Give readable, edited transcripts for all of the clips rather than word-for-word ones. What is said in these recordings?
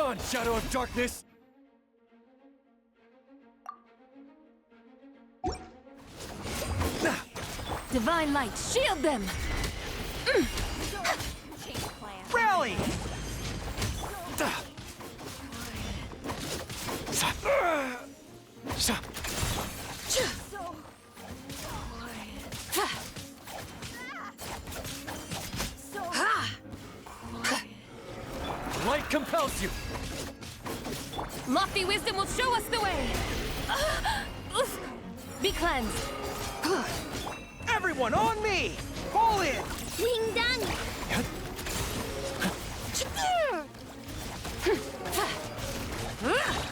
Begone, shadow of darkness! Divine light, shield them! Rally! Light compels you! Lofty wisdom will show us the way! Be cleansed! Everyone on me! Fall in! Ding dong!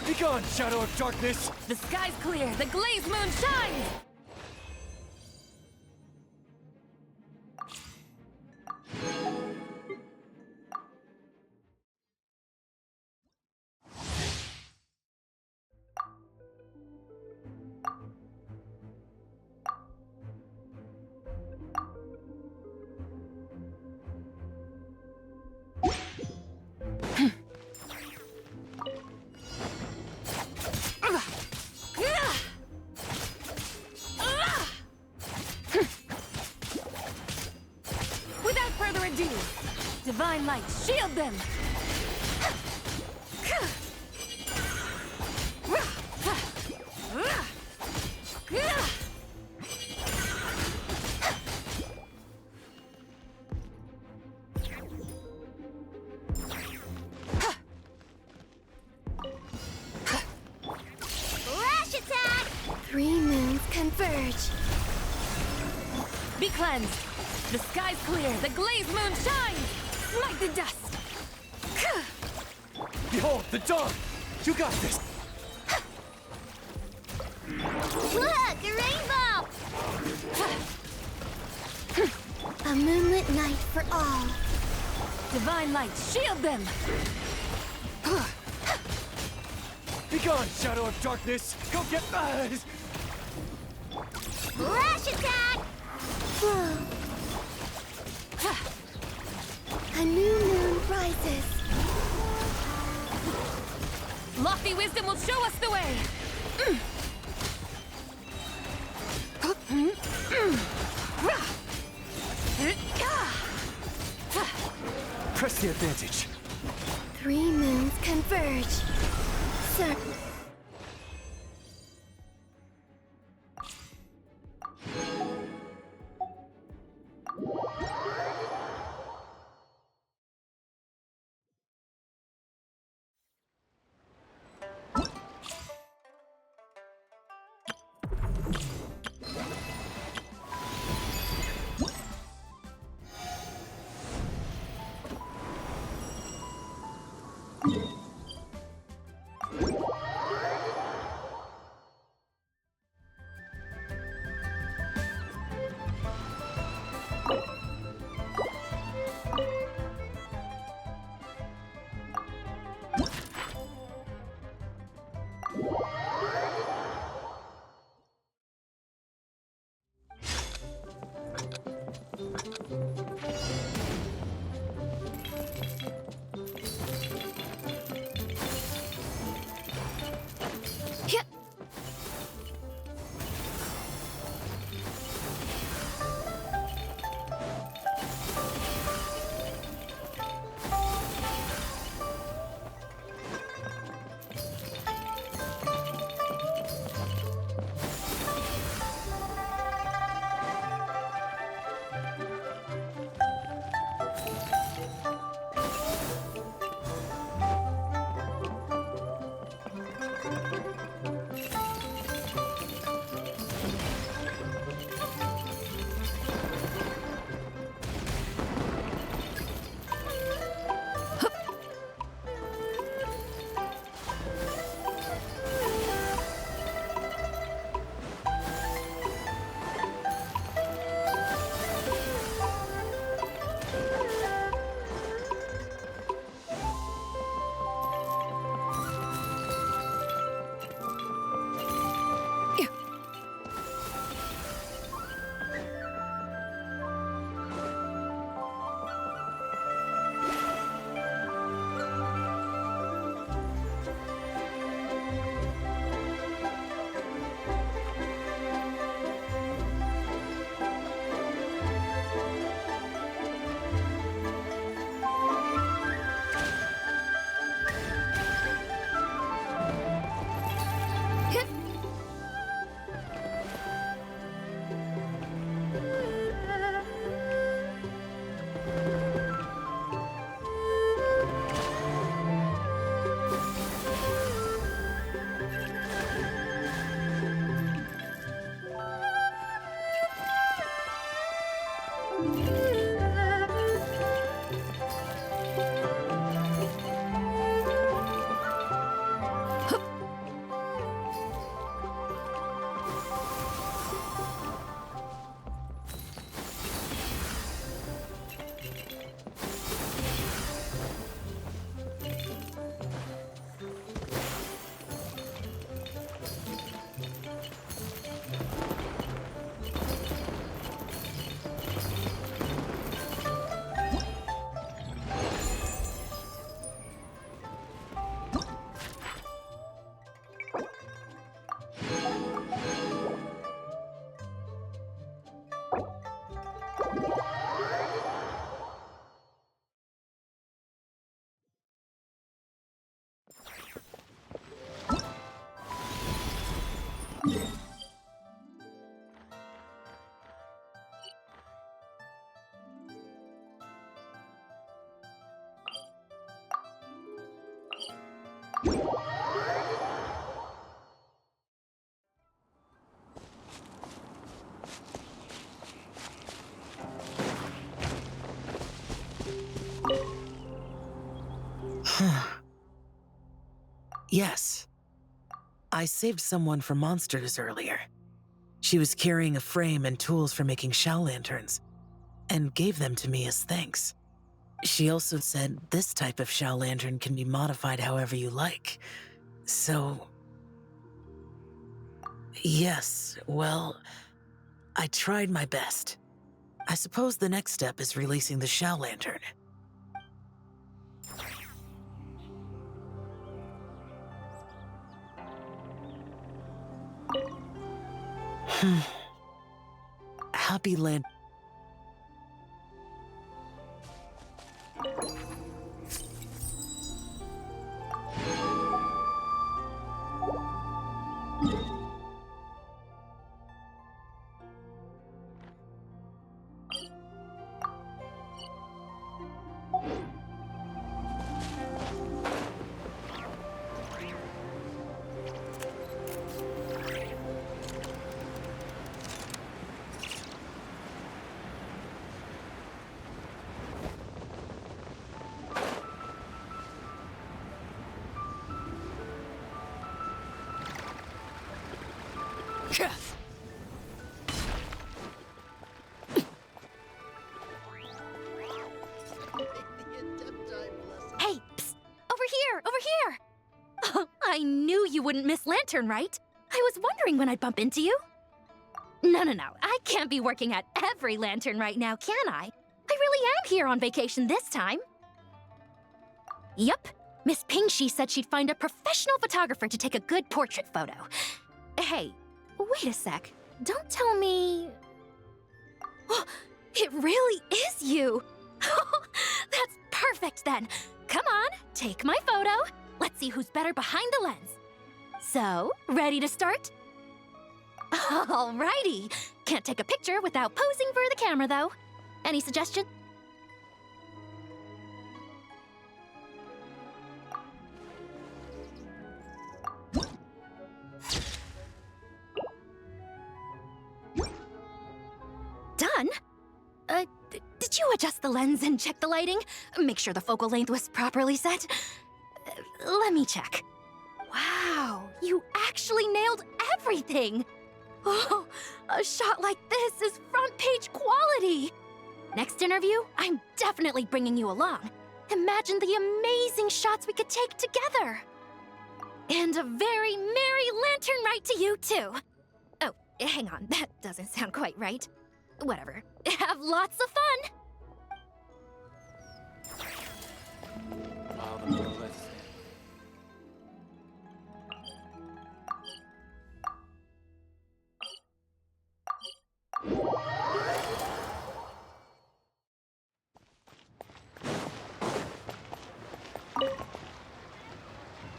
Begone, shadow of darkness! The sky's clear, the glazed moon shines! Without further ado, divine light, shield them! Flash attack! 3 moons converge. Be cleansed! The sky's clear, the glazed moon shines! Smite the dust! Behold, the dawn! You got this! Look, a rainbow! A moonlit night for all. Divine light, shield them! Begone, shadow of darkness! Go get... Flash attack! Whoa. A new moon rises. Lofty wisdom will show us the way! Press the advantage. 3 moons converge. Sir. Yes. I saved someone from monsters earlier. She was carrying a frame and tools for making shell lanterns, and gave them to me as thanks. She also said this type of shell lantern can be modified however you like. So... yes, well, I tried my best. I suppose the next step is releasing the shell lantern. Happy Land. Hey, psst! Over here! Over here! Oh, I knew you wouldn't miss Lantern, right? I was wondering when I'd bump into you. No. I can't be working at every Lantern right now, can I? I really am here on vacation this time. Yup. Miss Pingshi said she'd find a professional photographer to take a good portrait photo. Hey, wait a sec. Don't tell me... Oh, it really is you! That's perfect then. Come on, take my photo. Let's see who's better behind the lens. So, ready to start? Alrighty. Can't take a picture without posing for the camera, though. Any suggestion? Done? Did you adjust the lens and check the lighting? Make sure the focal length was properly set? Let me check. Wow, you actually nailed everything! Oh, a shot like this is front page quality! Next interview, I'm definitely bringing you along. Imagine the amazing shots we could take together! And a very merry lantern ride to you, too! Oh, hang on, that doesn't sound quite right. Whatever. Have lots of fun! Wow, the monolith.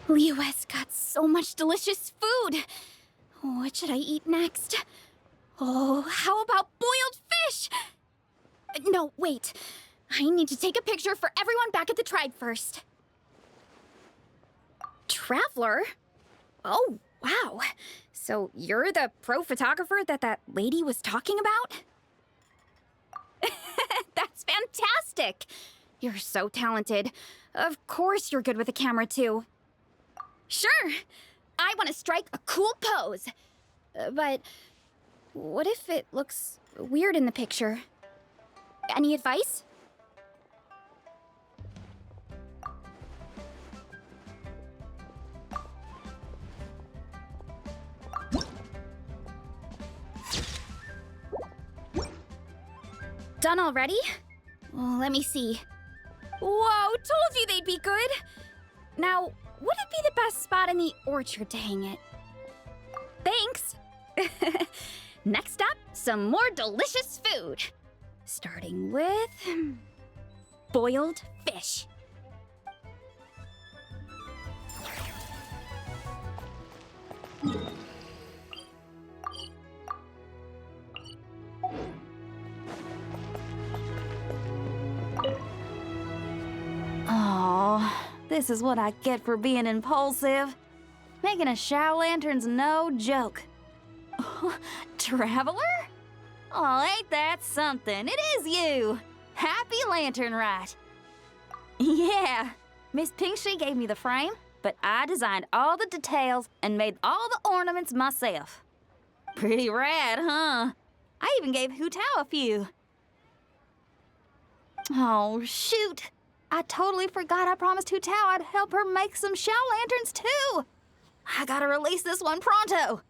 Leo has got so much delicious food. What should I eat next? Oh, how about boiled fish? No, wait. I need to take a picture for everyone back at the tribe first. Traveler? Oh, wow. So you're the pro photographer that lady was talking about? That's fantastic. You're so talented. Of course you're good with a camera, too. Sure. I want to strike a cool pose. But what if it looks weird in the picture? Any advice? Done already? Well, let me see. Whoa, told you they'd be good! Now, would it be the best spot in the orchard to hang it? Thanks! Next up, some more delicious food. Starting with... boiled fish. Oh, This is what I get for being impulsive. Making a shower lantern's no joke. Traveler? Oh, ain't that something? It is you! Happy Lantern Right. Yeah, Miss Pinktree gave me the frame, but I designed all the details and made all the ornaments myself. Pretty rad, huh? I even gave Hu Tao a few. Oh, shoot. I totally forgot I promised Hu Tao I'd help her make some shower lanterns, too. I gotta release this one pronto.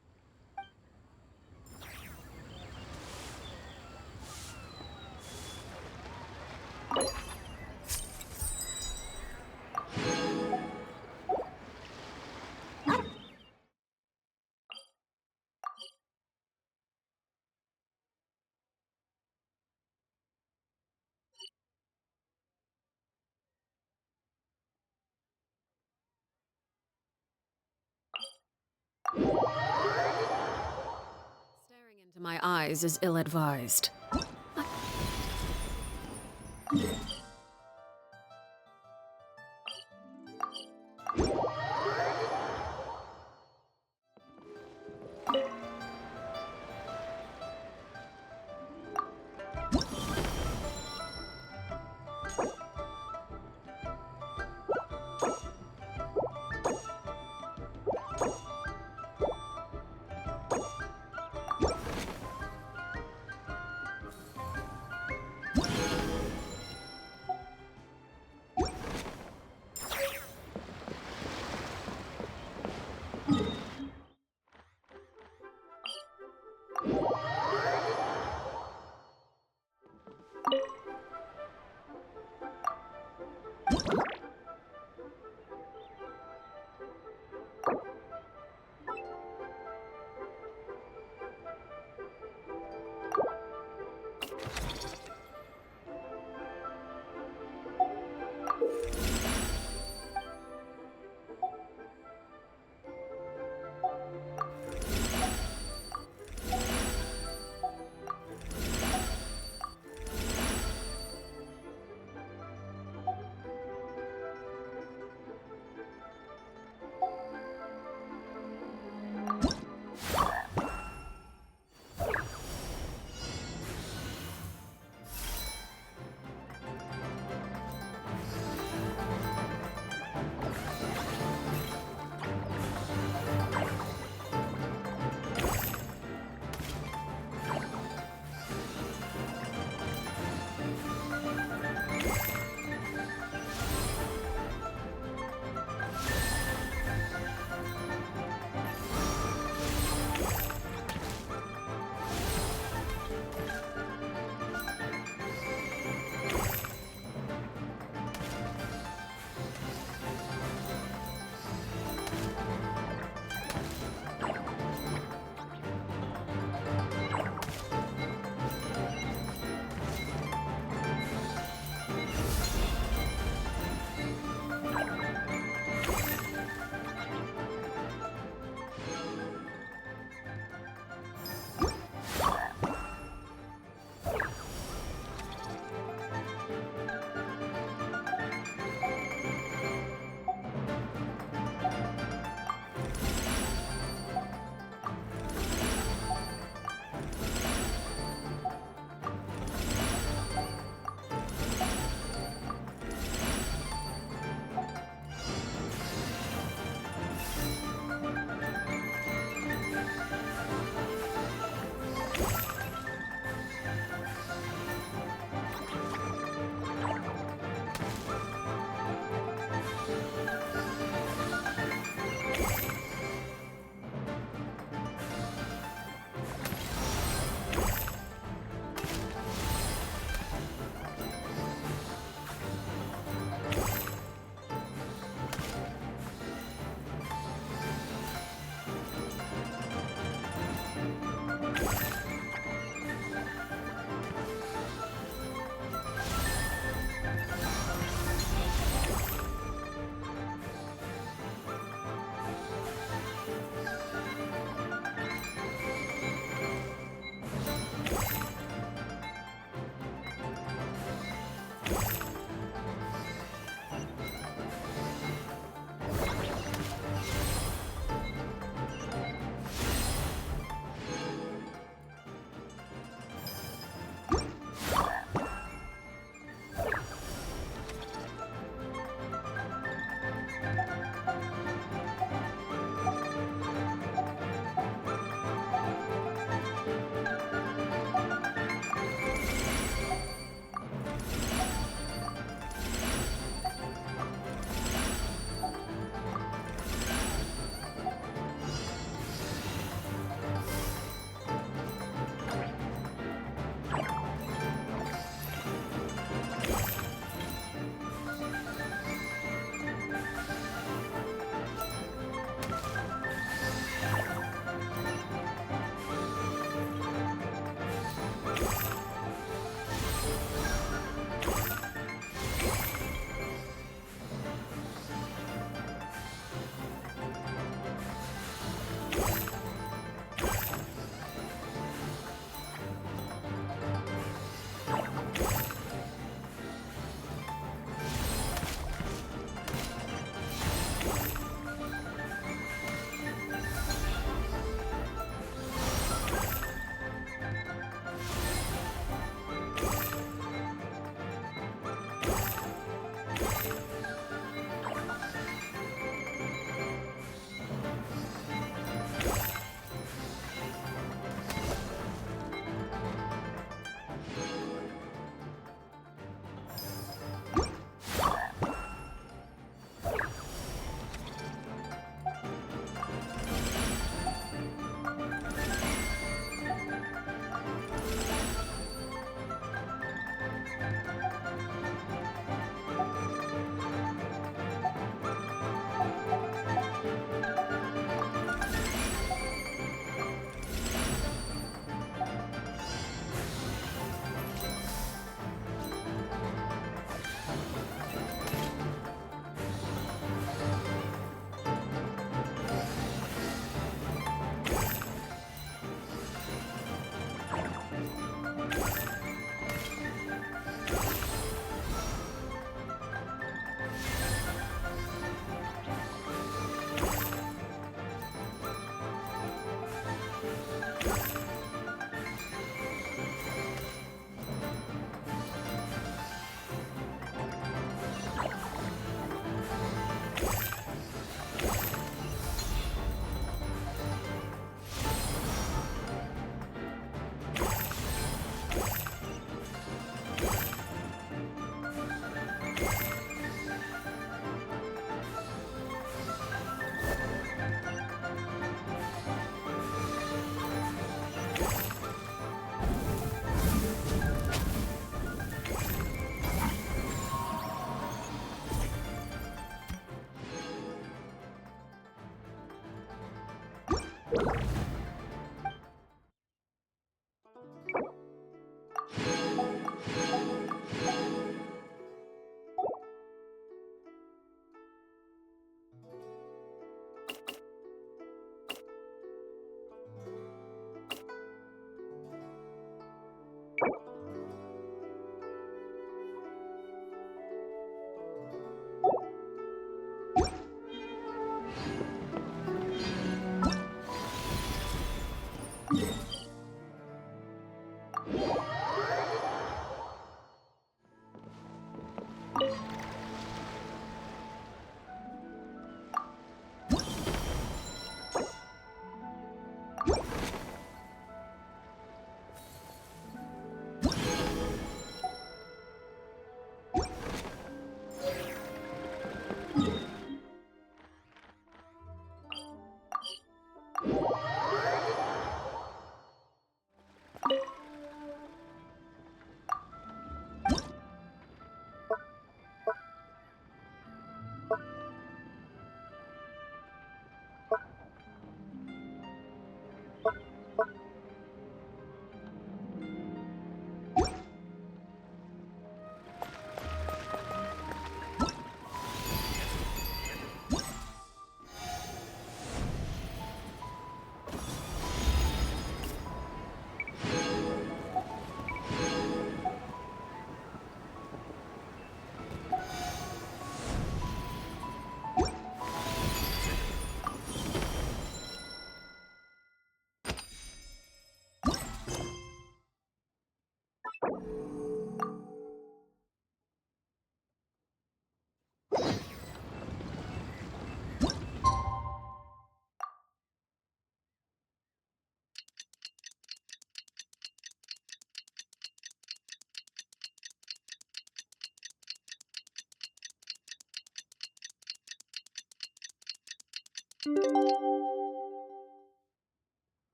Staring into my eyes is ill-advised.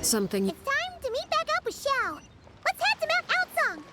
Something. It's time to meet back up with Xiao. Let's head to Mount Outsong.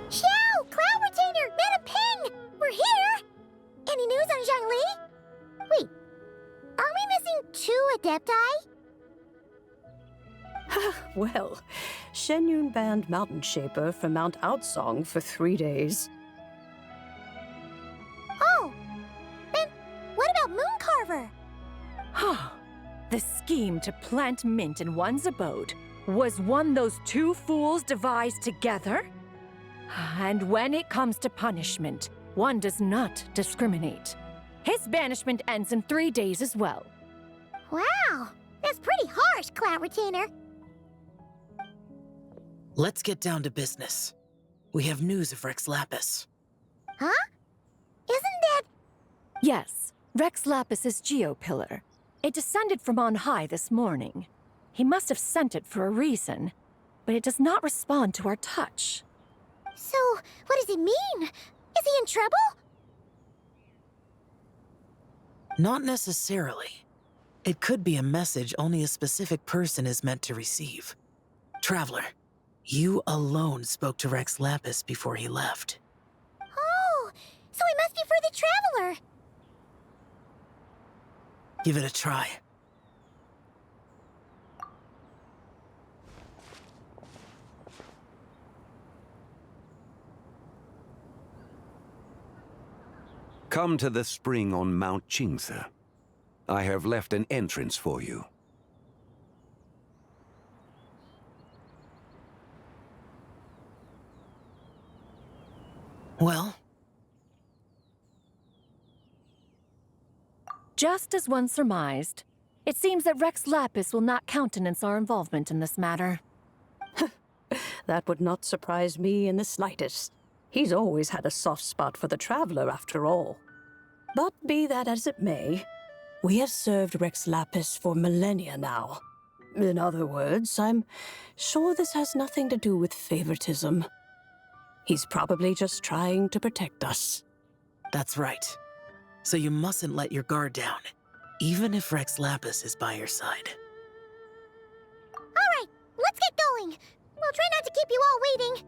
Xiao, Cloud Retainer, Madam Ping, we're here. Any news on Zhongli? Wait, are we missing 2 Adepti? Well, Shenyun banned Mountain Shaper from Mount Outsong for 3 days. Oh, then what about Mooncarver? The scheme to plant mint in one's abode was one those 2 fools devised together? And when it comes to punishment, one does not discriminate. His banishment ends in 3 days as well. Wow, that's pretty harsh, Cloud Retainer. Let's get down to business. We have news of Rex Lapis. Huh? Isn't that... Yes, Rex Lapis's geopillar. It descended from on high this morning. He must have sent it for a reason, but it does not respond to our touch. So, what does it mean? Is he in trouble? Not necessarily. It could be a message only a specific person is meant to receive. Traveler, you alone spoke to Rex Lapis before he left. Oh, so it must be for the Traveler. Give it a try. Come to the spring on Mount Qingse. I have left an entrance for you. Well, Just as one surmised, it seems that Rex Lapis will not countenance our involvement in this matter. That would not surprise me in the slightest. He's always had a soft spot for the Traveler, after all. But be that as it may, we have served Rex Lapis for millennia now. In other words, I'm sure this has nothing to do with favoritism. He's probably just trying to protect us. that's right. So you mustn't let your guard down, even if Rex Lapis is by your side. All right, let's get going. We'll try not to keep you all waiting.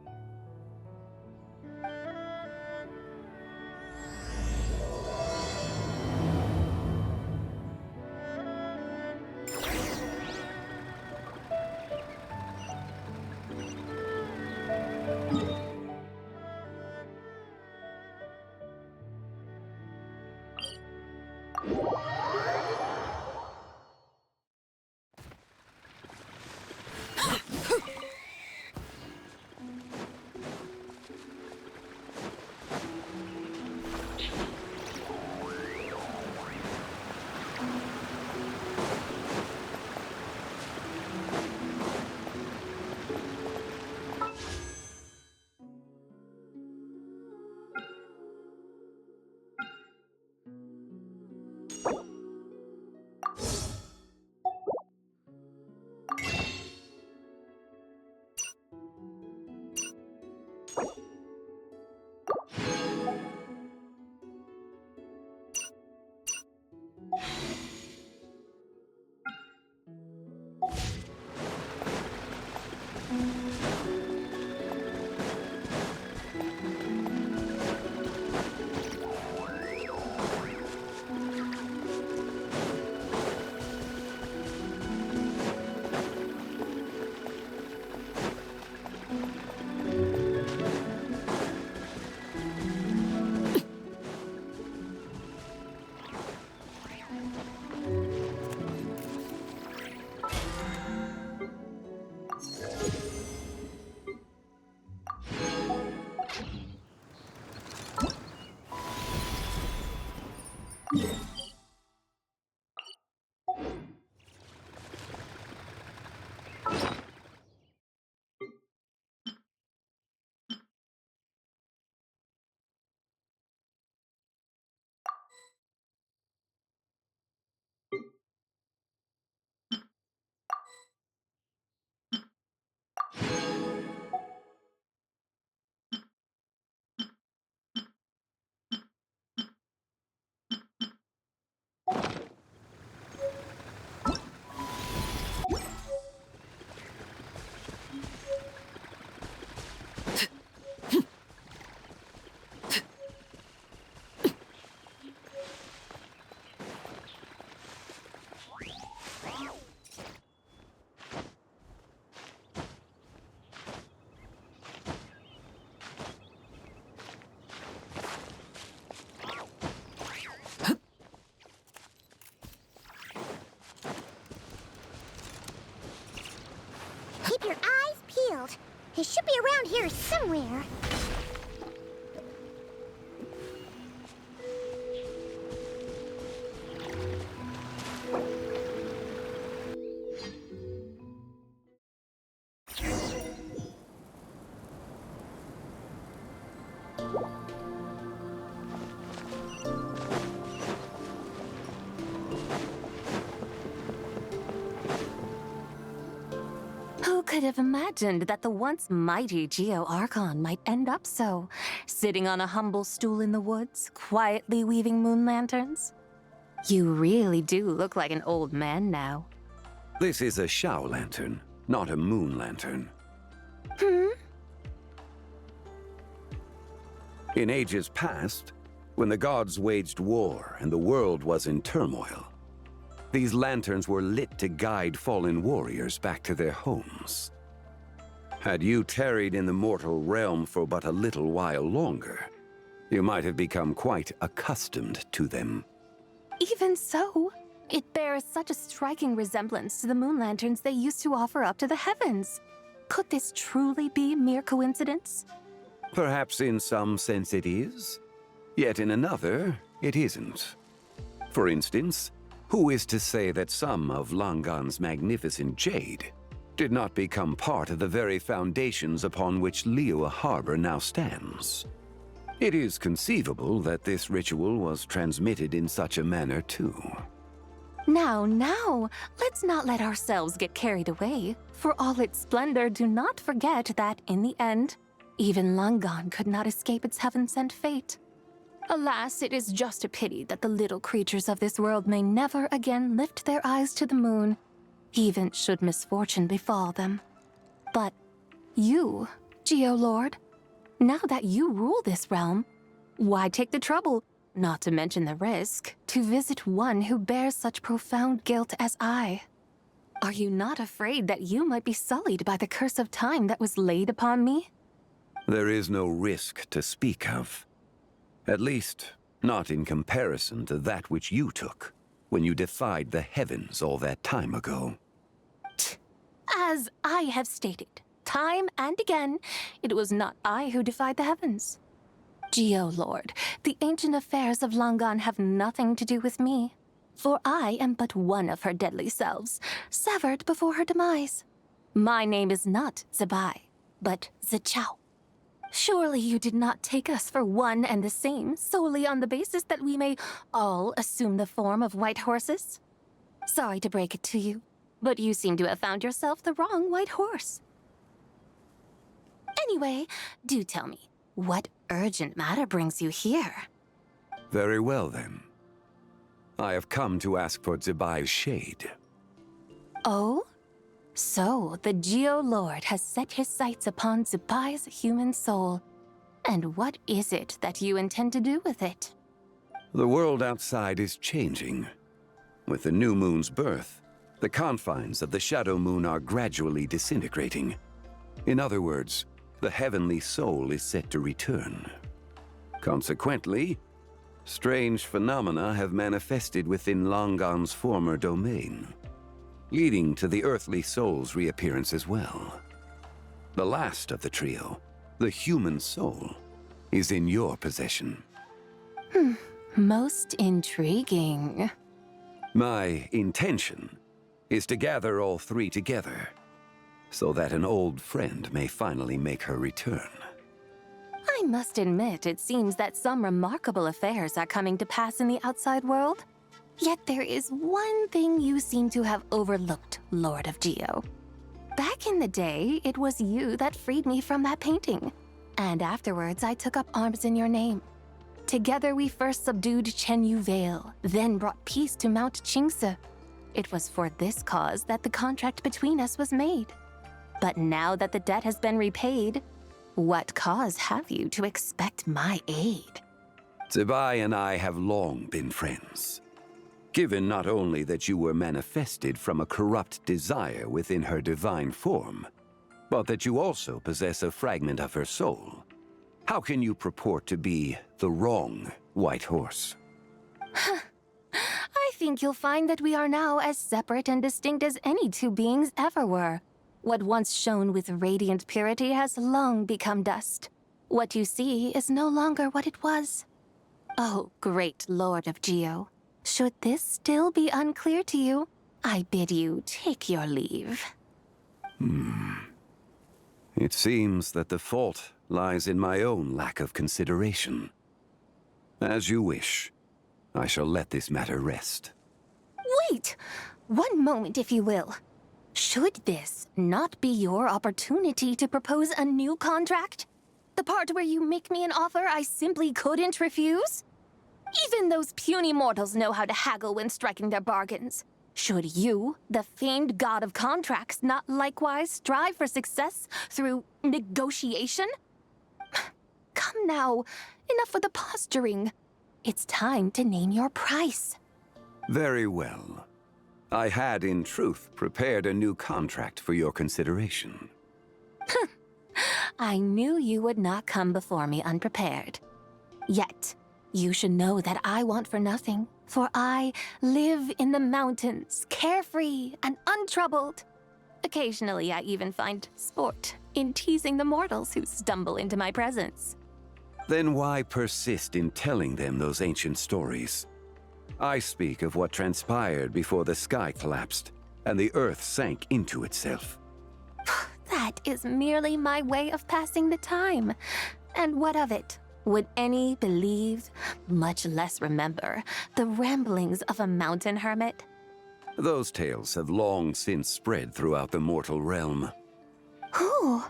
It should be around here somewhere. Who could have imagined that the once mighty Geo-Archon might end up so, sitting on a humble stool in the woods, quietly weaving moon lanterns? You really do look like an old man now. This is a Shao lantern, not a moon lantern. In ages past, when the gods waged war and the world was in turmoil, these lanterns were lit to guide fallen warriors back to their homes. Had you tarried in the mortal realm for but a little while longer, you might have become quite accustomed to them. Even so, it bears such a striking resemblance to the moon lanterns they used to offer up to the heavens. Could this truly be mere coincidence? Perhaps in some sense it is, yet in another, it isn't. For instance, who is to say that some of Langan's magnificent jade did not become part of the very foundations upon which Liyue Harbor now stands? It is conceivable that this ritual was transmitted in such a manner too. Now, let's not let ourselves get carried away. For all its splendor, do not forget that, in the end, even Langan could not escape its heaven-sent fate. Alas, it is just a pity that the little creatures of this world may never again lift their eyes to the moon, even should misfortune befall them. But you, Geo-Lord, now that you rule this realm, why take the trouble, not to mention the risk, to visit one who bears such profound guilt as I? Are you not afraid that you might be sullied by the curse of time that was laid upon me? There is no risk to speak of. At least, not in comparison to that which you took when you defied the heavens all that time ago. As I have stated, time and again, it was not I who defied the heavens. Geo-Lord, the ancient affairs of Langan have nothing to do with me, for I am but one of her deadly selves, severed before her demise. My name is not Zebai, but Zichao. Surely you did not take us for one and the same solely on the basis that we may all assume the form of white horses? Sorry to break it to you, but you seem to have found yourself the wrong white horse. Anyway, do tell me, what urgent matter brings you here? Very well then. I have come to ask for Zebai's shade. Oh? So, the Geo-Lord has set his sights upon Zebai's human soul. And what is it that you intend to do with it? The world outside is changing. With the new moon's birth, the confines of the shadow moon are gradually disintegrating. In other words, the heavenly soul is set to return. Consequently, strange phenomena have manifested within Langan's former domain, leading to the earthly soul's reappearance as well. The last of the trio, the human soul, is in your possession. Most intriguing. My intention is to gather all three together, so that an old friend may finally make her return. I must admit, it seems that some remarkable affairs are coming to pass in the outside world. Yet there is one thing you seem to have overlooked, Lord of Geo. Back in the day, it was you that freed me from that painting. And afterwards, I took up arms in your name. Together, we first subdued Chenyu Vale, then brought peace to Mount Qingse. It was for this cause that the contract between us was made. But now that the debt has been repaid, what cause have you to expect my aid? Zebai and I have long been friends. Given not only that you were manifested from a corrupt desire within her divine form, but that you also possess a fragment of her soul, how can you purport to be the wrong white horse? I think you'll find that we are now as separate and distinct as any two beings ever were. What once shone with radiant purity has long become dust. What you see is no longer what it was. Oh, great Lord of Geo, should this still be unclear to you, I bid you take your leave. It seems that the fault lies in my own lack of consideration. As you wish. I shall let this matter rest. Wait! One moment, if you will. Should this not be your opportunity to propose a new contract? The part where you make me an offer I simply couldn't refuse? Even those puny mortals know how to haggle when striking their bargains. Should you, the famed god of contracts, not likewise strive for success through negotiation? Come now, enough with the posturing. It's time to name your price. Very well. I had, in truth, prepared a new contract for your consideration. I knew you would not come before me unprepared. Yet, you should know that I want for nothing, for I live in the mountains, carefree and untroubled. Occasionally, I even find sport in teasing the mortals who stumble into my presence. Then why persist in telling them those ancient stories? I speak of what transpired before the sky collapsed and the earth sank into itself. That is merely my way of passing the time. And what of it? Would any believe, much less remember, the ramblings of a mountain hermit? Those tales have long since spread throughout the mortal realm. Who?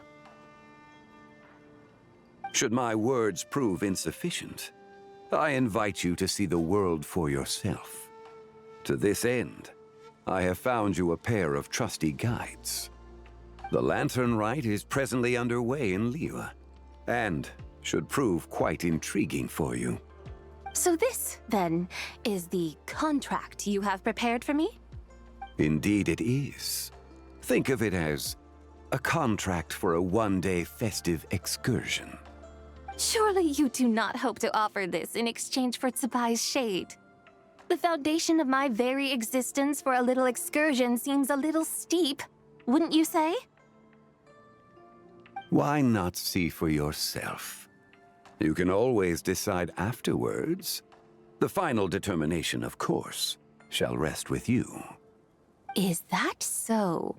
Should my words prove insufficient, I invite you to see the world for yourself. To this end, I have found you a pair of trusty guides. The lanternlit is presently underway in Liyue, and should prove quite intriguing for you. So this, then, is the contract you have prepared for me? Indeed it is. Think of it as a contract for a one-day festive excursion. Surely you do not hope to offer this in exchange for Tsubai's shade. The foundation of my very existence for a little excursion seems a little steep, wouldn't you say? Why not see for yourself? You can always decide afterwards. The final determination, of course, shall rest with you. Is that so?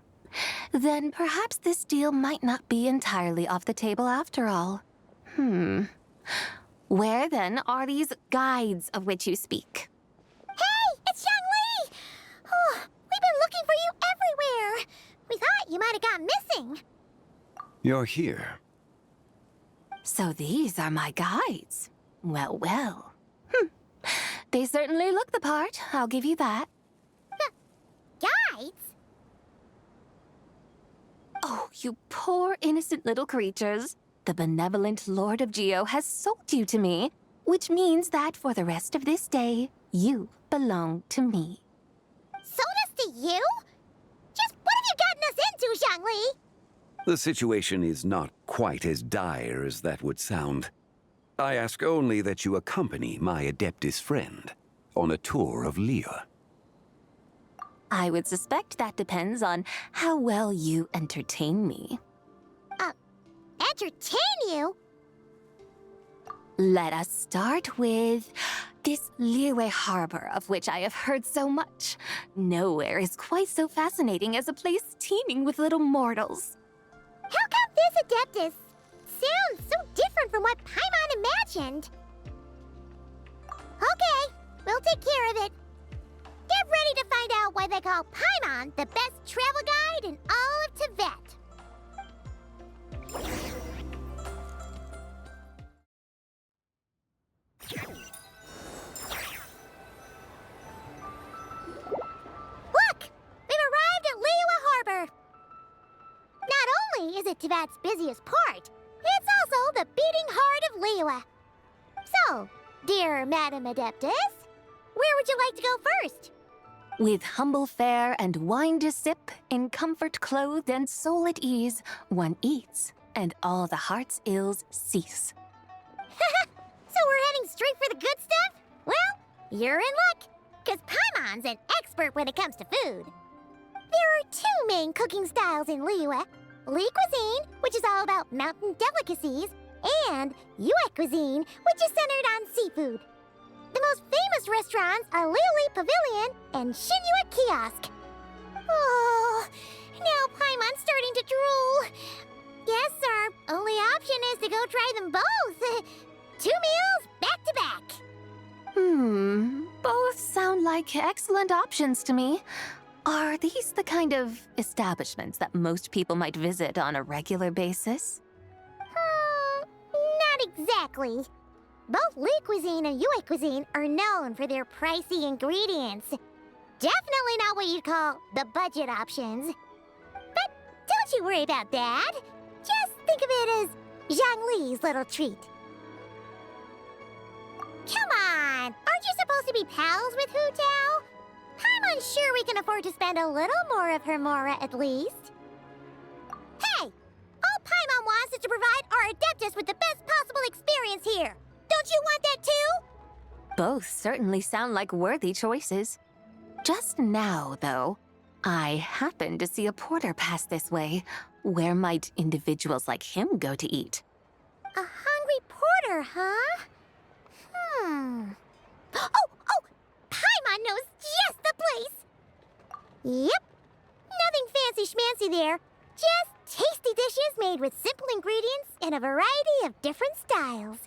Then perhaps this deal might not be entirely off the table after all. Where then are these guides of which you speak? Hey, it's Xiangli! Oh, we've been looking for you everywhere. We thought you might have gone missing. You're here. So these are my guides. Well, well. They certainly look the part, I'll give you that. Guides? Oh, you poor innocent little creatures. The benevolent Lord of Geo has sold you to me, which means that for the rest of this day, you belong to me. Sold us to you? Just what have you gotten us into, Xiangli? The situation is not quite as dire as that would sound. I ask only that you accompany my Adeptus friend on a tour of Liyue. I would suspect that depends on how well you entertain me. Entertain you? Let us start with this Liyue harbor of which I have heard so much. Nowhere is quite so fascinating as a place teeming with little mortals. How come this Adeptus sounds so different from what Paimon imagined? Okay, we'll take care of it. Get ready to find out why they call Paimon the best travel guide in all of Tibet. Look! We've arrived at Liyue Harbor. Not only is it Tibet's busiest port, it's also the beating heart of Liyue. So, dear Madam Adeptus, where would you like to go first? With humble fare and wine to sip, in comfort clothed and soul at ease, one eats, and all the heart's ills cease. So we're heading straight for the good stuff? Well, you're in luck, because Paimon's an expert when it comes to food. There are two two main cooking styles in Liyue: Li cuisine, which is all about mountain delicacies, and Yue cuisine, which is centered on seafood. The most famous restaurants are Liyue Pavilion and Shinyue Kiosk. Oh, now Paimon's starting to drool. Yes, our only option is to go try them both. 2 meals back to back. Both sound like excellent options to me. Are these the kind of establishments that most people might visit on a regular basis? Not exactly. Both Li cuisine and Yue cuisine are known for their pricey ingredients. Definitely not what you'd call the budget options. But don't you worry about that. Just think of it as Zhang Li's little treat. Come on! Aren't you supposed to be pals with Hu Tao? I'm unsure we can afford to spend a little more of her mora at least. Hey! All Paimon wants is to provide our Adeptus with the best possible experience here. Don't you want that too? Both certainly sound like worthy choices. Just now, though, I happened to see a porter pass this way. Where might individuals like him go to eat? A hungry porter, huh? Oh! Paimon knows just the place! Yep. Nothing fancy schmancy there. Just tasty dishes made with simple ingredients and a variety of different styles.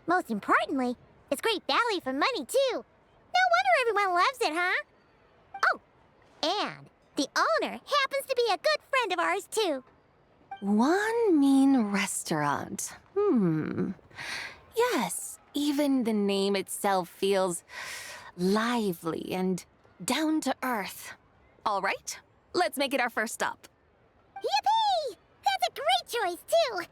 Most importantly, it's great value for money, too. No wonder everyone loves it, huh? Oh, and the owner happens to be a good friend of ours, too. One mean restaurant. Yes, even the name itself feels lively and down to earth. All right, let's make it our first stop. Yippee! That's a great choice, too.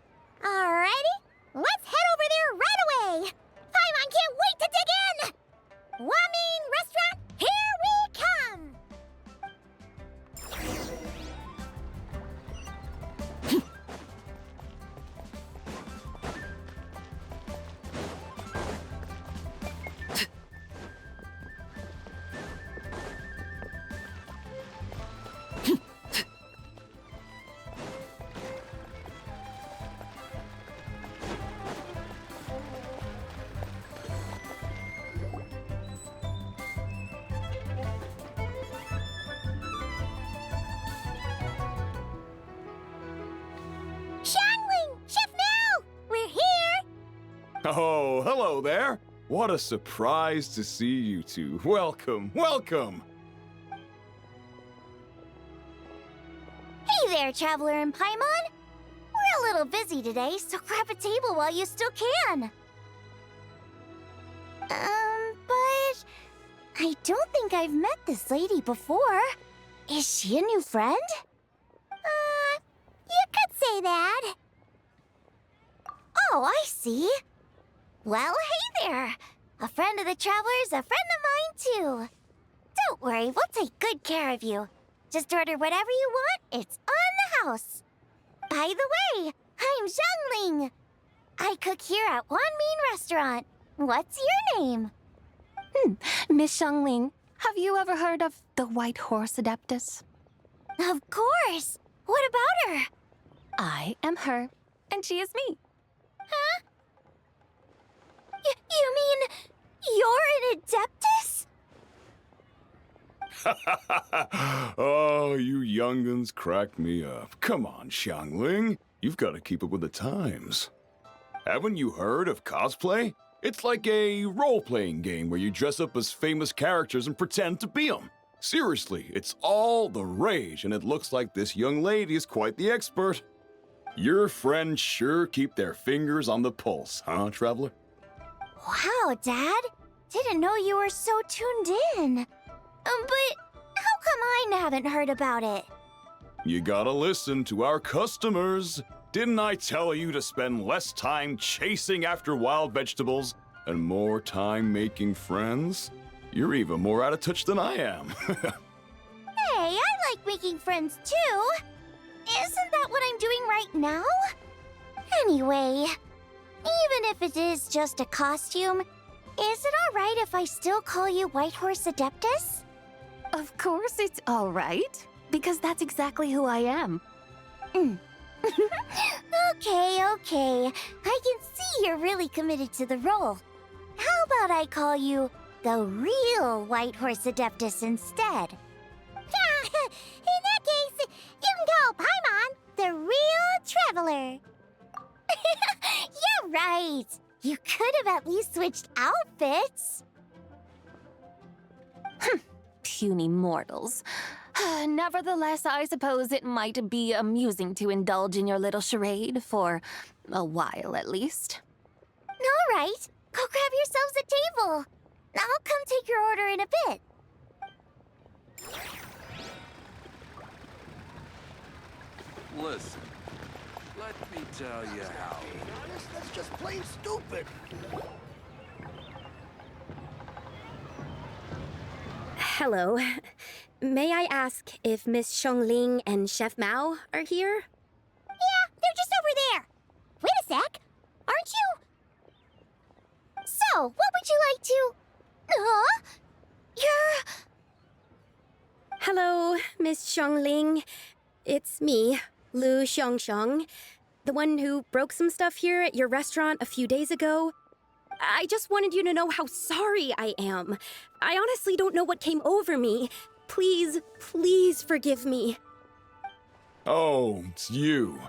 Alrighty, let's head over there right away. Paimon can't wait to dig in. Wamin Restaurant, here we come. Oh, hello there. What a surprise to see you two. Welcome, welcome. Hey there, Traveler and Paimon. We're a little busy today, so grab a table while you still can. But I don't think I've met this lady before. Is she a new friend? You could say that. Oh, I see. Well, hey there. A friend of the Traveler's a friend of mine, too. Don't worry, we'll take good care of you. Just order whatever you want, it's on the house. By the way, I'm Zhangling. I cook here at Wanmin Restaurant. What's your name? Miss Xiangling, have you ever heard of the White Horse Adeptus? Of course. What about her? I am her, and she is me. Huh? You mean you're an Adeptus? Oh, you young'uns crack me up. Come on, Xiangling. You've got to keep up with the times. Haven't you heard of cosplay? It's like a role-playing game where you dress up as famous characters and pretend to be them. Seriously, it's all the rage, and it looks like this young lady is quite the expert. Your friends sure keep their fingers on the pulse, huh, Traveler? Wow, Dad. Didn't know you were so tuned in. But how come I haven't heard about it? You gotta listen to our customers. Didn't I tell you to spend less time chasing after wild vegetables and more time making friends? You're even more out of touch than I am. Hey, I like making friends too. Isn't that what I'm doing right now? Anyway, even if it is just a costume, is it all right if I still call you White Horse Adeptus? Of course it's all right. because that's exactly who I am. Okay, okay. I can see you're really committed to the role. How about I call you the real White Horse Adeptus instead? In that case, you can call Paimon the real Traveler. Yeah, right. You could have at least switched outfits. Puny mortals. Nevertheless, I suppose it might be amusing to indulge in your little charade, for a while at least. All right, go grab yourselves a table. I'll come take your order in a bit. Listen, let me tell you how. That's just plain stupid. Hello. May I ask if Miss Xiongling and Chef Mao are here? Yeah, they're just over there. Wait a sec. Aren't you? So, what would you like to... Huh? You're... Hello, Miss Xiongling. It's me, Lu Xiongxiong, the one who broke some stuff here at your restaurant a few days ago. I just wanted you to know how sorry I am. I honestly don't know what came over me. Please, please forgive me. Oh, it's you.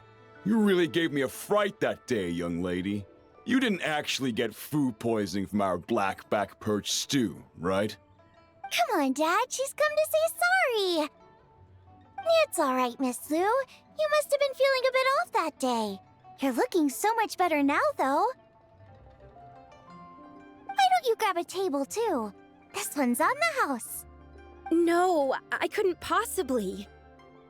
You really gave me a fright that day, young lady. You didn't actually get food poisoning from our blackback perch stew, right? Come on, Dad. She's come to say sorry. It's all right, Miss Lu. You must have been feeling a bit off that day. You're looking so much better now, though. Why don't you grab a table, too? This one's on the house. No, I couldn't possibly.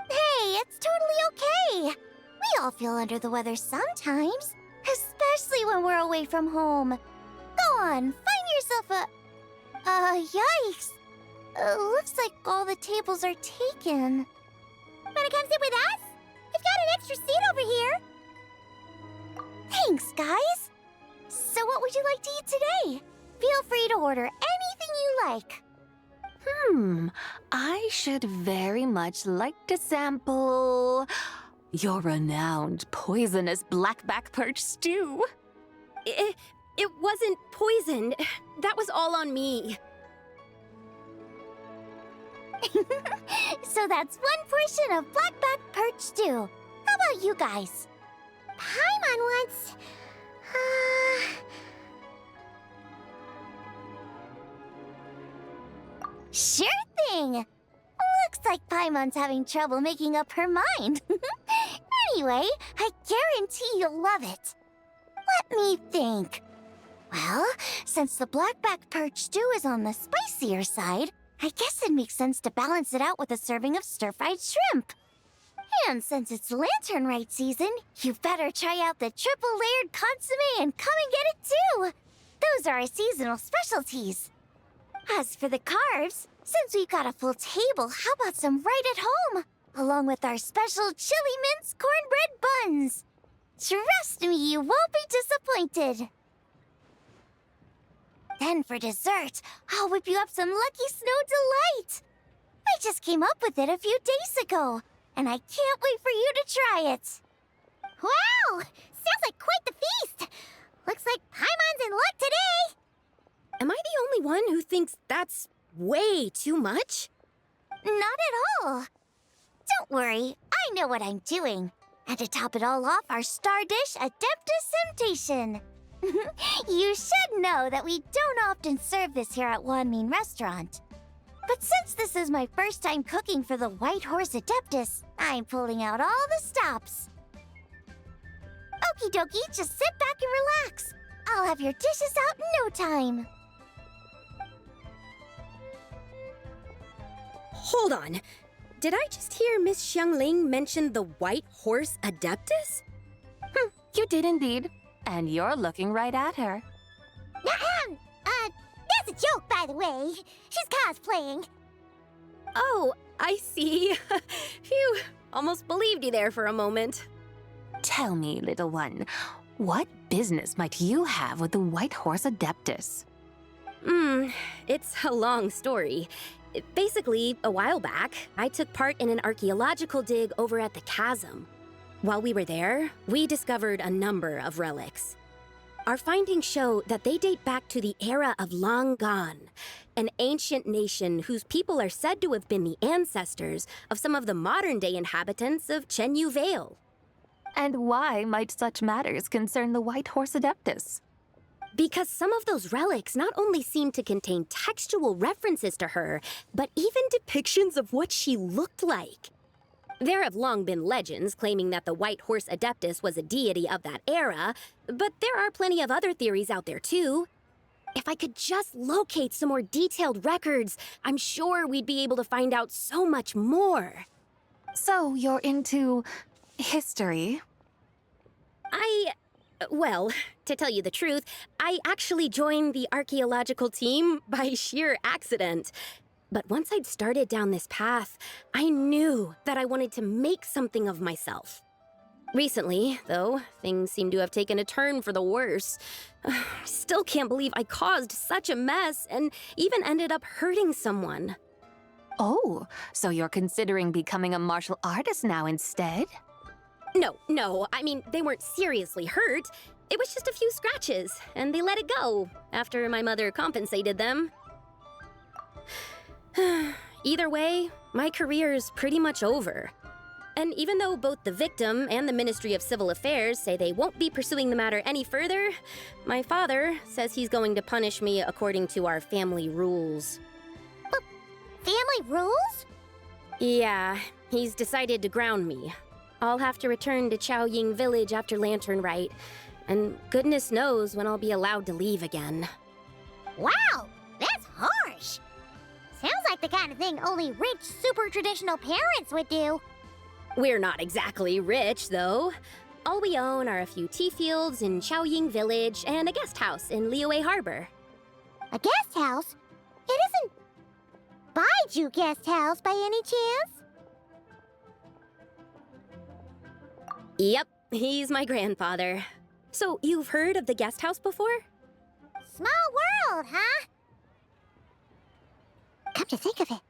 Hey, it's totally okay. We all feel under the weather sometimes, especially when we're away from home. Go on, find yourself a... yikes. Looks like all the tables are taken. Wanna come sit with us? We've got an extra seat over here. Thanks, guys. So what would you like to eat today? Feel free to order anything you like. I should very much like to sample your renowned poisonous blackback perch stew. It wasn't poisoned. That was all on me. So that's one portion of blackback perch stew. How about you guys? Paimon wants... Sure thing! Looks like Paimon's having trouble making up her mind. Anyway, I guarantee you'll love it. Let me think. Well, since the blackback perch stew is on the spicier side, I guess it makes sense to balance it out with a serving of stir-fried shrimp. And since it's lanternlit season, you better try out the triple-layered consommé and come and get it too! Those are our seasonal specialties. As for the carbs, since we've got a full table, how about some right at home? Along with our special chili mince cornbread buns. Trust me, you won't be disappointed. Then for dessert, I'll whip you up some Lucky Snow Delight. I just came up with it a few days ago, and I can't wait for you to try it. Wow! Sounds like quite the feast. Looks like Paimon's in luck today. Am I the only one who thinks that's way too much? Not at all. Don't worry, I know what I'm doing. And to top it all off, our star dish, Adeptus Temptation. You should know that we don't often serve this here at Wanmin Restaurant. But since this is my first time cooking for the White Horse Adeptus, I'm pulling out all the stops. Okie dokie, just sit back and relax. I'll have your dishes out in no time. Hold on. Did I just hear Miss Xiongling mention the White Horse Adeptus? You did indeed. And you're looking right at her. That's a joke, by the way. She's cosplaying. Oh, I see. Phew, almost believed you there for a moment. Tell me, little one, what business might you have with the White Horse Adeptus? It's a long story. Basically, a while back, I took part in an archaeological dig over at the chasm. While we were there, we discovered a number of relics. Our findings show that they date back to the era of Long Gone, an ancient nation whose people are said to have been the ancestors of some of the modern-day inhabitants of Chenyu Vale. And why might such matters concern the White Horse Adeptus? Because some of those relics not only seem to contain textual references to her, but even depictions of what she looked like. There have long been legends claiming that the White Horse Adeptus was a deity of that era, but there are plenty of other theories out there too. If I could just locate some more detailed records, I'm sure we'd be able to find out so much more. So you're into history? Well, to tell you the truth, I actually joined the archaeological team by sheer accident. But once I'd started down this path, I knew that I wanted to make something of myself. Recently, though, things seem to have taken a turn for the worse. I still can't believe I caused such a mess and even ended up hurting someone. Oh, so you're considering becoming a martial artist now instead? No, I mean, they weren't seriously hurt. It was just a few scratches, and they let it go after my mother compensated them. Either way, my career's pretty much over. And even though both the victim and the Ministry of Civil Affairs say they won't be pursuing the matter any further, my father says he's going to punish me according to our family rules. Family rules? Yeah, he's decided to ground me. I'll have to return to Chaoying Village after Lanternlit, and goodness knows when I'll be allowed to leave again. Wow, that's harsh. Sounds like the kind of thing only rich, super traditional parents would do. We're not exactly rich, though. All we own are a few tea fields in Chaoying Village and a guest house in Liyue Harbor. A guest house? It isn't Baiju Guest House by any chance? Yep, he's my grandfather. So, you've heard of the guest house before? Small world, huh? Come to think of it,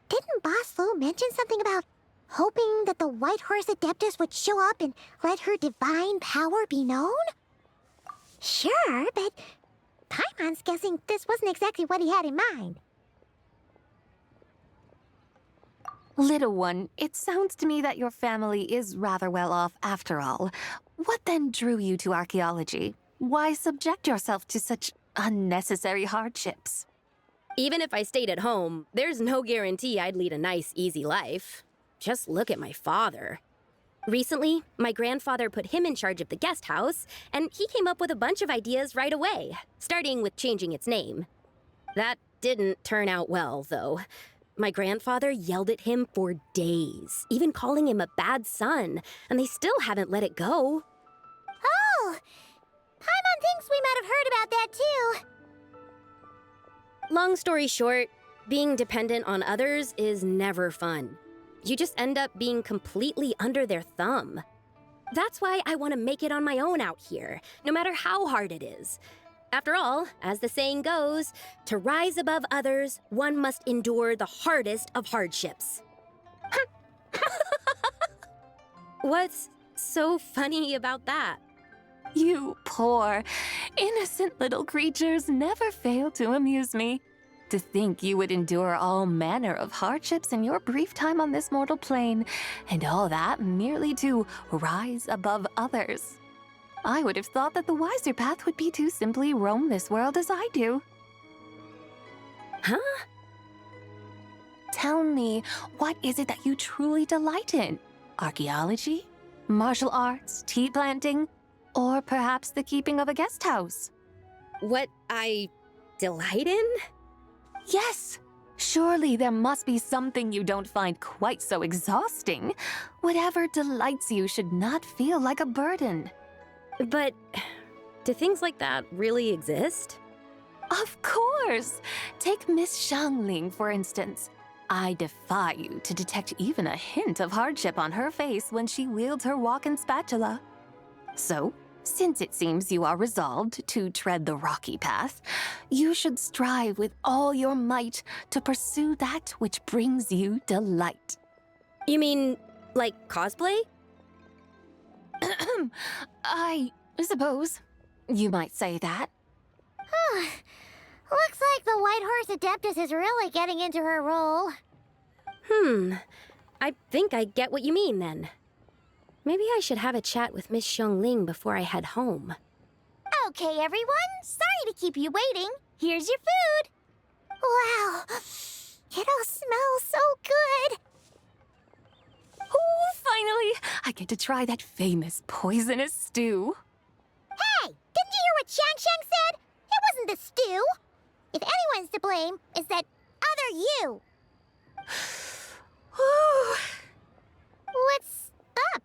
didn't Boss Lu mention something about hoping that the White Horse Adeptus would show up and let her divine power be known? Sure, but Paimon's guessing this wasn't exactly what he had in mind. Little one, it sounds to me that your family is rather well off after all. What then drew you to archaeology? Why subject yourself to such unnecessary hardships? Even if I stayed at home, there's no guarantee I'd lead a nice, easy life. Just look at my father. Recently, my grandfather put him in charge of the guest house, and he came up with a bunch of ideas right away, starting with changing its name. That didn't turn out well, though. My grandfather yelled at him for days, even calling him a bad son, and they still haven't let it go. Oh! Paimon thinks we might have heard about that too. Long story short, being dependent on others is never fun. You just end up being completely under their thumb. That's why I want to make it on my own out here, no matter how hard it is. After all, as the saying goes, to rise above others, one must endure the hardest of hardships. What's so funny about that? You poor, innocent little creatures never fail to amuse me. To think you would endure all manner of hardships in your brief time on this mortal plane, and all that merely to rise above others. I would have thought that the wiser path would be to simply roam this world as I do. Huh? Tell me, what is it that you truly delight in? Archaeology? Martial arts? Tea planting? Or perhaps the keeping of a guest house? What I delight in? Yes! Surely there must be something you don't find quite so exhausting. Whatever delights you should not feel like a burden. But do things like that really exist? Of course! Take Miss Xiangling, for instance. I defy you to detect even a hint of hardship on her face when she wields her walking spatula. So, Since it seems you are resolved to tread the rocky path, you should strive with all your might to pursue that which brings you delight. You mean, like cosplay? I suppose you might say that. Looks like the White Horse Adeptus is really getting into her role. I think I get what you mean then. Maybe I should have a chat with Miss Xiangling before I head home. Okay, everyone. Sorry to keep you waiting. Here's your food. Wow. It all smells so good. Oh, finally! I get to try that famous poisonous stew. Hey! Didn't you hear what Shang said? It wasn't the stew. If anyone's to blame, it's that other you. What's up?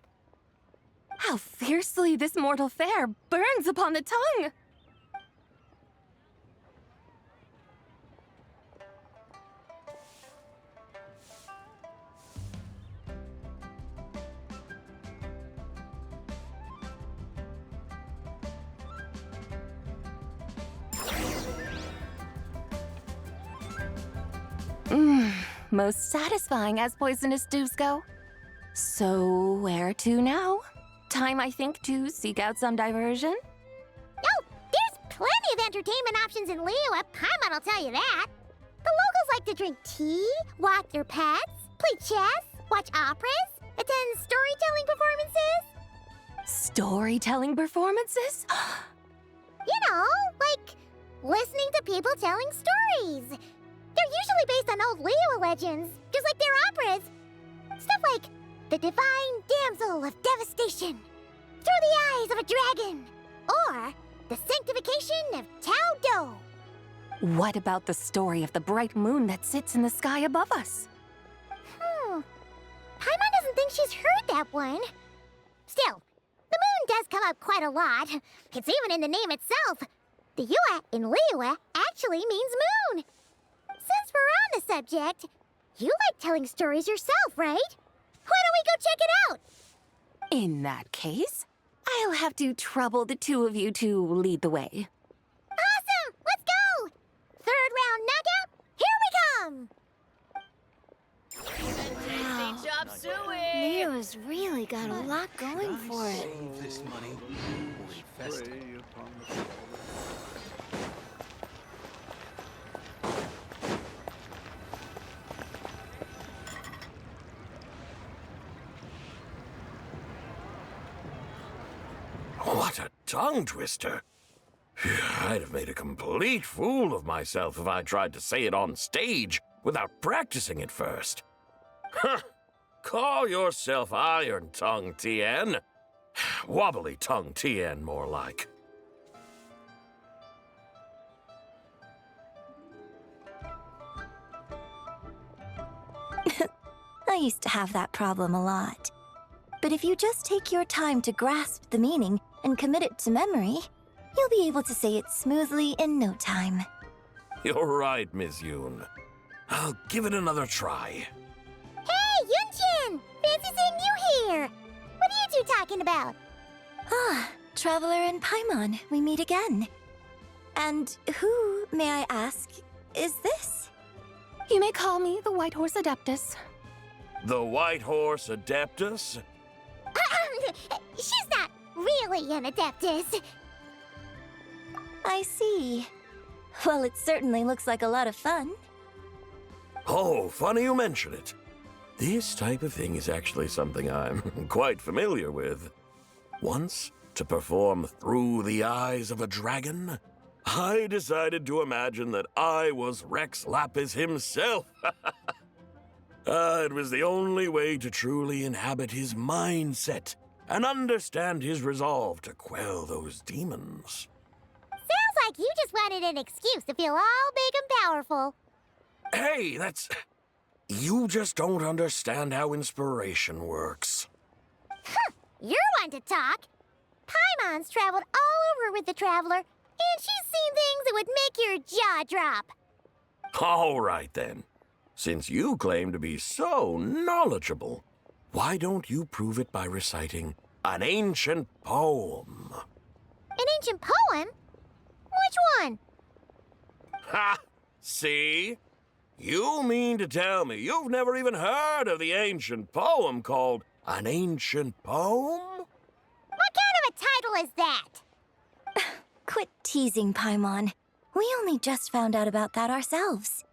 How fiercely this mortal fare burns upon the tongue! Most satisfying as poisonous stews go. So, where to now? Time, I think, to seek out some diversion? Oh, there's plenty of entertainment options in Liyue. Paimon will tell you that. The locals like to drink tea, walk their pets, play chess, watch operas, attend storytelling performances. Storytelling performances? You know, like listening to people telling stories. They're usually based on old Liyue legends, just like their operas. Stuff like The Divine Damsel of Devastation, Through the Eyes of a Dragon, or The Sanctification of Tao Do. What about the story of the bright moon that sits in the sky above us? Paimon doesn't think she's heard that one. Still, the moon does come up quite a lot. It's even in the name itself. The Yue in Liyue actually means moon. Since we're on the subject, you like telling stories yourself, right? Why don't we go check it out? In that case, I'll have to trouble the two of you to lead the way. Awesome! Let's go! Third round knockout, here we come! Wow. Chop suey! Liyue's really got a lot going for it. Save this money or invest it. What a tongue twister. I'd have made a complete fool of myself if I tried to say it on stage without practicing it first. Huh. Call yourself Iron Tongue, Tien. Wobbly Tongue, Tien, more like. I used to have that problem a lot. But if you just take your time to grasp the meaning and commit it to memory, you'll be able to say it smoothly in no time. You're right, Miss Yoon. I'll give it another try. Hey, Yunchin! Fancy seeing you here! What are you two talking about? Ah, Traveler and Paimon, we meet again. And who, may I ask, is this? You may call me the White Horse Adeptus. The White Horse Adeptus? She's not really an Adeptus. I see. Well, it certainly looks like a lot of fun. Oh, funny you mention it. This type of thing is actually something I'm quite familiar with. Once, to perform Through the Eyes of a Dragon, I decided to imagine that I was Rex Lapis himself. It was the only way to truly inhabit his mindset and understand his resolve to quell those demons. Sounds like you just wanted an excuse to feel all big and powerful. Hey, that's... You just don't understand how inspiration works. You're one to talk. Paimon's traveled all over with the Traveler, and she's seen things that would make your jaw drop. All right, then. Since you claim to be so knowledgeable, why don't you prove it by reciting an ancient poem? An ancient poem? Which one? Ha! See? You mean to tell me you've never even heard of the ancient poem called An Ancient Poem? What kind of a title is that? Quit teasing, Paimon. We only just found out about that ourselves.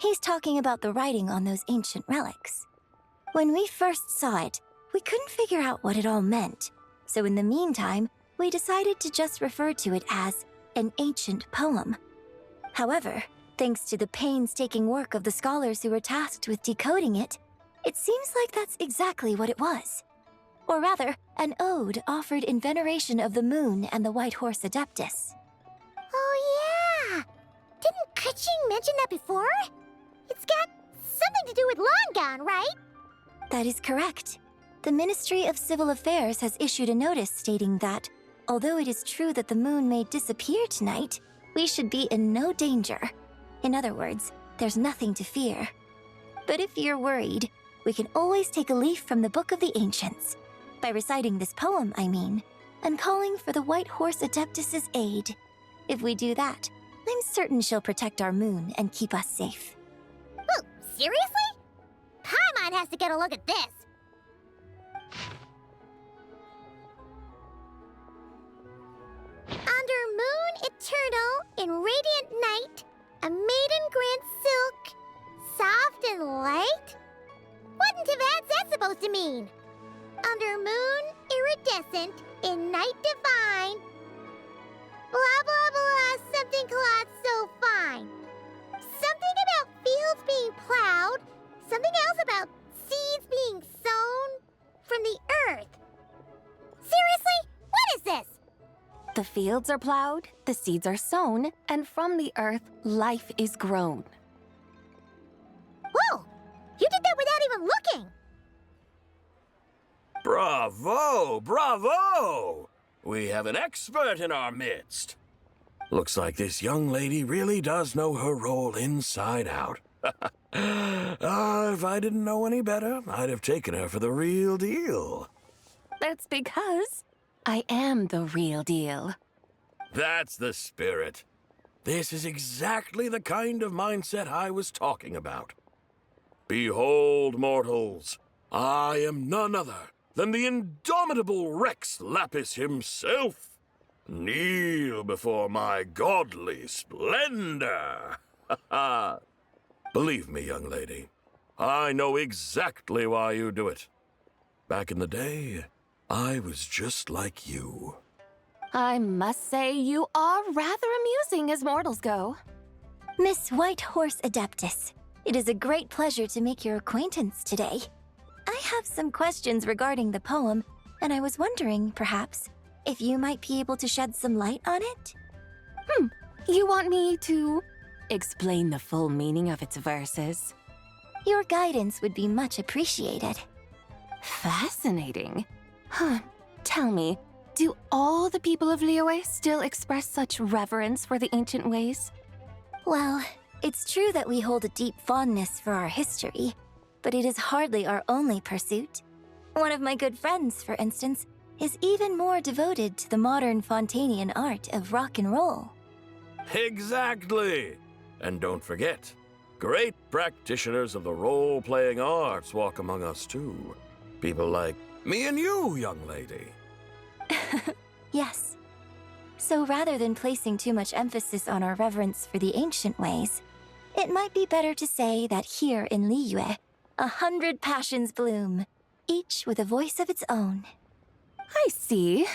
He's talking about the writing on those ancient relics. When we first saw it, we couldn't figure out what it all meant. So in the meantime, we decided to just refer to it as an ancient poem. However, thanks to the painstaking work of the scholars who were tasked with decoding it, it seems like that's exactly what it was. Or rather, an ode offered in veneration of the moon and the White Horse Adeptus. Oh yeah! Didn't Kuching mention that before? It's got something to do with Longon, right? That is correct. The Ministry of Civil Affairs has issued a notice stating that, although it is true that the moon may disappear tonight, we should be in no danger. In other words, there's nothing to fear. But if you're worried, we can always take a leaf from the Book of the Ancients. By reciting this poem, I mean, and calling for the White Horse Adeptus's aid. If we do that, I'm certain she'll protect our moon and keep us safe. Oh, seriously? Paimon has to get a look at this. Under moon eternal, in radiant night, a maiden grants silk, soft and light? What in Tibet's that supposed to mean? Under moon, iridescent, in night divine. Blah blah blah, something cloth so fine. Something about fields being plowed, something else about seeds being sown from the earth. Seriously? What is this? The fields are plowed, the seeds are sown, and from the earth, life is grown. Whoa! You did that without even looking! Bravo! Bravo! We have an expert in our midst. Looks like this young lady really does know her role inside out. If I didn't know any better, I'd have taken her for the real deal. That's because I am the real deal. That's the spirit. This is exactly the kind of mindset I was talking about. Behold, mortals, I am none other than the indomitable Rex Lapis himself. Kneel before my godly splendor. Believe me, young lady, I know exactly why you do it. Back in the day, I was just like you. I must say you are rather amusing as mortals go. Miss White Horse Adeptus, it is a great pleasure to make your acquaintance today. I have some questions regarding the poem, and I was wondering, perhaps, if you might be able to shed some light on it? You want me to explain the full meaning of its verses? Your guidance would be much appreciated. Fascinating. Tell me, do all the people of Liyue still express such reverence for the ancient ways? Well, it's true that we hold a deep fondness for our history, but it is hardly our only pursuit. One of my good friends, for instance, is even more devoted to the modern Fontanian art of rock and roll. Exactly! And don't forget, great practitioners of the role-playing arts walk among us too. People like me and you, young lady. Yes. So rather than placing too much emphasis on our reverence for the ancient ways, it might be better to say that here in Liyue, 100 passions bloom, each with a voice of its own. I see.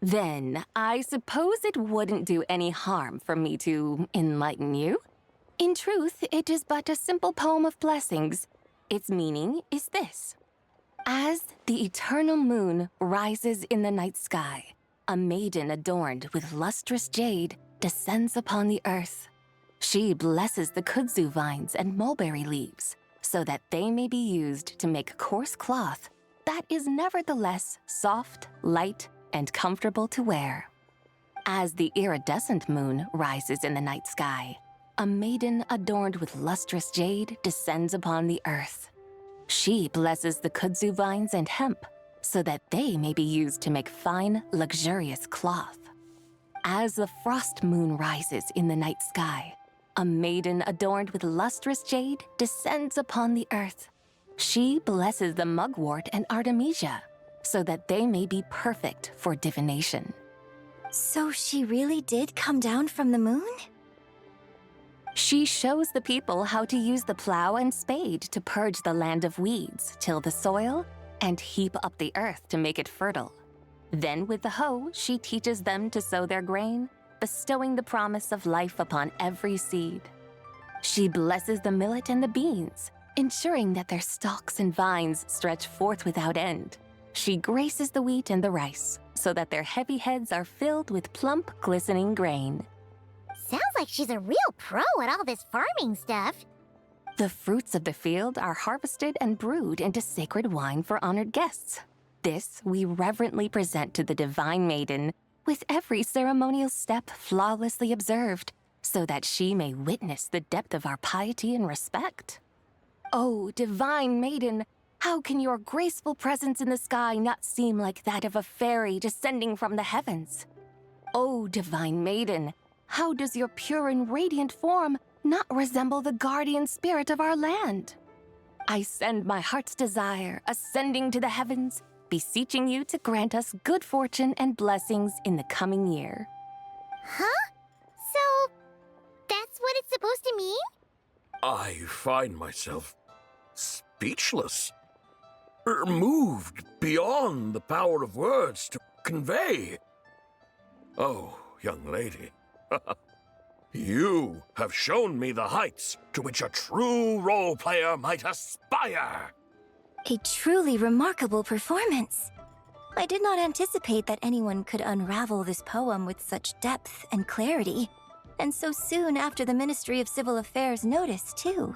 Then, I suppose it wouldn't do any harm for me to enlighten you. In truth, it is but a simple poem of blessings. Its meaning is this. As the eternal moon rises in the night sky, a maiden adorned with lustrous jade descends upon the earth. She blesses the kudzu vines and mulberry leaves so that they may be used to make coarse cloth that is nevertheless soft, light, and comfortable to wear. As the iridescent moon rises in the night sky, a maiden adorned with lustrous jade descends upon the earth. She blesses the kudzu vines and hemp so that they may be used to make fine, luxurious cloth. As the frost moon rises in the night sky, a maiden adorned with lustrous jade descends upon the earth. She blesses the mugwort and artemisia, so that they may be perfect for divination. So she really did come down from the moon? She shows the people how to use the plow and spade to purge the land of weeds, till the soil, and heap up the earth to make it fertile. Then with the hoe, she teaches them to sow their grain, bestowing the promise of life upon every seed. She blesses the millet and the beans, ensuring that their stalks and vines stretch forth without end. She graces the wheat and the rice, so that their heavy heads are filled with plump, glistening grain. Sounds like she's a real pro at all this farming stuff. The fruits of the field are harvested and brewed into sacred wine for honored guests. This we reverently present to the divine maiden, with every ceremonial step flawlessly observed, so that she may witness the depth of our piety and respect. Oh, divine maiden, how can your graceful presence in the sky not seem like that of a fairy descending from the heavens? Oh, divine maiden, how does your pure and radiant form not resemble the guardian spirit of our land? I send my heart's desire, ascending to the heavens, beseeching you to grant us good fortune and blessings in the coming year. Huh? So, that's what it's supposed to mean? I find myself speechless. Moved beyond the power of words to convey. Oh, young lady, you have shown me the heights to which a true role player might aspire. A truly remarkable performance. I did not anticipate that anyone could unravel this poem with such depth and clarity, and so soon after the Ministry of Civil Affairs notice, too.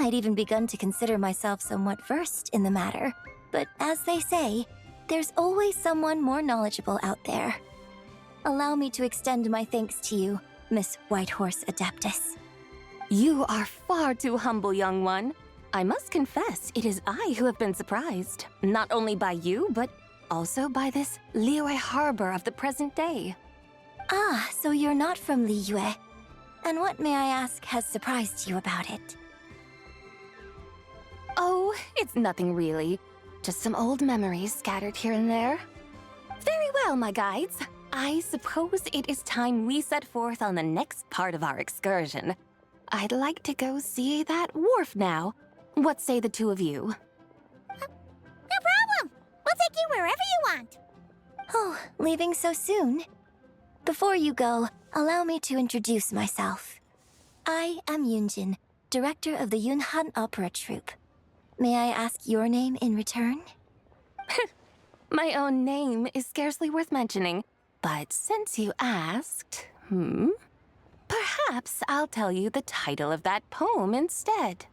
I'd even begun to consider myself somewhat versed in the matter, but as they say, there's always someone more knowledgeable out there. Allow me to extend my thanks to you, Miss Whitehorse Adeptus. You are far too humble, young one. I must confess, it is I who have been surprised, not only by you, but also by this Liyue harbor of the present day. Ah, so you're not from Liyue. And what, may I ask, has surprised you about it? Oh, it's nothing really. Just some old memories scattered here and there. Very well, my guides. I suppose it is time we set forth on the next part of our excursion. I'd like to go see that wharf now. What say the two of you? No problem! We'll take you wherever you want. Oh, leaving so soon? Before you go, allow me to introduce myself. I am Yunjin, director of the Yunhan Opera Troupe. May I ask your name in return? My own name is scarcely worth mentioning, but since you asked, perhaps I'll tell you the title of that poem instead.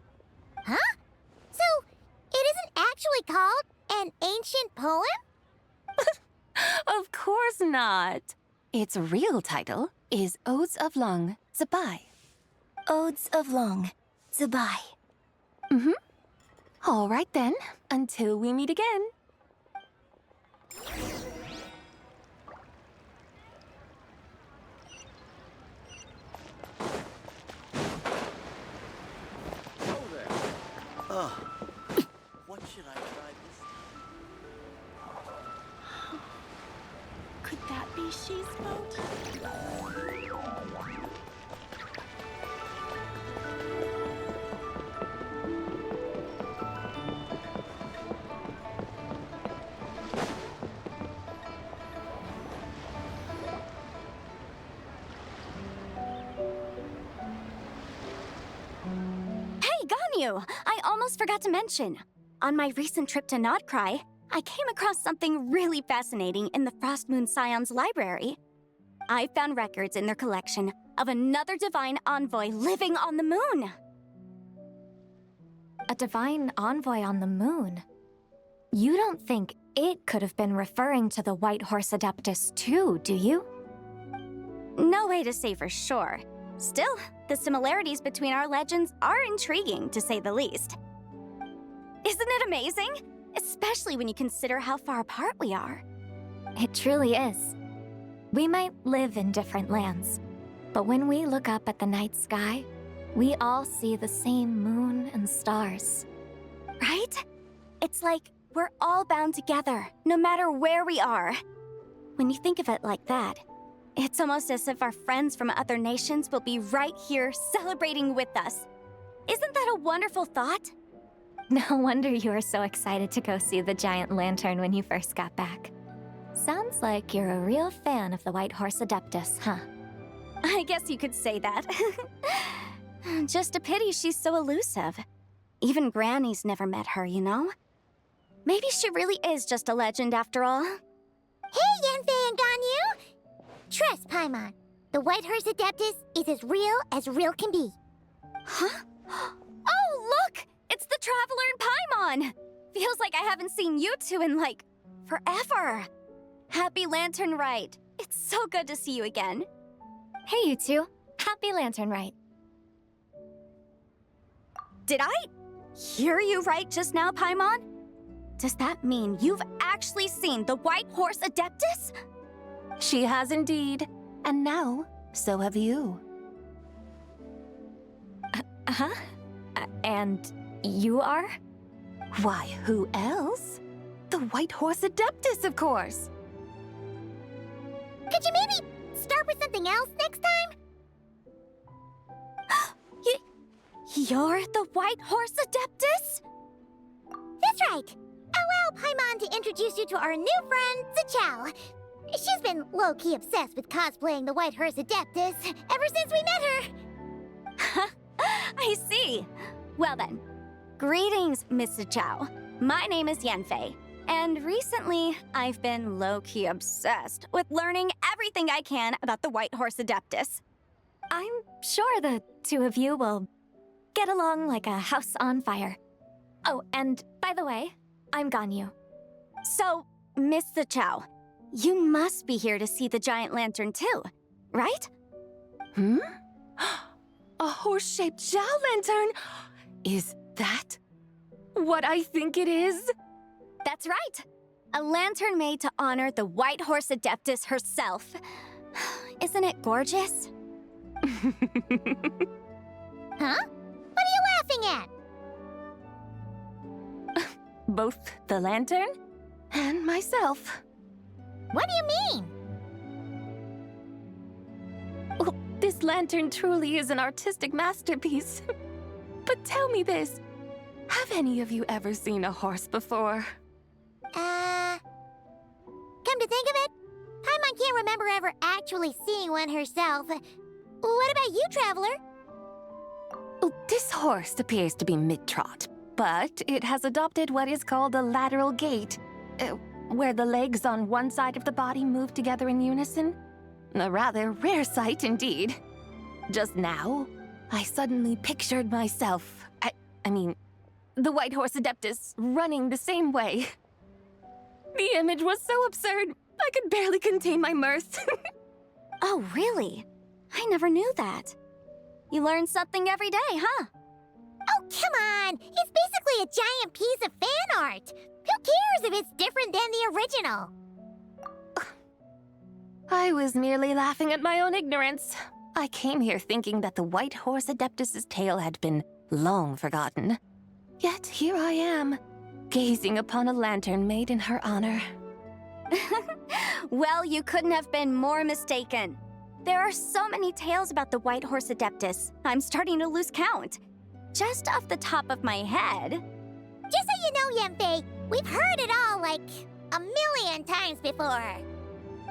Huh? So, it isn't actually called an ancient poem? Of course not. Its real title is Odes of Long Zabai. Odes of Long Zabai. All right then, until we meet again. What should I try this time? Could that be She's boat? I almost forgot to mention. On my recent trip to Nodcry, I came across something really fascinating in the Frost Moon Scion's library. I found records in their collection of another divine envoy living on the moon. A divine envoy on the moon? You don't think it could have been referring to the White Horse Adeptus too, do you? No way to say for sure. Still, the similarities between our legends are intriguing, to say the least. Isn't it amazing? especially when you consider how far apart we are. It truly is. We might live in different lands, but when we look up at the night sky, we all see the same moon and stars. Right? It's like we're all bound together, no matter where we are. When you think of it like that, it's almost as if our friends from other nations will be right here celebrating with us. Isn't that a wonderful thought? No wonder you were so excited to go see the giant lantern when you first got back. Sounds like you're a real fan of the White Horse Adeptus, huh? I guess you could say that. Just a pity she's so elusive. Even Granny's never met her, you know? Maybe she really is just a legend after all. Hey, Yanfei and Ganyu! Trust, Paimon. The White Horse Adeptus is as real can be. Huh? Oh, look! It's the Traveler and Paimon! Feels like I haven't seen you two in, like, forever. Happy Lantern Rite. It's so good to see you again. Hey, you two. Happy Lantern Rite. Did I hear you right just now, Paimon? Does that mean you've actually seen the White Horse Adeptus? She has indeed. And now, so have you. And you are? Why, who else? The White Horse Adeptus, of course. Could you maybe start with something else next time? You're the White Horse Adeptus? That's right. Allow Paimon to introduce you to our new friend, Zichao. She's been low-key obsessed with cosplaying the White Horse Adeptus ever since we met her. I see. Well then, greetings, Miss Zichao. My name is Yanfei, and recently I've been low-key obsessed with learning everything I can about the White Horse Adeptus. I'm sure the two of you will get along like a house on fire. Oh, and by the way, I'm Ganyu. So, Miss Zichao, you must be here to see the giant lantern too, right? A horse-shaped Zhao lantern? Is that what I think it is? That's right. A lantern made to honor the White Horse Adeptus herself. Isn't it gorgeous? Huh? What are you laughing at? Both the lantern and myself. What do you mean? Oh, this lantern truly is an artistic masterpiece. But tell me this, have any of you ever seen a horse before? Come to think of it, Paimon can't remember ever actually seeing one herself. What about you, Traveler? Oh, this horse appears to be mid-trot, but it has adopted what is called a lateral gait, where the legs on one side of the body move together in unison. A rather rare sight indeed. Just now, I suddenly pictured myself, I mean, the White Horse Adeptus running the same way. The image was so absurd, I could barely contain my mirth. Oh, really? I never knew that. You learn something every day, huh? Oh, come on! It's basically a giant piece of fan art! Who cares if it's different than the original? I was merely laughing at my own ignorance. I came here thinking that the White Horse Adeptus's tale had been long forgotten. Yet here I am, gazing upon a lantern made in her honor. Well, you couldn't have been more mistaken. There are so many tales about the White Horse Adeptus, I'm starting to lose count. Just off the top of my head... Just so you know, Yanfei, we've heard it all like a million times before.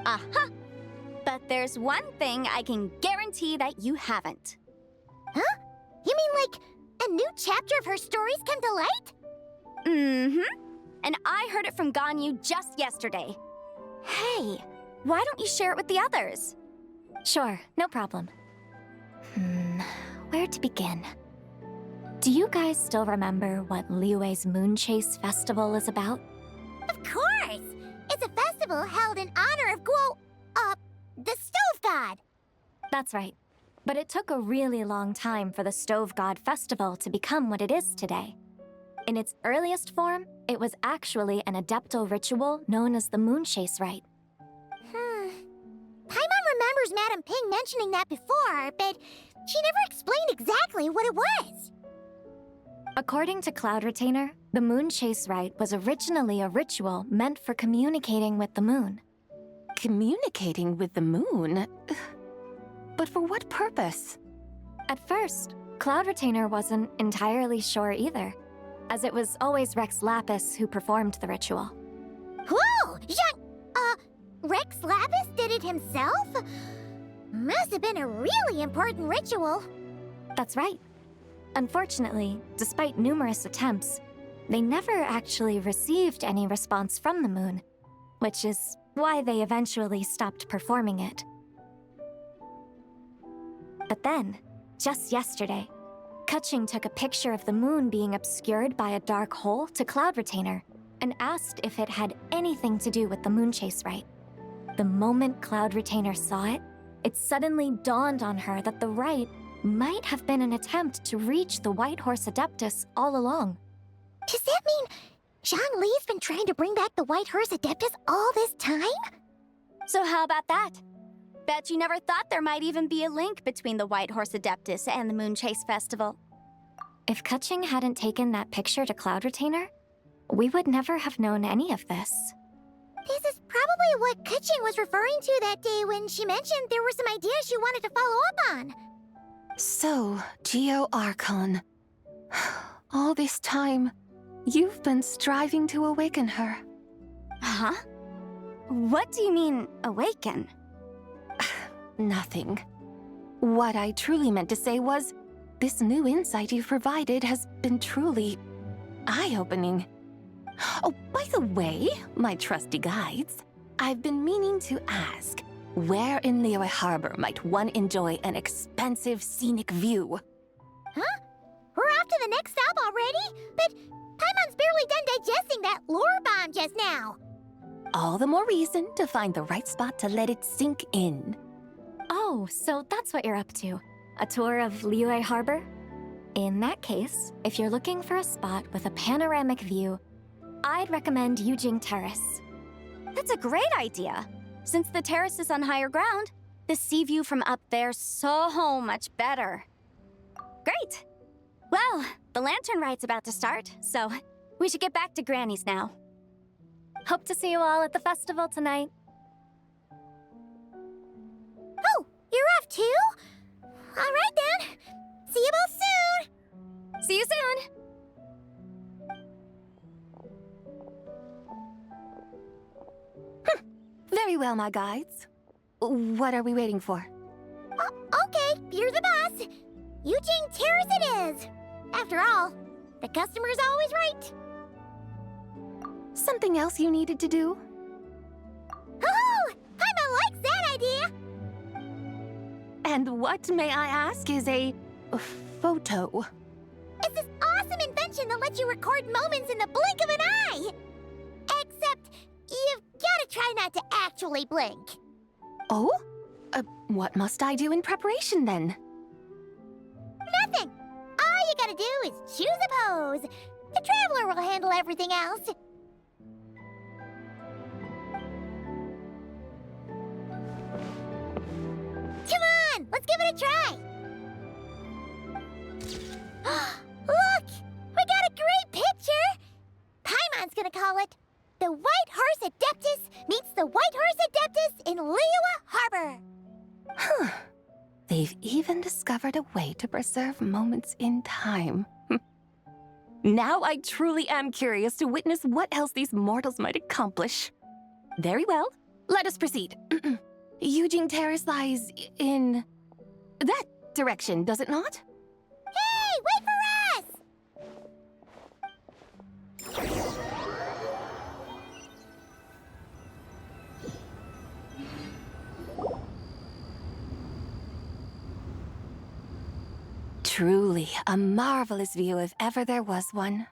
Uh-huh. But there's one thing I can guarantee that you haven't. Huh? You mean like a new chapter of her stories come to light? Mm-hmm. And I heard it from Ganyu just yesterday. Hey, why don't you share it with the others? Sure, no problem. Where to begin? Do you guys still remember what Liyue's Moon Chase Festival is about? Of course! It's a festival held in honor of the Stove God! That's right. But it took a really long time for the Stove God Festival to become what it is today. In its earliest form, it was actually an adeptal ritual known as the Moon Chase Rite. Paimon remembers Madam Ping mentioning that before, but she never explained exactly what it was. According to Cloud Retainer, the Moon Chase Rite was originally a ritual meant for communicating with the moon. Communicating with the moon? But for what purpose? At first, Cloud Retainer wasn't entirely sure either, as it was always Rex Lapis who performed the ritual. Whoa! Rex Lapis did it himself? Must have been a really important ritual. That's right. Unfortunately, despite numerous attempts, they never actually received any response from the moon, which is why they eventually stopped performing it. But then, just yesterday, Kutching took a picture of the moon being obscured by a dark hole to Cloud Retainer and asked if it had anything to do with the Moon Chase Rite. The moment Cloud Retainer saw it, it suddenly dawned on her that the rite might have been an attempt to reach the White Horse Adeptus all along. Does that mean Zhongli's been trying to bring back the White Horse Adeptus all this time? So how about that? Bet you never thought there might even be a link between the White Horse Adeptus and the Moon Chase Festival. If Kutching hadn't taken that picture to Cloud Retainer, we would never have known any of this. This is probably what Kutching was referring to that day when she mentioned there were some ideas she wanted to follow up on. So, Geo Archon. All this time, you've been striving to awaken her. Huh? What do you mean, awaken? Nothing. What I truly meant to say was, this new insight you've provided has been truly eye-opening. Oh, by the way, my trusty guides, I've been meaning to ask, where in Liyue Harbor might one enjoy an expansive scenic view? Huh? We're off to the next stop already? But Paimon's barely done digesting that lore bomb just now. All the more reason to find the right spot to let it sink in. Oh, so that's what you're up to. A tour of Liyue Harbor? In that case, if you're looking for a spot with a panoramic view, I'd recommend Yujing Terrace. That's a great idea. Since the terrace is on higher ground, the sea view from up there's so much better. Great! Well, the lantern rite's about to start, so we should get back to Granny's now. Hope to see you all at the festival tonight. Oh, you're off too? All right then. See you both soon. See you soon. Very well, my guides. What are we waiting for? Okay, you're the boss. Yujing Terrace it is. After all, the customer's always right. Something else you needed to do? Oh, Paimon likes that idea. And what, may I ask, is a photo? It's this awesome invention that lets you record moments in the blink of an eye. Except, you've gotta try not to actually blink. Oh? What must I do in preparation, then? Nothing. All you gotta do is choose a pose. The Traveler will handle everything else. Come on, let's give it a try. Look, we got a great picture. Paimon's gonna call it The White Horse Adeptus Meets the White Horse Adeptus in Liyue Harbor. Huh. They've even discovered a way to preserve moments in time. Now I truly am curious to witness what else these mortals might accomplish. Very well, let us proceed. Yujing Terrace lies in that direction, does it not? Hey, wait for us! Truly a marvelous view if ever there was one.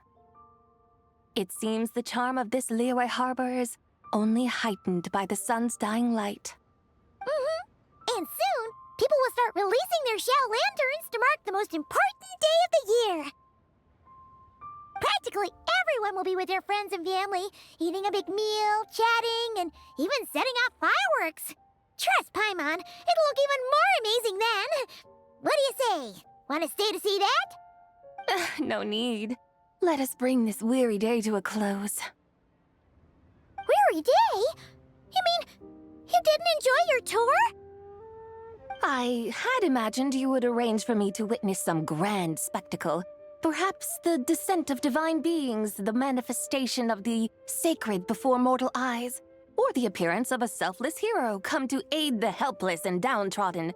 It seems the charm of this Liyue Harbor is only heightened by the sun's dying light. And soon, people will start releasing their shell lanterns to mark the most important day of the year. Practically everyone will be with their friends and family, eating a big meal, chatting, and even setting off fireworks. Trust Paimon, it'll look even more amazing then. What do you say? Want to stay to see that? No need. Let us bring this weary day to a close. Weary day? You mean you didn't enjoy your tour? I had imagined you would arrange for me to witness some grand spectacle. Perhaps the descent of divine beings, the manifestation of the sacred before mortal eyes, or the appearance of a selfless hero come to aid the helpless and downtrodden.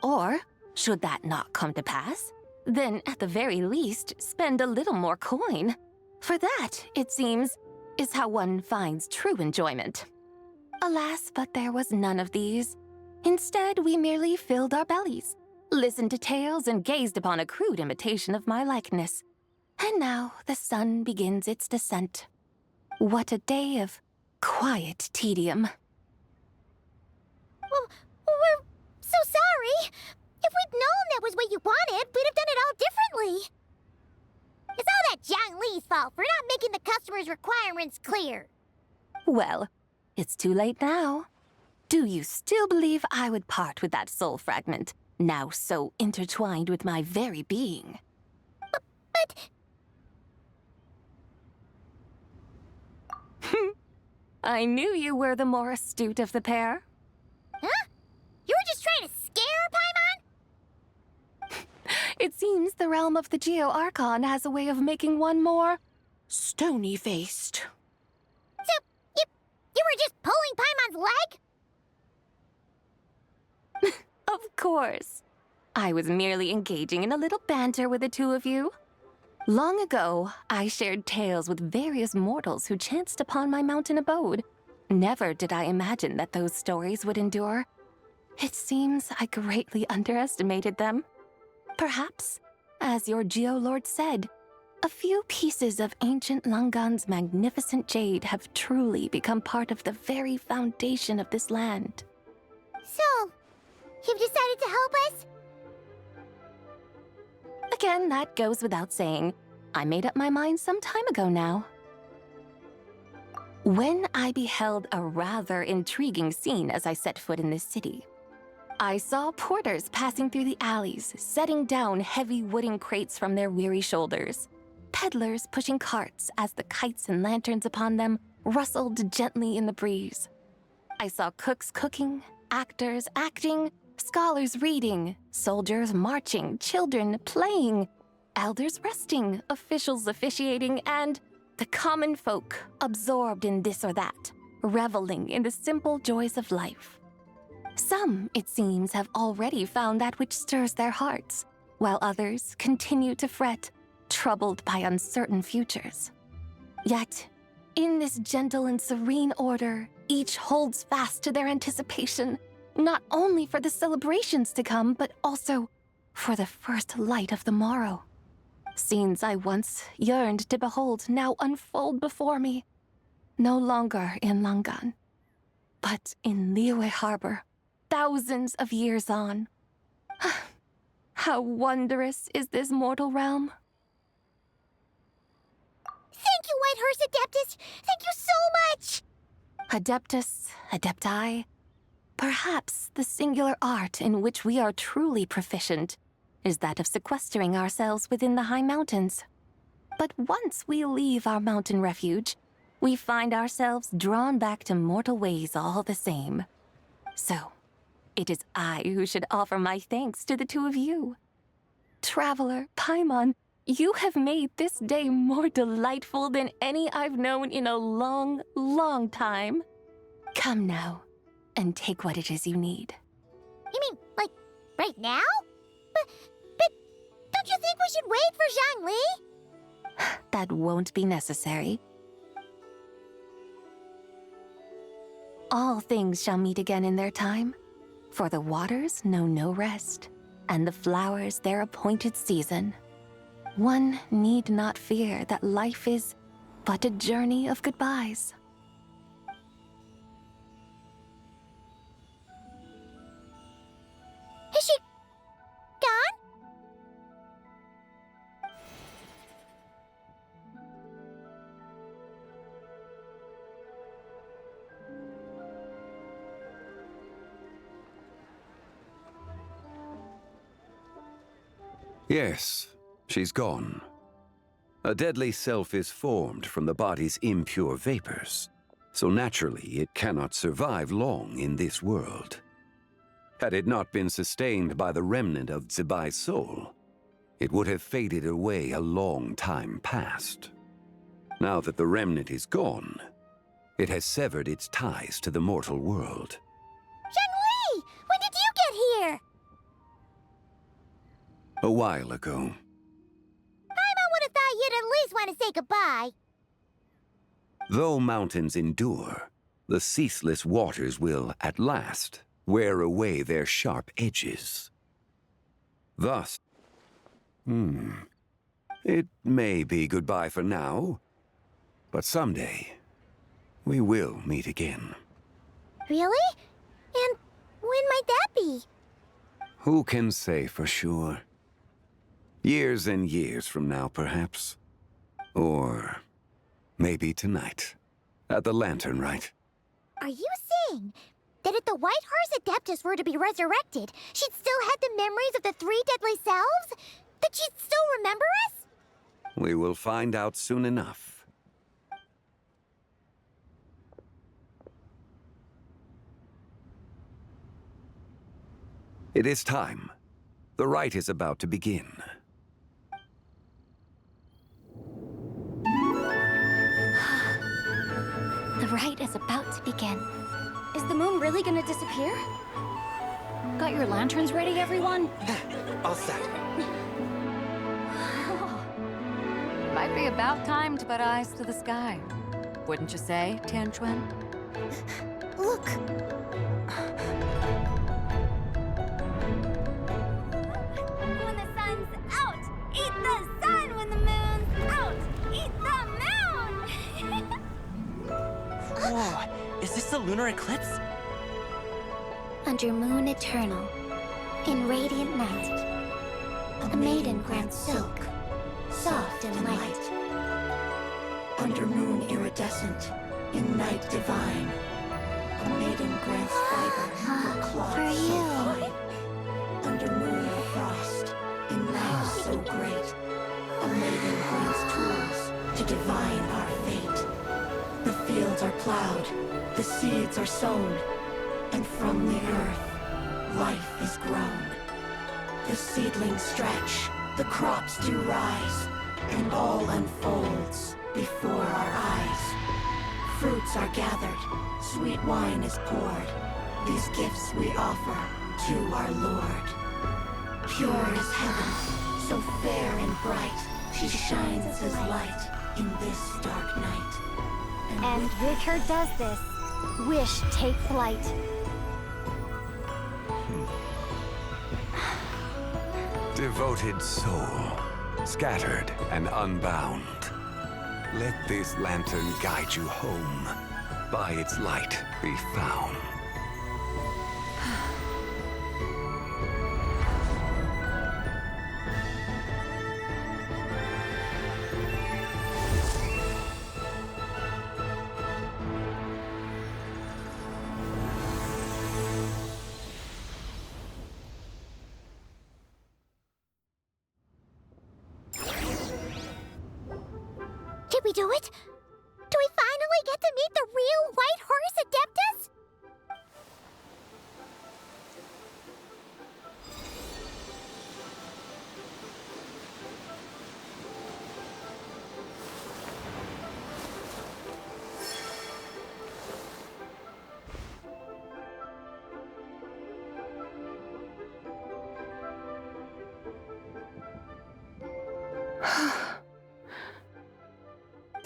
Or, should that not come to pass, then at the very least spend a little more coin. For that, it seems, is how one finds true enjoyment. Alas, but there was none of these. Instead, we merely filled our bellies, listened to tales, and gazed upon a crude imitation of my likeness. And now the sun begins its descent. What a day of quiet tedium. Well, we're so sorry. If we'd known that was what you wanted, we'd have done it all differently. It's all that Zhang Li's fault for not making the customer's requirements clear. Well, it's too late now. Do you still believe I would part with that soul fragment, now so intertwined with my very being? But... I knew you were the more astute of the pair. Huh? You were just trying to scare Paimon? It seems the realm of the Geo-Archon has a way of making one more stony-faced. So, you were just pulling Paimon's leg? Of course. I was merely engaging in a little banter with the two of you. Long ago, I shared tales with various mortals who chanced upon my mountain abode. Never did I imagine that those stories would endure. It seems I greatly underestimated them. Perhaps, as your Geolord said, a few pieces of ancient Langan's magnificent jade have truly become part of the very foundation of this land. So, you've decided to help us? Again, that goes without saying. I made up my mind some time ago now. When I beheld a rather intriguing scene as I set foot in this city, I saw porters passing through the alleys, setting down heavy wooden crates from their weary shoulders. Peddlers pushing carts as the kites and lanterns upon them rustled gently in the breeze. I saw cooks cooking, actors acting, scholars reading, soldiers marching, children playing, elders resting, officials officiating, and the common folk absorbed in this or that, reveling in the simple joys of life. Some, it seems, have already found that which stirs their hearts, while others continue to fret, troubled by uncertain futures. Yet, in this gentle and serene order, each holds fast to their anticipation, not only for the celebrations to come, but also for the first light of the morrow. Scenes I once yearned to behold now unfold before me, no longer in Langan, but in Liyue Harbor, thousands of years on. How wondrous is this mortal realm! Thank you, Whitehurst Adeptus! Thank you so much! Adeptus, Adepti, perhaps the singular art in which we are truly proficient is that of sequestering ourselves within the high mountains. But once we leave our mountain refuge, we find ourselves drawn back to mortal ways all the same. So, it is I who should offer my thanks to the two of you. Traveler, Paimon, you have made this day more delightful than any I've known in a long, long time. Come now, and take what it is you need. You mean, like, right now? But don't you think we should wait for Zhang Li? That won't be necessary. All things shall meet again in their time, for the waters know no rest, and the flowers their appointed season. One need not fear that life is but a journey of goodbyes. Is she gone? Yes, she's gone. A deadly self is formed from the body's impure vapors, so naturally it cannot survive long in this world. Had it not been sustained by the remnant of Zibai's soul, it would have faded away a long time past. Now that the remnant is gone, it has severed its ties to the mortal world. Zhengli! When did you get here? A while ago. Paimon would have thought you'd at least want to say goodbye. Though mountains endure, the ceaseless waters will, at last, wear away their sharp edges. Thus, it may be goodbye for now, but someday, we will meet again. Really? And when might that be? Who can say for sure? Years and years from now, perhaps. Or maybe tonight, at the lanternlit. Are you saying that if the White Horse Adeptus were to be resurrected, she'd still have the memories of the 3 deadly selves? That she'd still remember us? We will find out soon enough. It is time. The rite is about to begin. The rite is about to begin. Is the moon really gonna disappear? Got your lanterns ready, everyone? All set. Might be about time to put eyes to the sky. Wouldn't you say, Tianquan? Look. When the sun's out, eat the sun. When the moon's out, eat the moon. Whoa, is this the lunar eclipse? Under moon eternal, in radiant night, a maiden grants silk, soft and light. Under moon iridescent, in night divine, a maiden grants fiber, cloth For so you. fine. Under moon of frost, in night so great, a maiden grants tools to divine our fate. The fields are plowed, the seeds are sown, and from the earth, life is grown. The seedlings stretch, the crops do rise, and all unfolds before our eyes. Fruits are gathered, sweet wine is poured. These gifts we offer to our Lord. Pure is heaven, so fair and bright, she shines as light in this dark night. And with her does this, wish take flight. Devoted soul, scattered and unbound. Let this lantern guide you home. By its light be found. Did we do it? Do we finally get to meet the real White Horse Adeptus?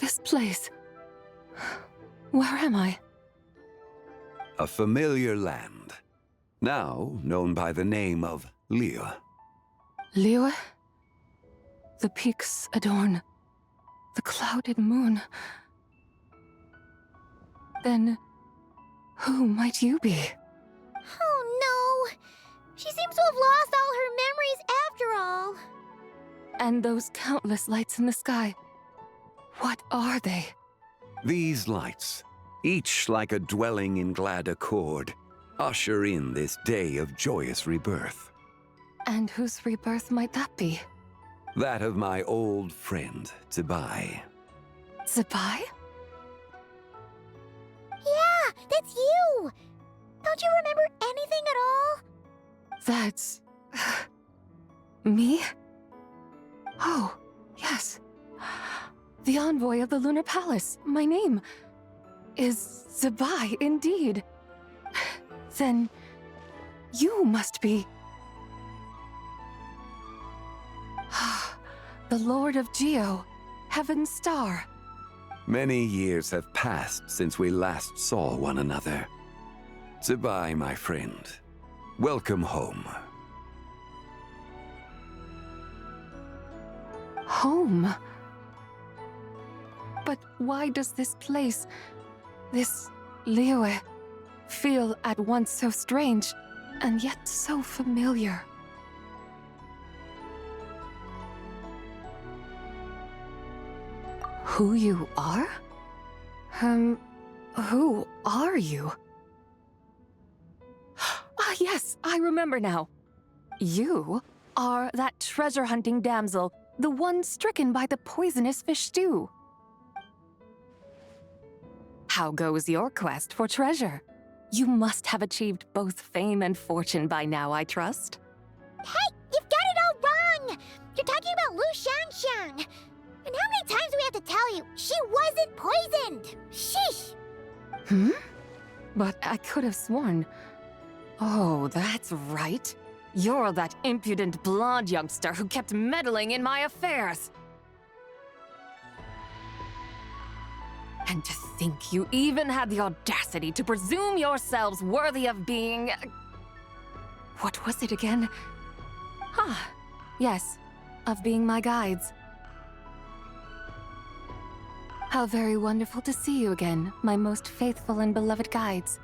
This place. Where am I? A familiar land, now known by the name of Liyue. Liyue? The peaks adorn the clouded moon. Then, who might you be? Oh no! She seems to have lost all her memories after all. And those countless lights in the sky. What are they? These lights, each like a dwelling in glad accord, usher in this day of joyous rebirth. And whose rebirth might that be? That of my old friend, Zibai. Zibai? Yeah, that's you! Don't you remember anything at all? That's... me? Oh, yes. The envoy of the Lunar Palace. My name is Zibai, indeed. Then you must be... the Lord of Geo, Heaven's Star. Many years have passed since we last saw one another. Zibai, my friend. Welcome home. Home? But why does this place, this Liyue, feel at once so strange and yet so familiar? Who you are? Who are you? Ah, yes, I remember now. You are that treasure-hunting damsel, the one stricken by the poisonous fish stew. How goes your quest for treasure? You must have achieved both fame and fortune by now, I trust. Hey, you've got it all wrong! You're talking about Lu Xiangxiang. And how many times do we have to tell you? She wasn't poisoned! Sheesh! Hmm? But I could have sworn... Oh, that's right. You're that impudent blonde youngster who kept meddling in my affairs. And to think you even had the audacity to presume yourselves worthy of being... What was it again? Ah, yes, of being my guides. How very wonderful to see you again, my most faithful and beloved guides.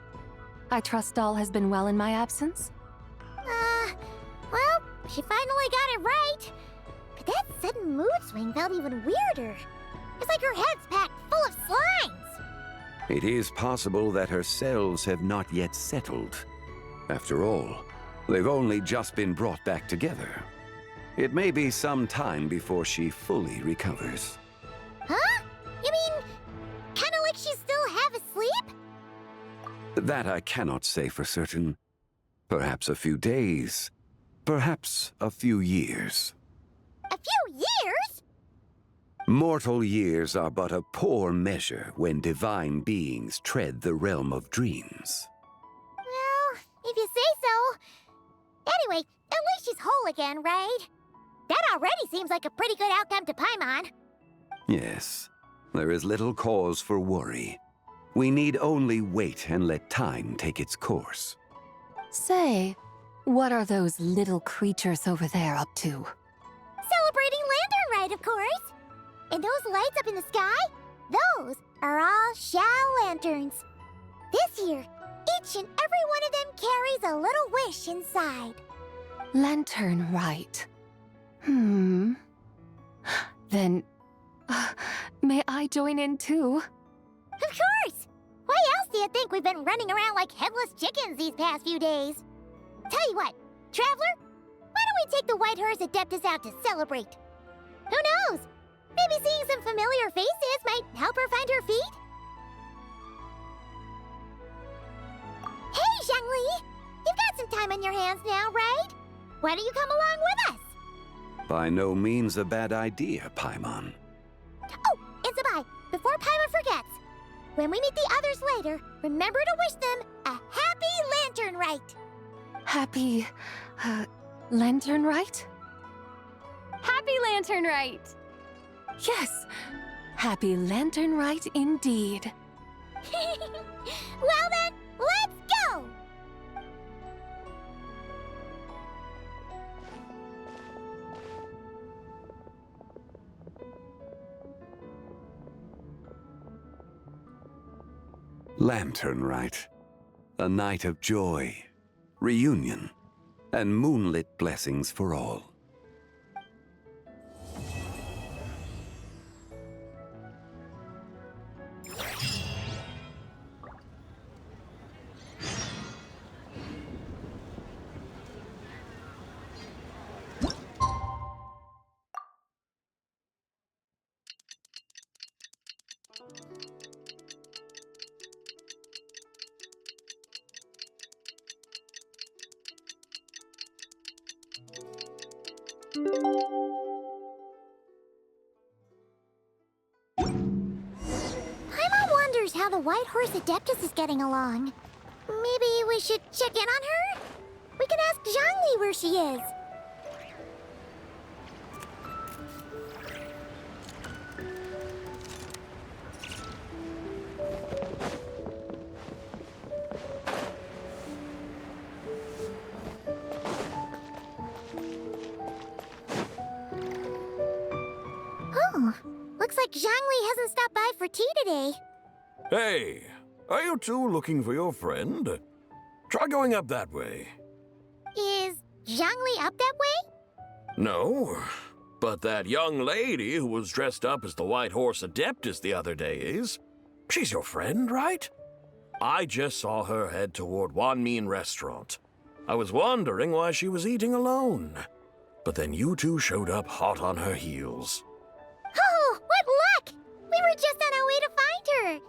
I trust all has been well in my absence? Well, she finally got it right. But that sudden mood swing felt even weirder. It's like her head's packed full of slimes. It is possible that her cells have not yet settled. After all, they've only just been brought back together. It may be some time before she fully recovers. Huh? You mean, kinda like she's still half asleep? That I cannot say for certain. Perhaps a few days. Perhaps a few years. A few years? Mortal years are but a poor measure when divine beings tread the realm of dreams. Well, if you say so. Anyway, at least she's whole again, right? That already seems like a pretty good outcome to Paimon. Yes, there is little cause for worry. We need only wait and let time take its course. Say, what are those little creatures over there up to? Celebrating Lantern Rite, of course. And those lights up in the sky? Those are all Shao lanterns. This year, each and every one of them carries a little wish inside. Lantern Rite. Then, may I join in too? Of course! Why else do you think we've been running around like headless chickens these past few days? Tell you what, Traveler, why don't we take the White Hearse Adeptus out to celebrate? Who knows? Maybe seeing some familiar faces might help her find her feet? Hey, Zhangli! You've got some time on your hands now, right? Why don't you come along with us? By no means a bad idea, Paimon. Oh, and Zibai, before Paimon forgets, when we meet the others later, remember to wish them a happy Lantern Rite. Happy... Lantern Rite? Happy Lantern Rite! Yes! Happy Lantern Rite indeed. Well then, let's go! Lantern Rite. A night of joy, reunion, and moonlit blessings for all. Paimon wonders how the White Horse Adeptus is getting along. Maybe we should check in on her? We can ask Zhangli where she is. Oh, looks like Zhangli hasn't stopped by for tea today. Hey, are you two looking for your friend? Try going up that way. Is Zhangli up that way? No, but that young lady who was dressed up as the White Horse Adeptus the other day is. She's your friend, right? I just saw her head toward Wanmin Restaurant. I was wondering why she was eating alone. But then you two showed up hot on her heels. Oh, what luck! We were just on our way to find her.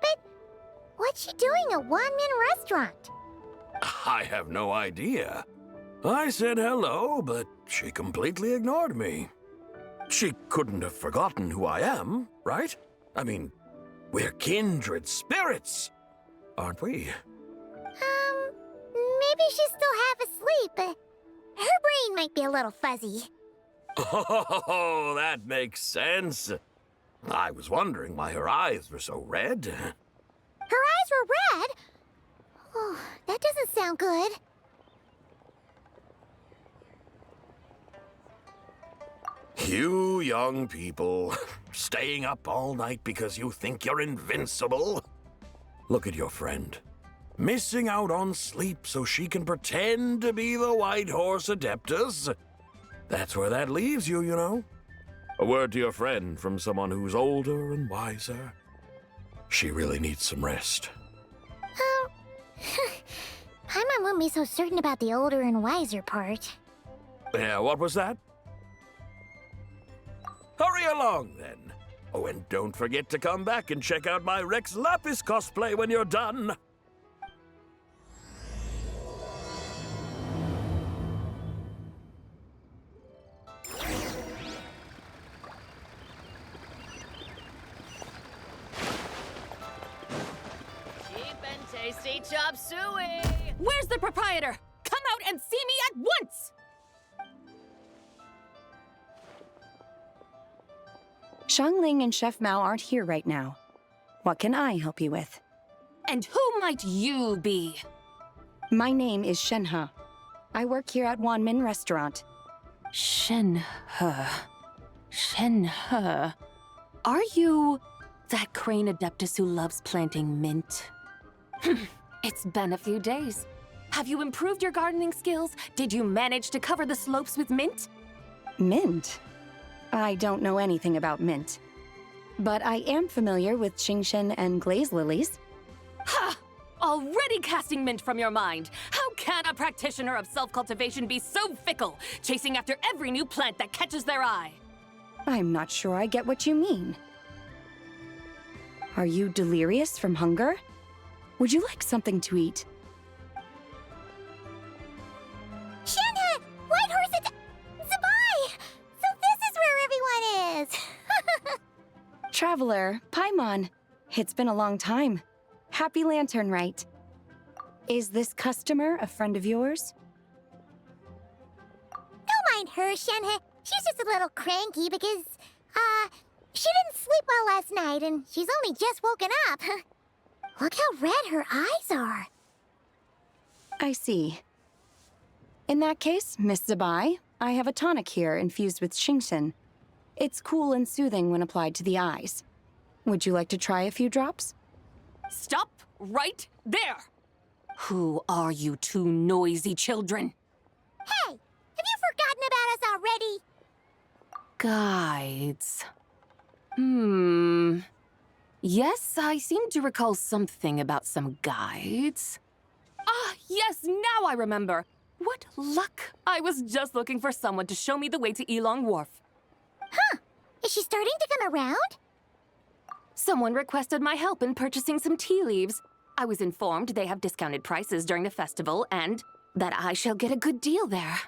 But what's she doing at Wanmin Restaurant? I have no idea. I said hello, but she completely ignored me. She couldn't have forgotten who I am, right? I mean, we're kindred spirits, aren't we? Maybe she's still half asleep, but her brain might be a little fuzzy. Oh, that makes sense. I was wondering why her eyes were so red. Her eyes were red? Oh, that doesn't sound good. You young people, staying up all night because you think you're invincible. Look at your friend. Missing out on sleep so she can pretend to be the White Horse Adeptus. That's where that leaves you, you know. A word to your friend from someone who's older and wiser. She really needs some rest. Paimon won't be so certain about the older and wiser part. Yeah, what was that? Hurry along, then. Oh, and don't forget to come back and check out my Rex Lapis cosplay when you're done. Cheap and tasty chop suey! Where's the proprietor? Come out and see me at once! Xiangling and Chef Mao aren't here right now. What can I help you with? And who might you be? My name is Shenhe. I work here at Wanmin Restaurant. Shenhe. Shenhe. Are you that crane adeptus who loves planting mint? It's been a few days. Have you improved your gardening skills? Did you manage to cover the slopes with mint? Mint? I don't know anything about mint. But I am familiar with Xingshen and glaze lilies. Ha! Already casting mint from your mind. How can a practitioner of self-cultivation be so fickle, chasing after every new plant that catches their eye? I'm not sure I get what you mean. Are you delirious from hunger? Would you like something to eat? Shenhe! White Horse Zabai! So this is where everyone is! Traveler, Paimon. It's been a long time. Happy lanternlit. Is this customer a friend of yours? Don't mind her, Shenhe. She's just a little cranky because, she didn't sleep well last night and she's only just woken up. Look how red her eyes are. I see. In that case, Miss Zabai, I have a tonic here infused with Xingshen. It's cool and soothing when applied to the eyes. Would you like to try a few drops? Stop right there! Who are you two noisy children? Hey, have you forgotten about us already? Guides. Yes, I seem to recall something about some guides. Ah, yes, now I remember. What luck! I was just looking for someone to show me the way to Elong Wharf. Huh, is she starting to come around? Someone requested my help in purchasing some tea leaves. I was informed they have discounted prices during the festival and that I shall get a good deal there.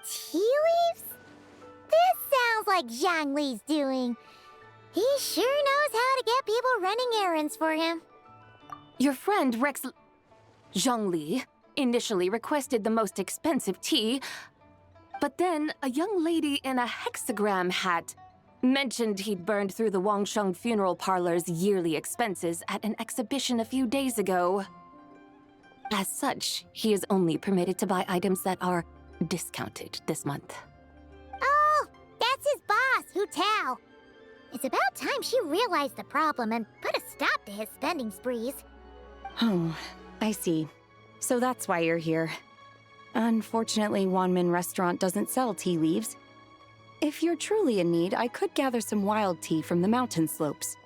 Tea leaves? This sounds like Zhongli's doing. He sure knows how to get people running errands for him. Your friend Rex Zhongli initially requested the most expensive tea, but then a young lady in a hexagram hat mentioned he'd burned through the Wangsheng funeral parlor's yearly expenses at an exhibition a few days ago. As such, he is only permitted to buy items that are discounted this month. Oh, that's his boss, Hu Tao. It's about time she realized the problem and put a stop to his spending sprees. Oh, I see. So that's why you're here. Unfortunately, Wanmin Restaurant doesn't sell tea leaves. If you're truly in need, I could gather some wild tea from the mountain slopes.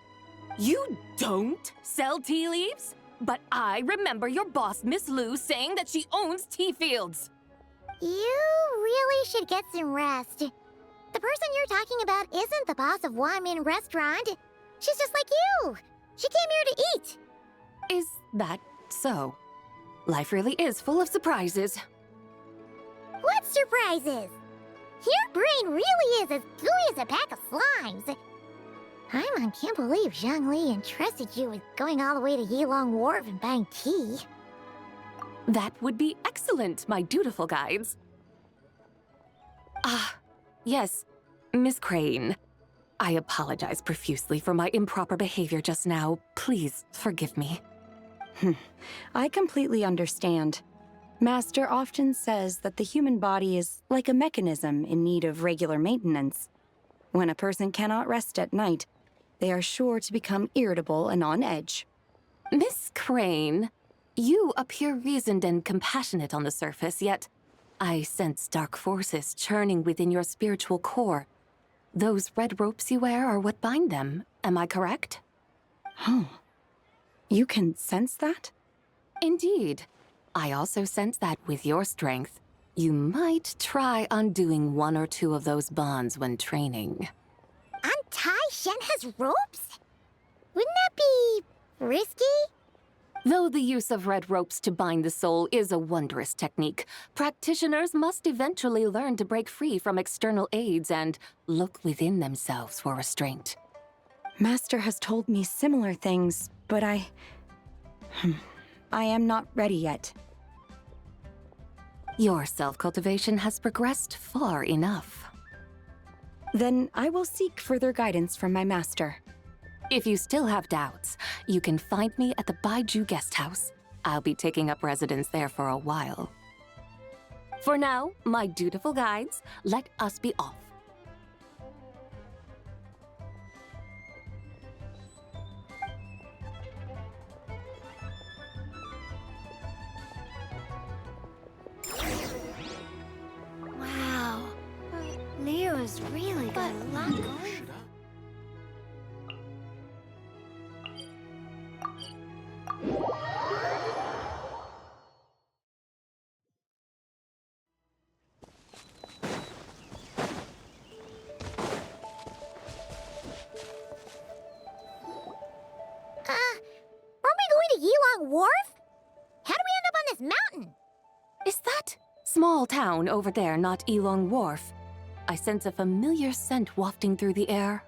You don't sell tea leaves? But I remember your boss, Miss Lu, saying that she owns tea fields. You really should get some rest. The person you're talking about isn't the boss of Wanmin Restaurant. She's just like you. She came here to eat. Is that so? Life really is full of surprises. What surprises? Your brain really is as gooey as a pack of slimes. Paimon can't believe Zhongli entrusted you with going all the way to Yilong Wharf and buying tea. That would be excellent, my dutiful guides. Ah, yes, Miss Crane. I apologize profusely for my improper behavior just now. Please forgive me. I completely understand. Master often says that the human body is like a mechanism in need of regular maintenance. When a person cannot rest at night, they are sure to become irritable and on edge. Miss Crane, you appear reasoned and compassionate on the surface, yet I sense dark forces churning within your spiritual core. Those red ropes you wear are what bind them, am I correct? Oh, you can sense that? Indeed. I also sense that with your strength, you try undoing one or two of those bonds when training. Untie Shen has ropes? Wouldn't that be risky? Though the use of red ropes to bind the soul is a wondrous technique, practitioners must eventually learn to break free from external aids and look within themselves for restraint. Master has told me similar things, but I am not ready yet. Your self-cultivation has progressed far enough. Then I will seek further guidance from my master. If you still have doubts, you can find me at the Baiju Guest House. I'll be taking up residence there for a while. For now, my dutiful guides, let us be off. Wow. Leo's really got a lot going. Aren't we going to Yilong Wharf? How do we end up on this mountain? Is that small town over there not Yilong Wharf? I sense a familiar scent wafting through the air.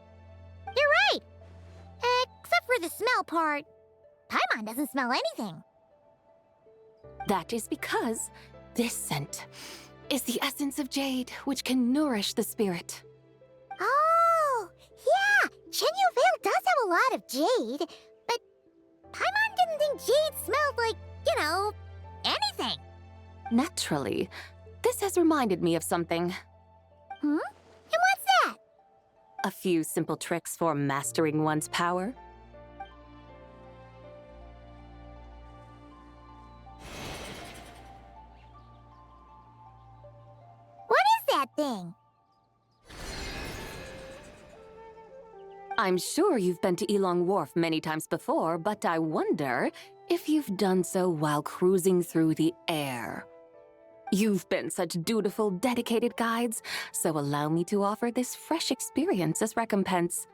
You're right! Except for the smell part. Paimon doesn't smell anything. That is because this scent is the essence of jade, which can nourish the spirit. Oh, yeah! Chenyu Vale does have a lot of jade, but Paimon didn't think jade smelled like, anything. Naturally, this has reminded me of something. And what's that? A few simple tricks for mastering one's power. What is that thing? I'm sure you've been to Yilong Wharf many times before, but I wonder if you've done so while cruising through the air. You've been such dutiful, dedicated guides, so allow me to offer this fresh experience as recompense.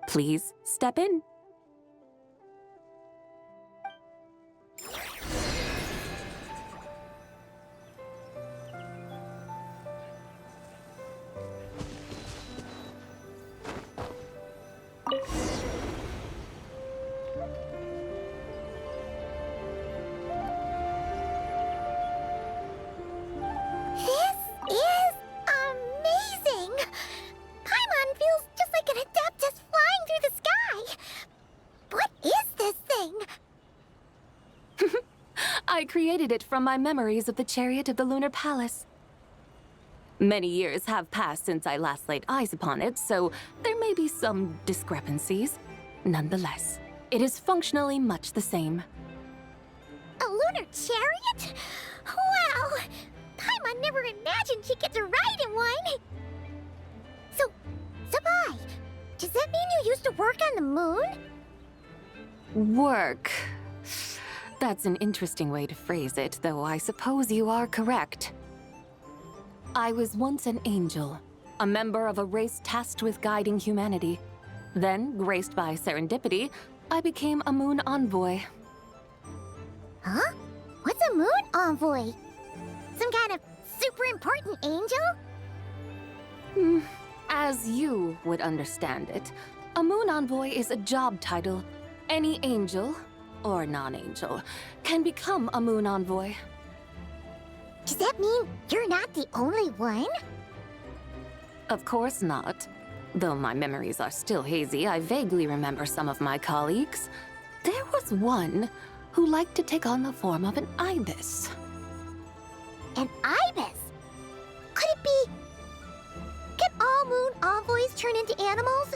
Please step in. I created it from my memories of the chariot of the Lunar Palace. Many years have passed since I last laid eyes upon it, so there may be some discrepancies. Nonetheless, it is functionally much the same. A lunar chariot? Wow! Paimon never imagined she'd get to ride in one! So, Sabai, does that mean you used to work on the moon? Work. That's an interesting way to phrase it, though I suppose you are correct. I was once an angel, a member of a race tasked with guiding humanity. Then, graced by serendipity, I became a moon envoy. Huh? What's a moon envoy? Some kind of super important angel? As you would understand it, a moon envoy is a job title. Any angel, or non-angel, can become a moon envoy. Does that mean you're not the only one? Of course not. Though my memories are still hazy, I vaguely remember some of my colleagues. There was one who liked to take on the form of an ibis. An ibis? Could it be... Can all moon envoys turn into animals?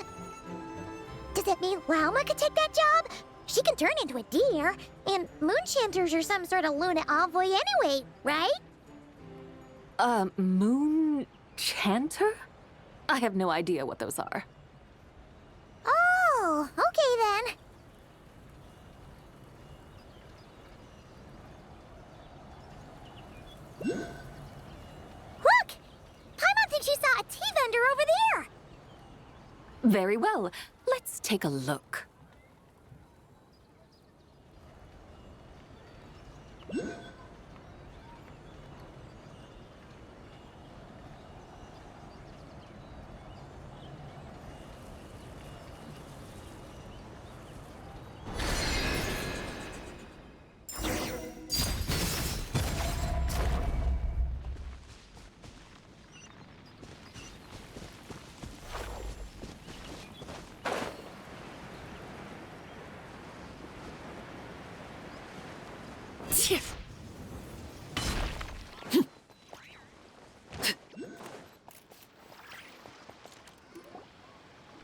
Does that mean Lauma could take that job? She can turn into a deer, and moonchanters are some sort of lunar envoy anyway, right? Moon chanter? I have no idea what those are. Oh, okay then. Look! Paimon thinks she saw a tea vendor over there! Very well. Let's take a look.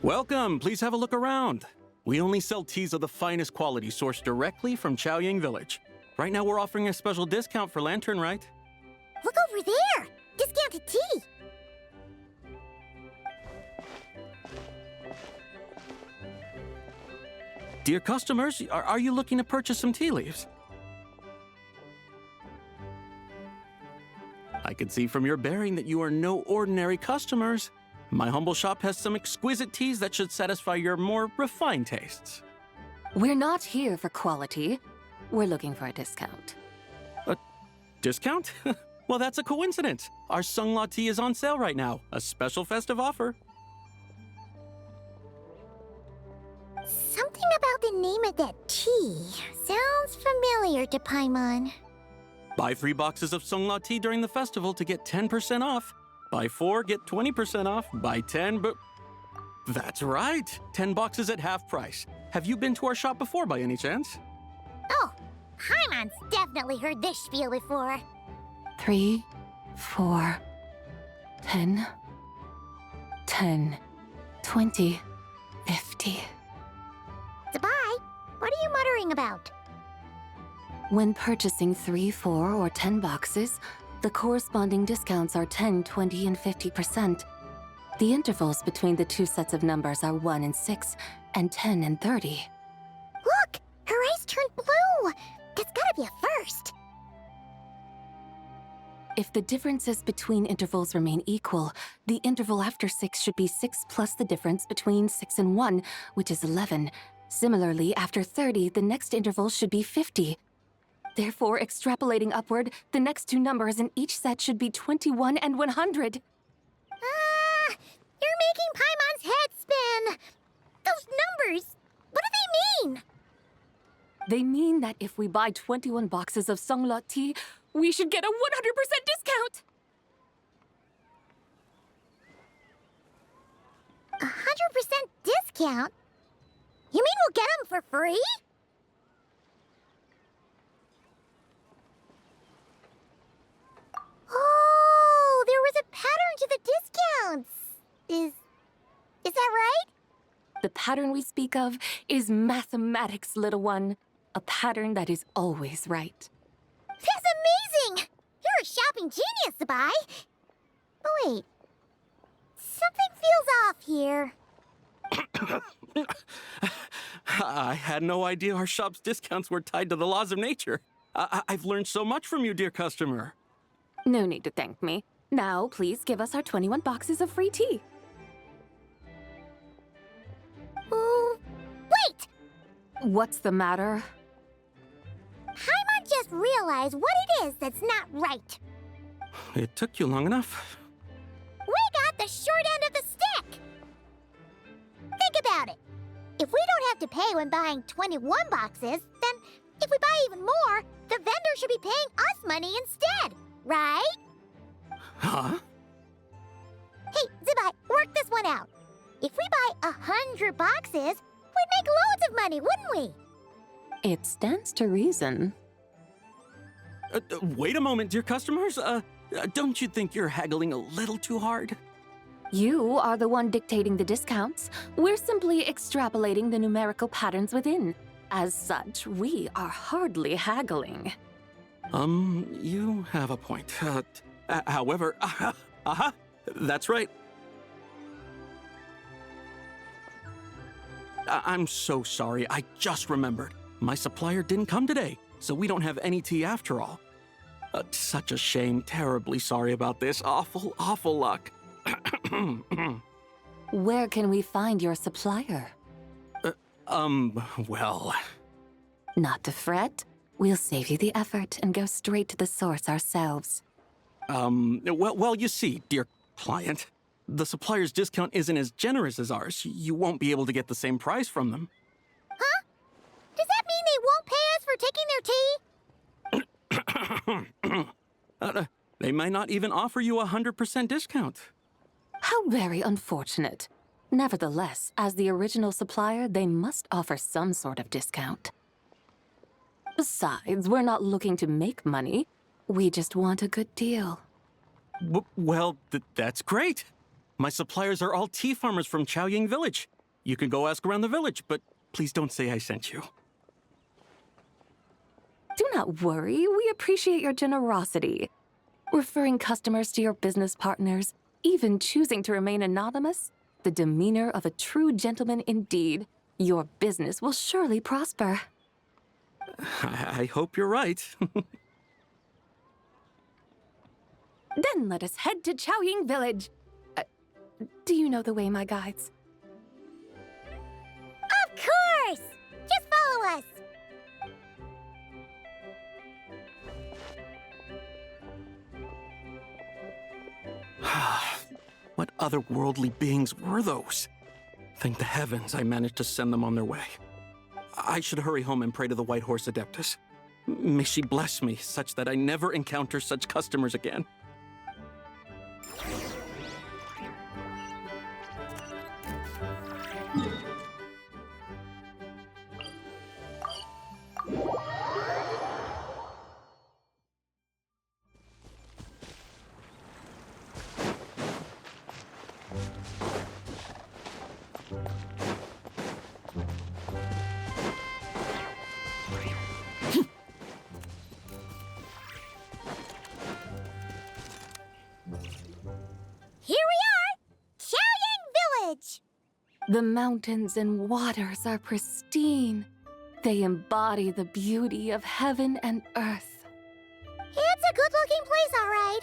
Welcome, please have a look around. We only sell teas of the finest quality sourced directly from Chaoying Village. Right now we're offering a special discount for lanternlit. Look over there! Discounted tea! Dear customers, are you looking to purchase some tea leaves? I can see from your bearing that you are no ordinary customers. My humble shop has some exquisite teas that should satisfy your more refined tastes. We're not here for quality. We're looking for a discount. A discount? Well, that's a coincidence. Our Sunglaw tea is on sale right now. A special festive offer. Something about the name of that tea sounds familiar to Paimon. Buy 3 boxes of Sunglaw tea during the festival to get 10% off. Buy 4, get 20% off. Buy 10, but... That's right! 10 boxes at half price. Have you been to our shop before by any chance? Oh, Paimon's definitely heard this spiel before. 3, 4, 10, 10, 20, 50. Sabai, what are you muttering about? When purchasing 3, 4, or 10 boxes, the corresponding discounts are 10, 20, and 50%. The intervals between the two sets of numbers are 1 and 6, and 10 and 30. Look! Her eyes turned blue! That's gotta be a first! If the differences between intervals remain equal, the interval after 6 should be 6 plus the difference between 6 and 1, which is 11. Similarly, after 30, the next interval should be 50. Therefore, extrapolating upward, the next two numbers in each set should be 21 and 100. You're making Paimon's head spin. Those numbers, what do they mean? They mean that if we buy 21 boxes of Songla tea, we should get a 100% discount! 100% discount? You mean we'll get them for free? Oh, there was a pattern to the discounts. Is that right? The pattern we speak of is mathematics, little one. A pattern that is always right. That's amazing! You're a shopping genius, Sabai. Oh, wait. Something feels off here. I had no idea our shop's discounts were tied to the laws of nature. I've learned so much from you, dear customer. No need to thank me. Now, please give us our 21 boxes of free tea. Wait! What's the matter? Paimon just realized what it is that's not right. It took you long enough. We got the short end of the stick! Think about it. If we don't have to pay when buying 21 boxes, then if we buy even more, the vendor should be paying us money instead, right? Huh? Hey, Zibai, work this one out. If we buy 100 boxes, we'd make loads of money, wouldn't we? It stands to reason. Wait a moment, dear customers. Don't you think you're haggling a little too hard? You are the one dictating the discounts. We're simply extrapolating the numerical patterns within. As such, we are hardly haggling. You have a point. However, that's right. I'm so sorry. I just remembered. My supplier didn't come today, so we don't have any tea after all. Such a shame. Terribly sorry about this. Awful, awful luck. Where can we find your supplier? Well... Not to fret. We'll save you the effort and go straight to the source ourselves. Well, you see, dear client, the supplier's discount isn't as generous as ours. You won't be able to get the same price from them. Huh? Does that mean they won't pay us for taking their tea? They might not even offer you a 100% discount. How very unfortunate. Nevertheless, as the original supplier, they must offer some sort of discount. Besides, we're not looking to make money. We just want a good deal. Well, that's great. My suppliers are all tea farmers from Chaoying Village. You can go ask around the village, but please don't say I sent you. Do not worry. We appreciate your generosity. Referring customers to your business partners, even choosing to remain anonymous, the demeanor of a true gentleman indeed. Your business will surely prosper. I hope you're right. Then let us head to Chaoying Village. Do you know the way, my guides? Of course! Just follow us! What otherworldly beings were those? Thank the heavens I managed to send them on their way. I should hurry home and pray to the White Horse Adeptus. May she bless me such that I never encounter such customers again. Here we are! Chaoying Village! The mountains and waters are pristine. They embody the beauty of heaven and earth. It's a good-looking place, all right.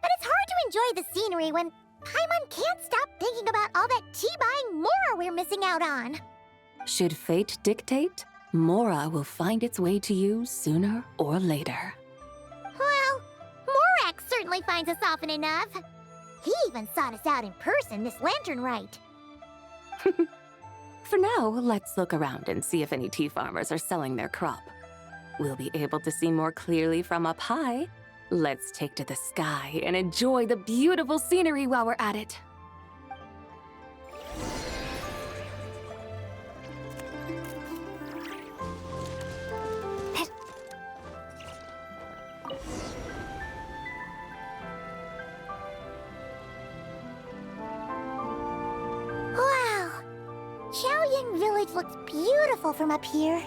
But it's hard to enjoy the scenery when Paimon can't stop thinking about all that tea-buying Mora we're missing out on. Should fate dictate, Mora will find its way to you sooner or later. Well, Morak certainly finds us often enough. He even sought us out in person this lanternlit. For now, let's look around and see if any tea farmers are selling their crop. We'll be able to see more clearly from up high. Let's take to the sky and enjoy the beautiful scenery while we're at it. Wow! Xiaoying Village looks beautiful from up here.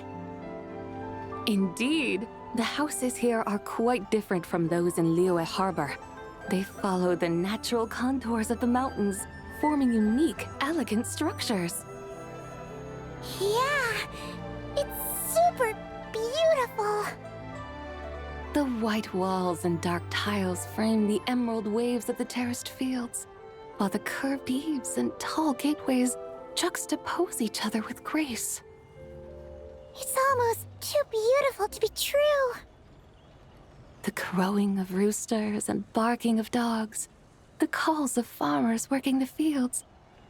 Indeed, the houses here are quite different from those in Liyue Harbor. They follow the natural contours of the mountains, forming unique, elegant structures. Yeah, it's super beautiful. The white walls and dark tiles frame the emerald waves of the terraced fields, while the curved eaves and tall gateways juxtapose each other with grace. It's almost too beautiful to be true. The crowing of roosters and barking of dogs, the calls of farmers working the fields,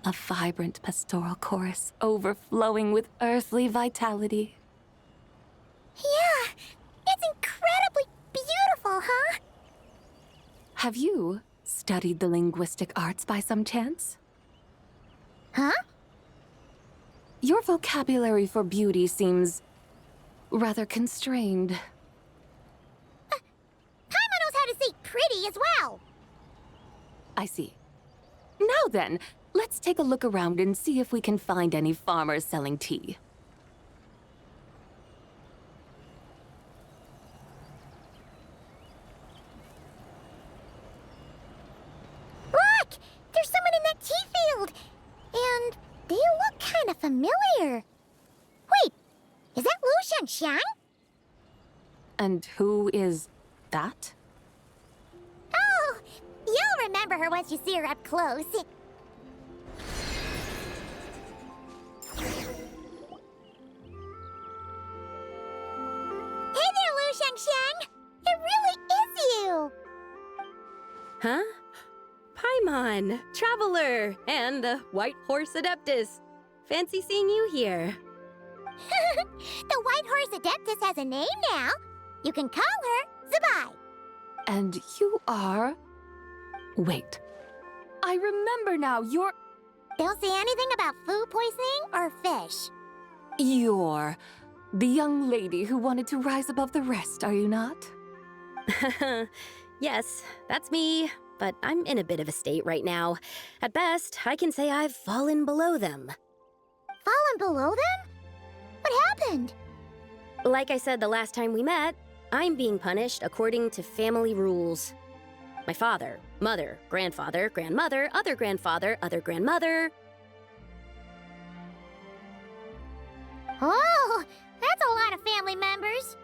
a vibrant pastoral chorus overflowing with earthly vitality. Yeah, it's incredibly beautiful, huh? Have you studied the linguistic arts by some chance? Huh? Your vocabulary for beauty seems rather constrained. Paimon knows how to say pretty as well. I see. Now then, let's take a look around and see if we can find any farmers selling tea. Look! There's someone in that tea field! And they look kind of familiar. Wait, is that Lu Xiangxiang? And who is that? Oh, you'll remember her once you see her up close. Hey there, Lu Xiangxiang! It really is you! Huh? Paimon, Traveler, and the White Horse Adeptus. Fancy seeing you here. The White Horse Adeptus has a name now. You can call her Zabai. And you are... Wait. I remember now, you're... Don't say anything about food poisoning or fish. You're the young lady who wanted to rise above the rest, are you not? Yes, that's me, but I'm in a bit of a state right now. At best, I can say I've fallen below them. Fallen below them? What happened? Like I said the last time we met, I'm being punished according to family rules. My father, mother, grandfather, grandmother, other grandfather, other grandmother. Oh, that's a lot of family members.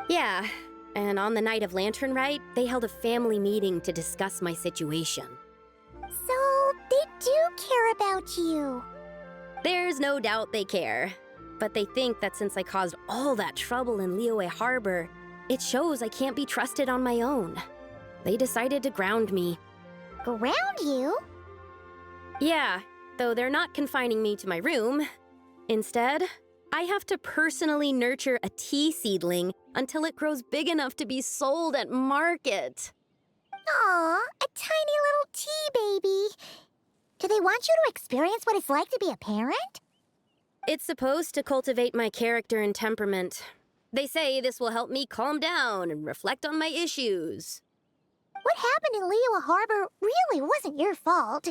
Yeah, and on the night of lanternlit, they held a family meeting to discuss my situation. So, they do care about you. There's no doubt they care. But they think that since I caused all that trouble in Liyue Harbor, it shows I can't be trusted on my own. They decided to ground me. Ground you? Yeah, though they're not confining me to my room. Instead, I have to personally nurture a tea seedling until it grows big enough to be sold at market. Aw, a tiny little tea baby. Do they want you to experience what it's like to be a parent? It's supposed to cultivate my character and temperament. They say this will help me calm down and reflect on my issues. What happened in Liyue Harbor really wasn't your fault.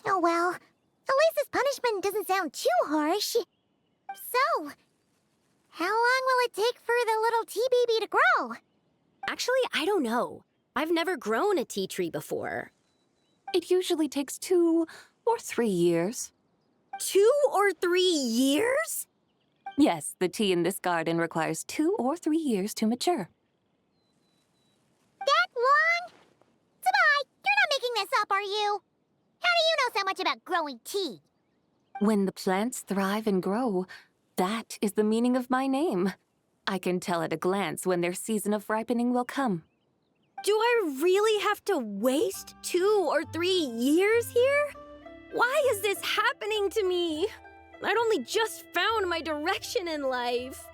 Oh well, at least this punishment doesn't sound too harsh. So, how long will it take for the little tea baby to grow? Actually, I don't know. I've never grown a tea tree before. It usually takes 2 or 3 years. 2 or 3 years? Yes, the tea in this garden requires 2 or 3 years to mature. long? Sabai, you're not making this up, are you? How do you know so much about growing tea? When the plants thrive and grow, that is the meaning of my name. I can tell at a glance when their season of ripening will come. Do I really have to waste 2 or 3 years here? Why is this happening to me? I'd only just found my direction in life.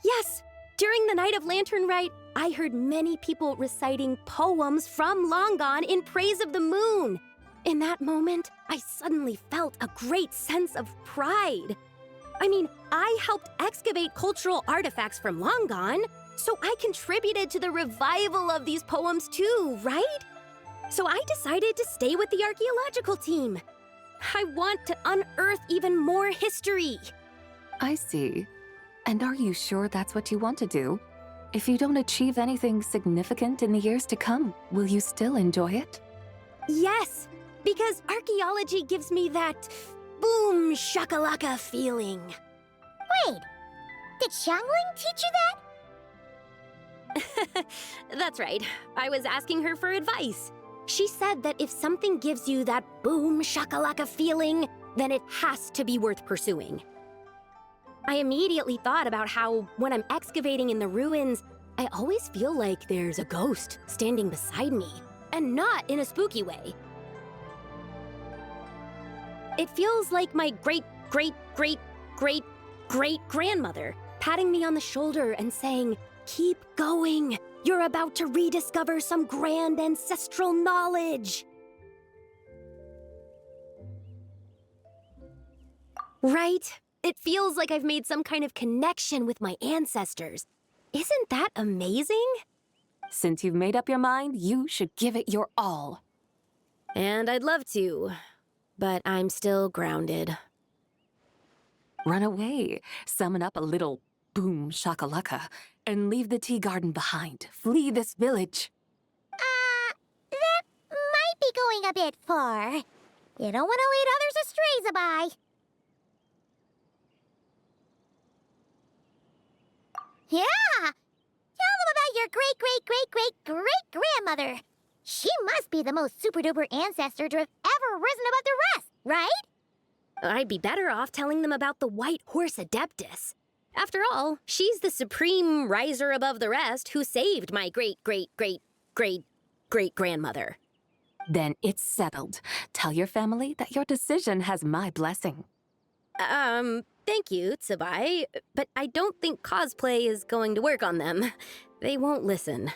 Yes, during the night of Lantern Rite, I heard many people reciting poems from Long Gone in praise of the moon. In that moment, I suddenly felt a great sense of pride. I mean, I helped excavate cultural artifacts from Long Gone, so I contributed to the revival of these poems too, right? So I decided to stay with the archaeological team. I want to unearth even more history. I see. And are you sure that's what you want to do? If you don't achieve anything significant in the years to come, will you still enjoy it? Yes, because archaeology gives me that boom shakalaka feeling. Wait, did Xiangling teach you that? That's right. I was asking her for advice. She said that if something gives you that boom shakalaka feeling, then it has to be worth pursuing. I immediately thought about how, when I'm excavating in the ruins, I always feel like there's a ghost standing beside me, and not in a spooky way. It feels like my great-great-great-great-great-grandmother patting me on the shoulder and saying, "Keep going. You're about to rediscover some grand ancestral knowledge." Right? It feels like I've made some kind of connection with my ancestors. Isn't that amazing? Since you've made up your mind, you should give it your all. And I'd love to, but I'm still grounded. Run away, summon up a little boom shakalaka, and leave the tea garden behind. Flee this village. That might be going a bit far. You don't want to lead others astray, Sabai. Yeah! Tell them about your great-great-great-great-great-grandmother. She must be the most super-duper ancestor to have ever risen above the rest, right? I'd be better off telling them about the White Horse Adeptus. After all, she's the supreme riser above the rest who saved my great-great-great-great-great-grandmother. Then it's settled. Tell your family that your decision has my blessing. Thank you, Tsubai, but I don't think cosplay is going to work on them. They won't listen.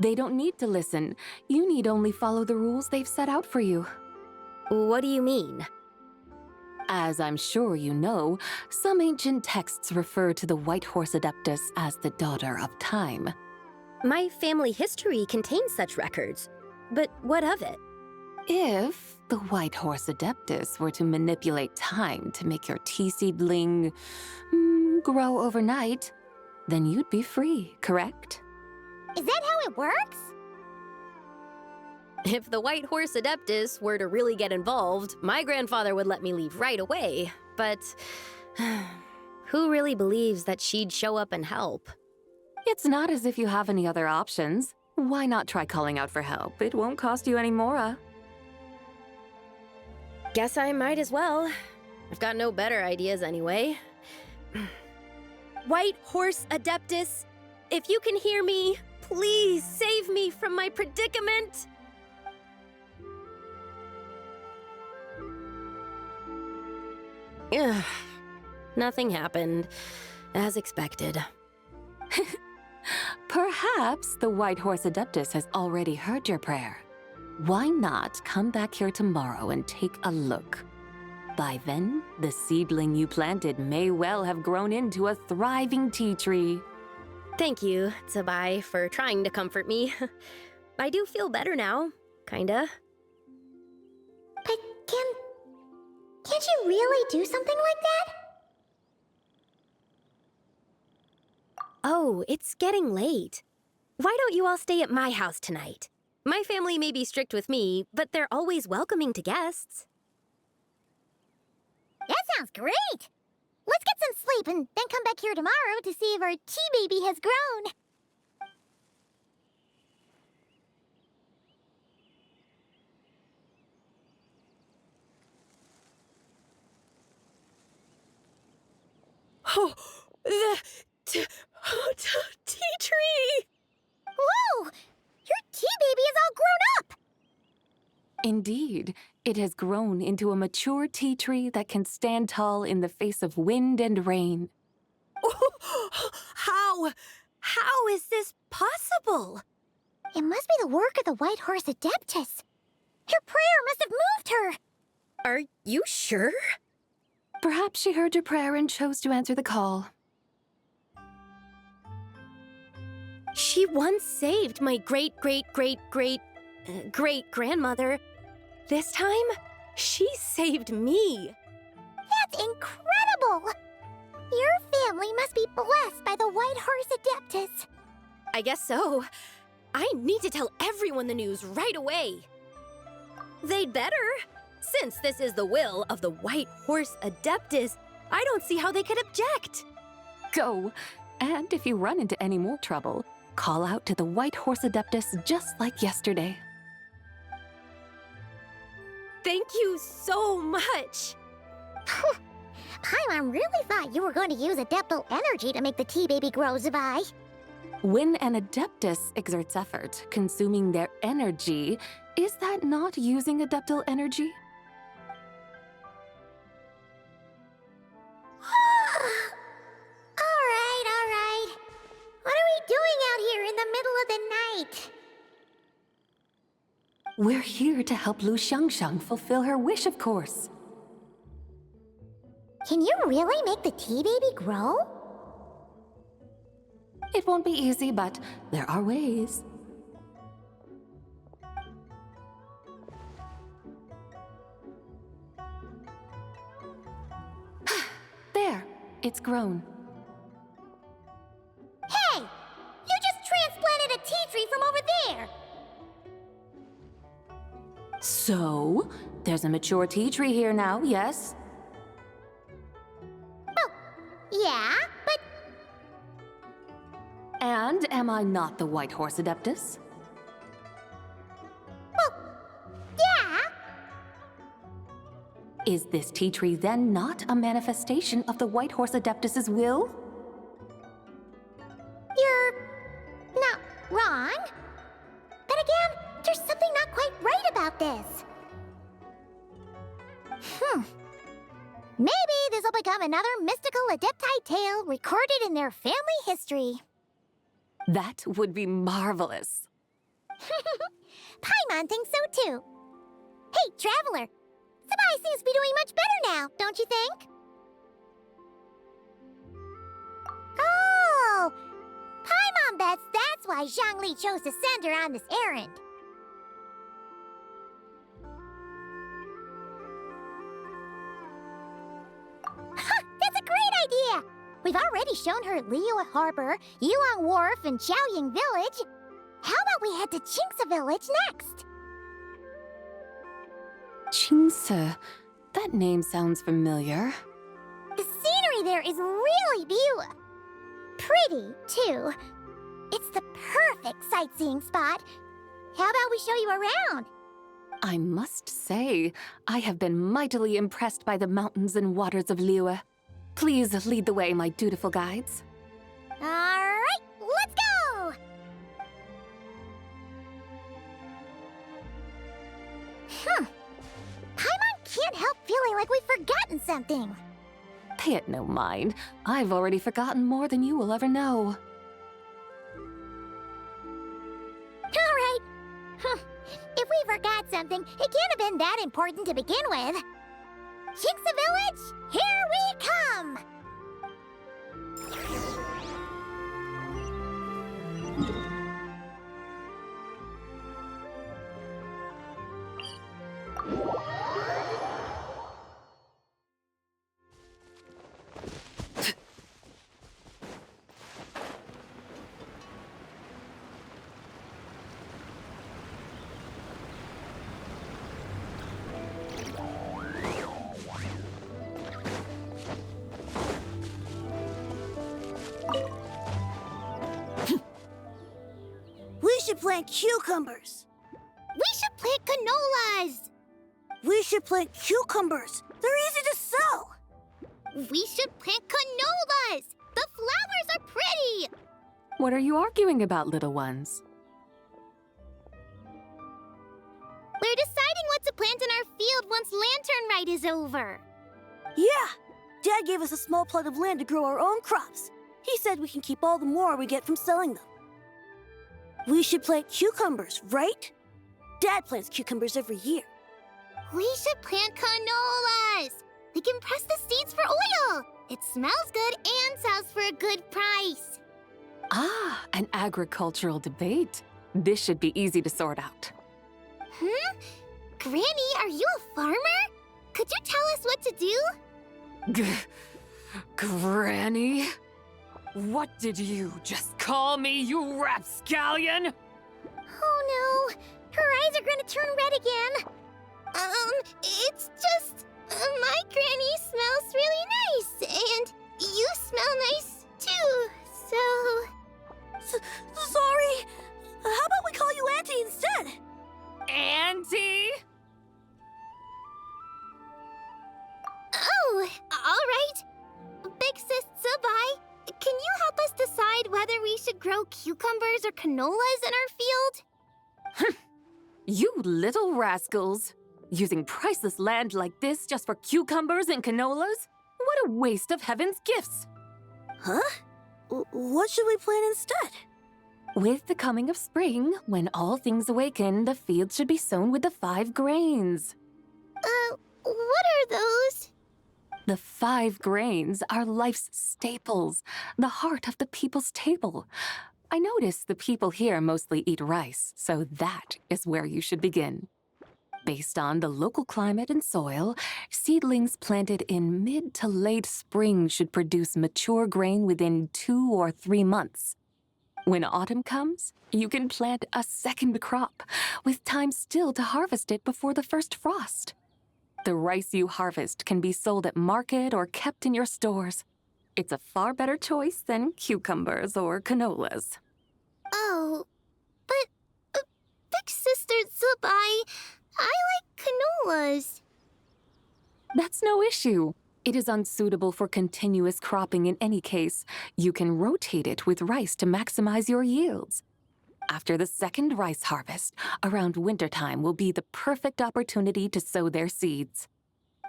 They don't need to listen. You need only follow the rules they've set out for you. What do you mean? As I'm sure you know, some ancient texts refer to the White Horse Adeptus as the Daughter of Time. My family history contains such records, but what of it? If the White Horse Adeptus were to manipulate time to make your tea seedling grow overnight, then you'd be free, correct? Is that how it works? If the White Horse Adeptus were to really get involved, my grandfather would let me leave right away, but who really believes that she'd show up and help? It's not as if you have any other options. Why not try calling out for help? It won't cost you any more. Guess I might as well. I've got no better ideas anyway. White Horse Adeptus, if you can hear me, please save me from my predicament! Ugh. Nothing happened, as expected. Perhaps the White Horse Adeptus has already heard your prayer. Why not come back here tomorrow and take a look? By then, the seedling you planted may well have grown into a thriving tea tree. Thank you, Tsubai, for trying to comfort me. I do feel better now, kinda. But can't you really do something like that? Oh, it's getting late. Why don't you all stay at my house tonight? My family may be strict with me, but they're always welcoming to guests. That sounds great! Let's get some sleep and then come back here tomorrow to see if our tea baby has grown. Oh, the tea tree! Whoa! Your tea baby is all grown up! Indeed, it has grown into a mature tea tree that can stand tall in the face of wind and rain. How is this possible? It must be the work of the White Horse Adeptus. Your prayer must have moved her. Are you sure? Perhaps she heard your prayer and chose to answer the call. She once saved my great-great-great-great-great-grandmother. This time, she saved me. That's incredible! Your family must be blessed by the White Horse Adeptus. I guess so. I need to tell everyone the news right away. They'd better. Since this is the will of the White Horse Adeptus, I don't see how they could object. Go! And if you run into any more trouble, call out to the White Horse Adeptus just like yesterday. Thank you so much! Paimon really thought you were going to use Adeptal energy to make the tea baby grow, Zabai. When an Adeptus exerts effort, consuming their energy, is that not using Adeptal energy? All right. What are we doing out here in the middle of the night? We're here to help Lu Xiangxiang fulfill her wish, of course. Can you really make the tea baby grow? It won't be easy, but there are ways. There, it's grown. Hey! You just transplanted a tea tree from over there! So, there's a mature tea tree here now, yes? Oh, yeah, but... And am I not the White Horse Adeptus? Well, yeah. Is this tea tree then not a manifestation of the White Horse Adeptus's will? You're not wrong. But again, there's something not quite right about this. Maybe this will become another mystical Adepti tale recorded in their family history. That would be marvelous. Paimon thinks so too. Hey, Traveler! Sabai seems to be doing much better now, don't you think? Oh! Paimon bets that's why Zhongli chose to send her on this errand. That's a great idea! We've already shown her Liyue Harbor, Yulong Wharf, and Xiaoying Village. How about we head to Qingce Village next? Qingce. That name sounds familiar. The scenery there is really beautiful. Pretty, too. It's the perfect sightseeing spot. How about we show you around? I must say, I have been mightily impressed by the mountains and waters of Liyue. Please lead the way, my dutiful guides. All right, let's go! Paimon can't help feeling like we've forgotten something. Pay it no mind. I've already forgotten more than you will ever know. All right. If we forgot something, it can't have been that important to begin with. Qingce Village, here we come! We should plant cucumbers. We should plant canolas. We should plant cucumbers. They're easy to sow. We should plant canolas! The flowers are pretty! What are you arguing about, little ones? We're deciding what to plant in our field once Lanternlit is over. Yeah! Dad gave us a small plot of land to grow our own crops. He said we can keep all the more we get from selling them. We should plant cucumbers, right? Dad plants cucumbers every year. We should plant canolas! We can press the seeds for oil! It smells good and sells for a good price. Ah, an agricultural debate. This should be easy to sort out. Granny, are you a farmer? Could you tell us what to do? Granny? What did you just call me, you rapscallion? Oh no, her eyes are gonna turn red again. It's just... my granny smells really nice, and you smell nice too, so... Sorry! How about we call you Auntie instead? Auntie? Oh, alright. Big Sis Zubai, can you help us decide whether we should grow cucumbers or canolas in our field? You little rascals! Using priceless land like this just for cucumbers and canolas? What a waste of heaven's gifts! Huh? What should we plant instead? With the coming of spring, when all things awaken, the field should be sown with the 5 grains. What are those? The 5 grains are life's staples, the heart of the people's table. I notice the people here mostly eat rice, so that is where you should begin. Based on the local climate and soil, seedlings planted in mid to late spring should produce mature grain within 2 or 3 months. When autumn comes, you can plant a second crop, with time still to harvest it before the first frost. The rice you harvest can be sold at market or kept in your stores. It's a far better choice than cucumbers or canolas. Oh, but Big Sister Zubai, I like canolas. That's no issue. It is unsuitable for continuous cropping in any case. You can rotate it with rice to maximize your yields. After the second rice harvest, around wintertime will be the perfect opportunity to sow their seeds.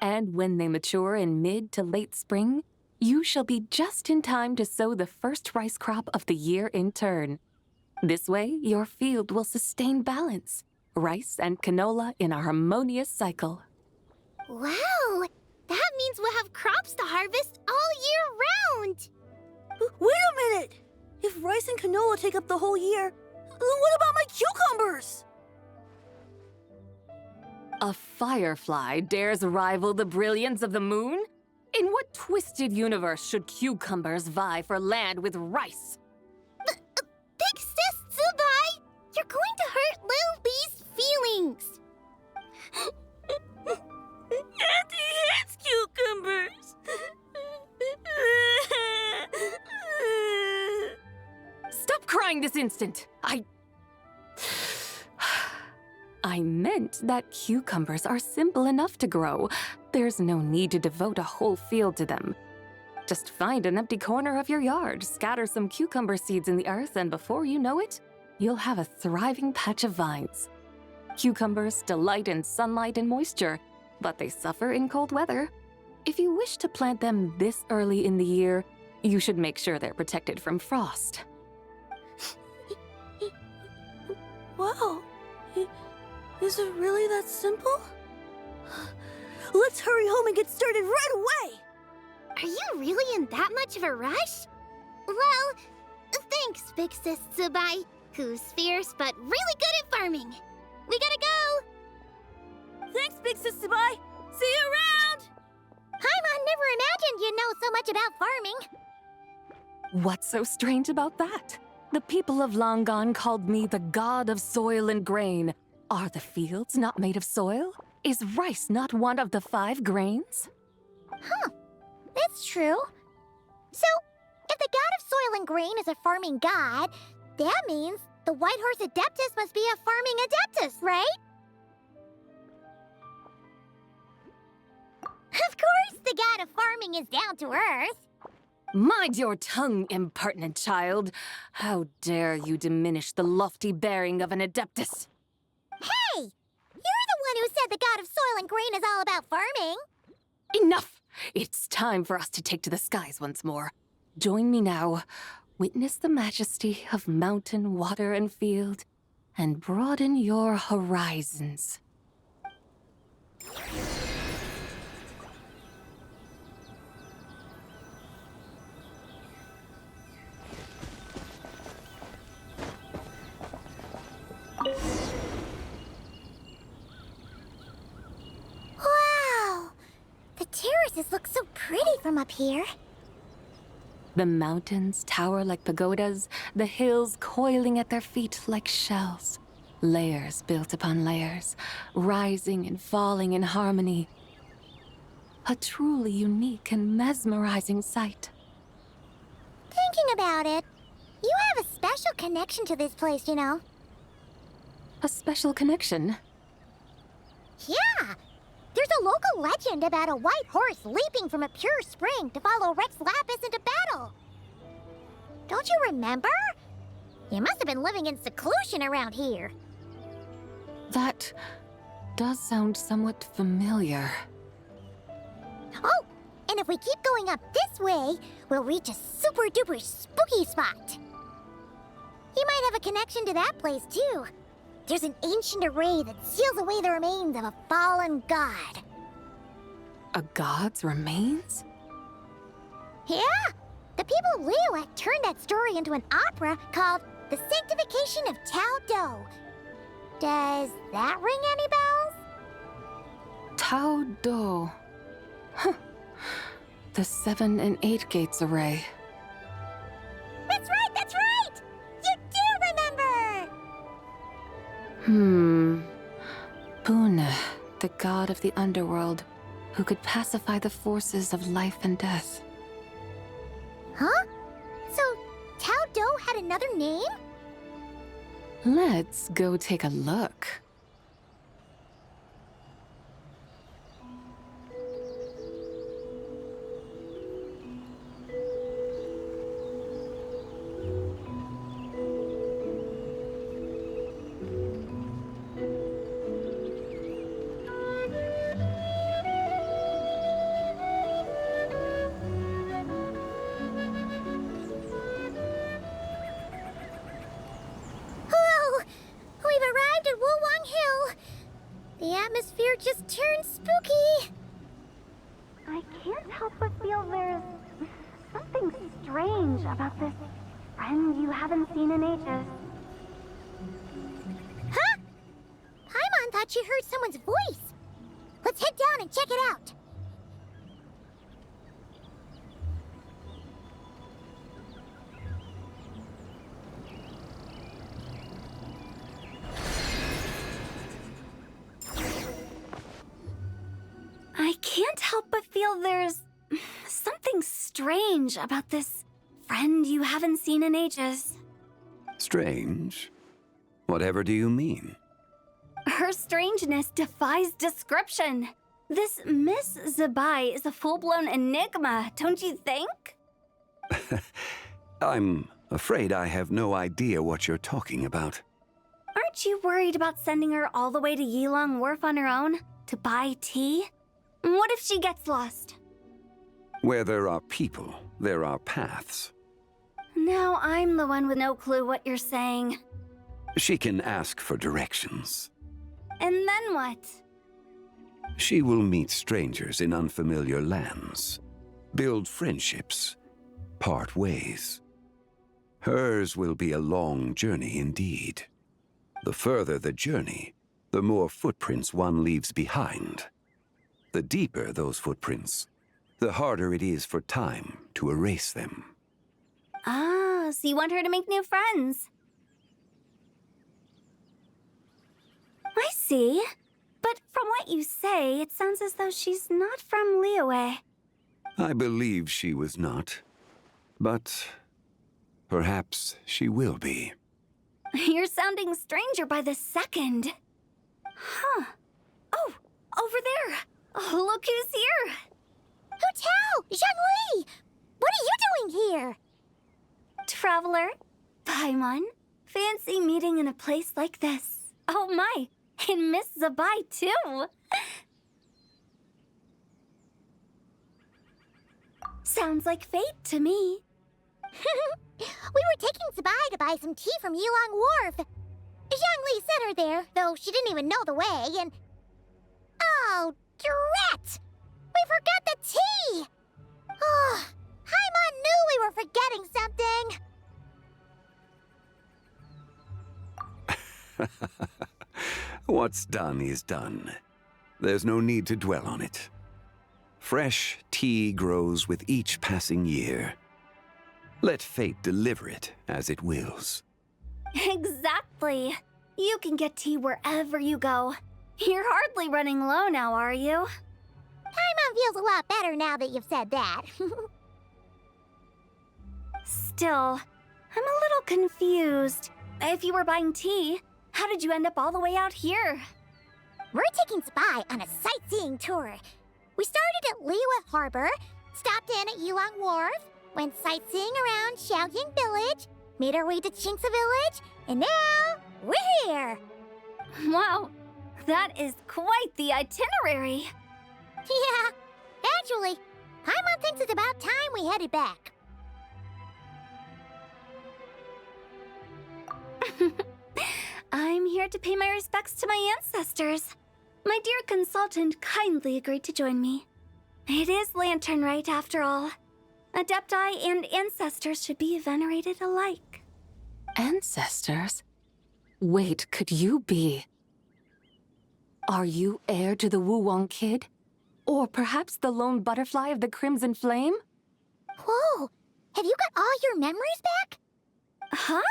And when they mature in mid to late spring, you shall be just in time to sow the first rice crop of the year in turn. This way, your field will sustain balance. Rice and canola in a harmonious cycle. Wow! That means we'll have crops to harvest all year round! Wait a minute! If rice and canola take up the whole year, what about my cucumbers? A firefly dares rival the brilliance of the moon? In what twisted universe should cucumbers vie for land with rice? Big Sis Zubai, you're going to hurt Lil Bee's feelings! Auntie hates cucumbers! Stop crying this instant! I meant that cucumbers are simple enough to grow. There's no need to devote a whole field to them. Just find an empty corner of your yard, scatter some cucumber seeds in the earth, and before you know it, you'll have a thriving patch of vines. Cucumbers delight in sunlight and moisture, but they suffer in cold weather. If you wish to plant them this early in the year, you should make sure they're protected from frost. Wow. Is it really that simple? Let's hurry home and get started right away! Are you really in that much of a rush? Well, thanks, Big Sis Zubai, who's fierce but really good at farming. We gotta go! Thanks, Big Sis Zubai! See you around! Paimon never imagined you'd know so much about farming. What's so strange about that? The people of Longon called me the god of soil and grain. Are the fields not made of soil? Is rice not one of the 5 grains? Huh. That's true. So, if the god of soil and grain is a farming god, that means the White Horse Adeptus must be a farming adeptus, right? Of course, the god of farming farming is down to earth. Mind your tongue, impertinent child. How dare you diminish the lofty bearing of an adeptus? Hey! You're the one who said the god of soil and grain is all about farming. Enough! It's time for us to take to the skies once more. Join me now. Witness the majesty of mountain, water, and field, and broaden your horizons. Wow! The terraces look so pretty from up here. The mountains tower like pagodas, the hills coiling at their feet like shells. Layers built upon layers, rising and falling in harmony. A truly unique and mesmerizing sight. Thinking about it, you have a special connection to this place, you know. A special connection? Yeah! There's a local legend about a white horse leaping from a pure spring to follow Rex Lapis into battle. Don't you remember? You must have been living in seclusion around here. That does sound somewhat familiar. Oh, and if we keep going up this way, we'll reach a super duper spooky spot. You might have a connection to that place too. There's an ancient array that seals away the remains of a fallen god. A god's remains? Yeah! The people of Liyue turned that story into an opera called The Sanctification of Tao Do. Does that ring any bells? Tao Do. Huh. The 7 and 8 gates array. That's right, that's right! You do remember! Pune, the god of the underworld, who could pacify the forces of life and death. Huh? So, Tao Do had another name? Let's go take a look. The atmosphere just turned spooky. I can't help but feel there's something strange about this friend you haven't seen in ages. Huh? Paimon thought she heard someone's voice. Let's head down and check it out. I can't help but feel there's something strange about this friend you haven't seen in ages. Strange? Whatever do you mean? Her strangeness defies description. This Miss Zabai is a full-blown enigma, don't you think? I'm afraid I have no idea what you're talking about. Aren't you worried about sending her all the way to Yilong Wharf on her own to buy tea? What if she gets lost? Where there are people, there are paths. Now I'm the one with no clue what you're saying. She can ask for directions. And then what? She will meet strangers in unfamiliar lands, build friendships, part ways. Hers will be a long journey indeed. The further the journey, the more footprints one leaves behind. The deeper those footprints, the harder it is for time to erase them. Ah, so you want her to make new friends? I see. But from what you say, it sounds as though she's not from Liyue. I believe she was not. But perhaps she will be. You're sounding stranger by the second. Huh. Oh, over there. Oh, look who's here. Who Tao! Zhongli! What are you doing here? Traveler, Paimon, fancy meeting in a place like this. Oh my, and Miss Zabai too. Sounds like fate to me. We were taking Zabai to buy some tea from Yulong Wharf. Zhongli sent her there, though she didn't even know the way, and... Oh, drat! We forgot the tea! Oh, Paimon knew we were forgetting something! What's done is done. There's no need to dwell on it. Fresh tea grows with each passing year. Let fate deliver it as it wills. Exactly. You can get tea wherever you go. You're hardly running low now, are you? Paimon feels a lot better now that you've said that. Still, I'm a little confused. If you were buying tea, how did you end up all the way out here? We're taking Zabai on a sightseeing tour. We started at Liyue Harbor, stopped in at Yulong Wharf, went sightseeing around Xiaoying Village, made our way to Qingce Village, and now we're here! Wow, that is quite the itinerary. Yeah, actually, Paimon thinks it's about time we headed back. I'm here to pay my respects to my ancestors. My dear consultant kindly agreed to join me. It is lanternlit after all. Adepti and ancestors should be venerated alike. Ancestors? Wait, could you be? Are you heir to the Wuwang kid? Or perhaps the lone butterfly of the Crimson Flame? Whoa! Have you got all your memories back? Huh?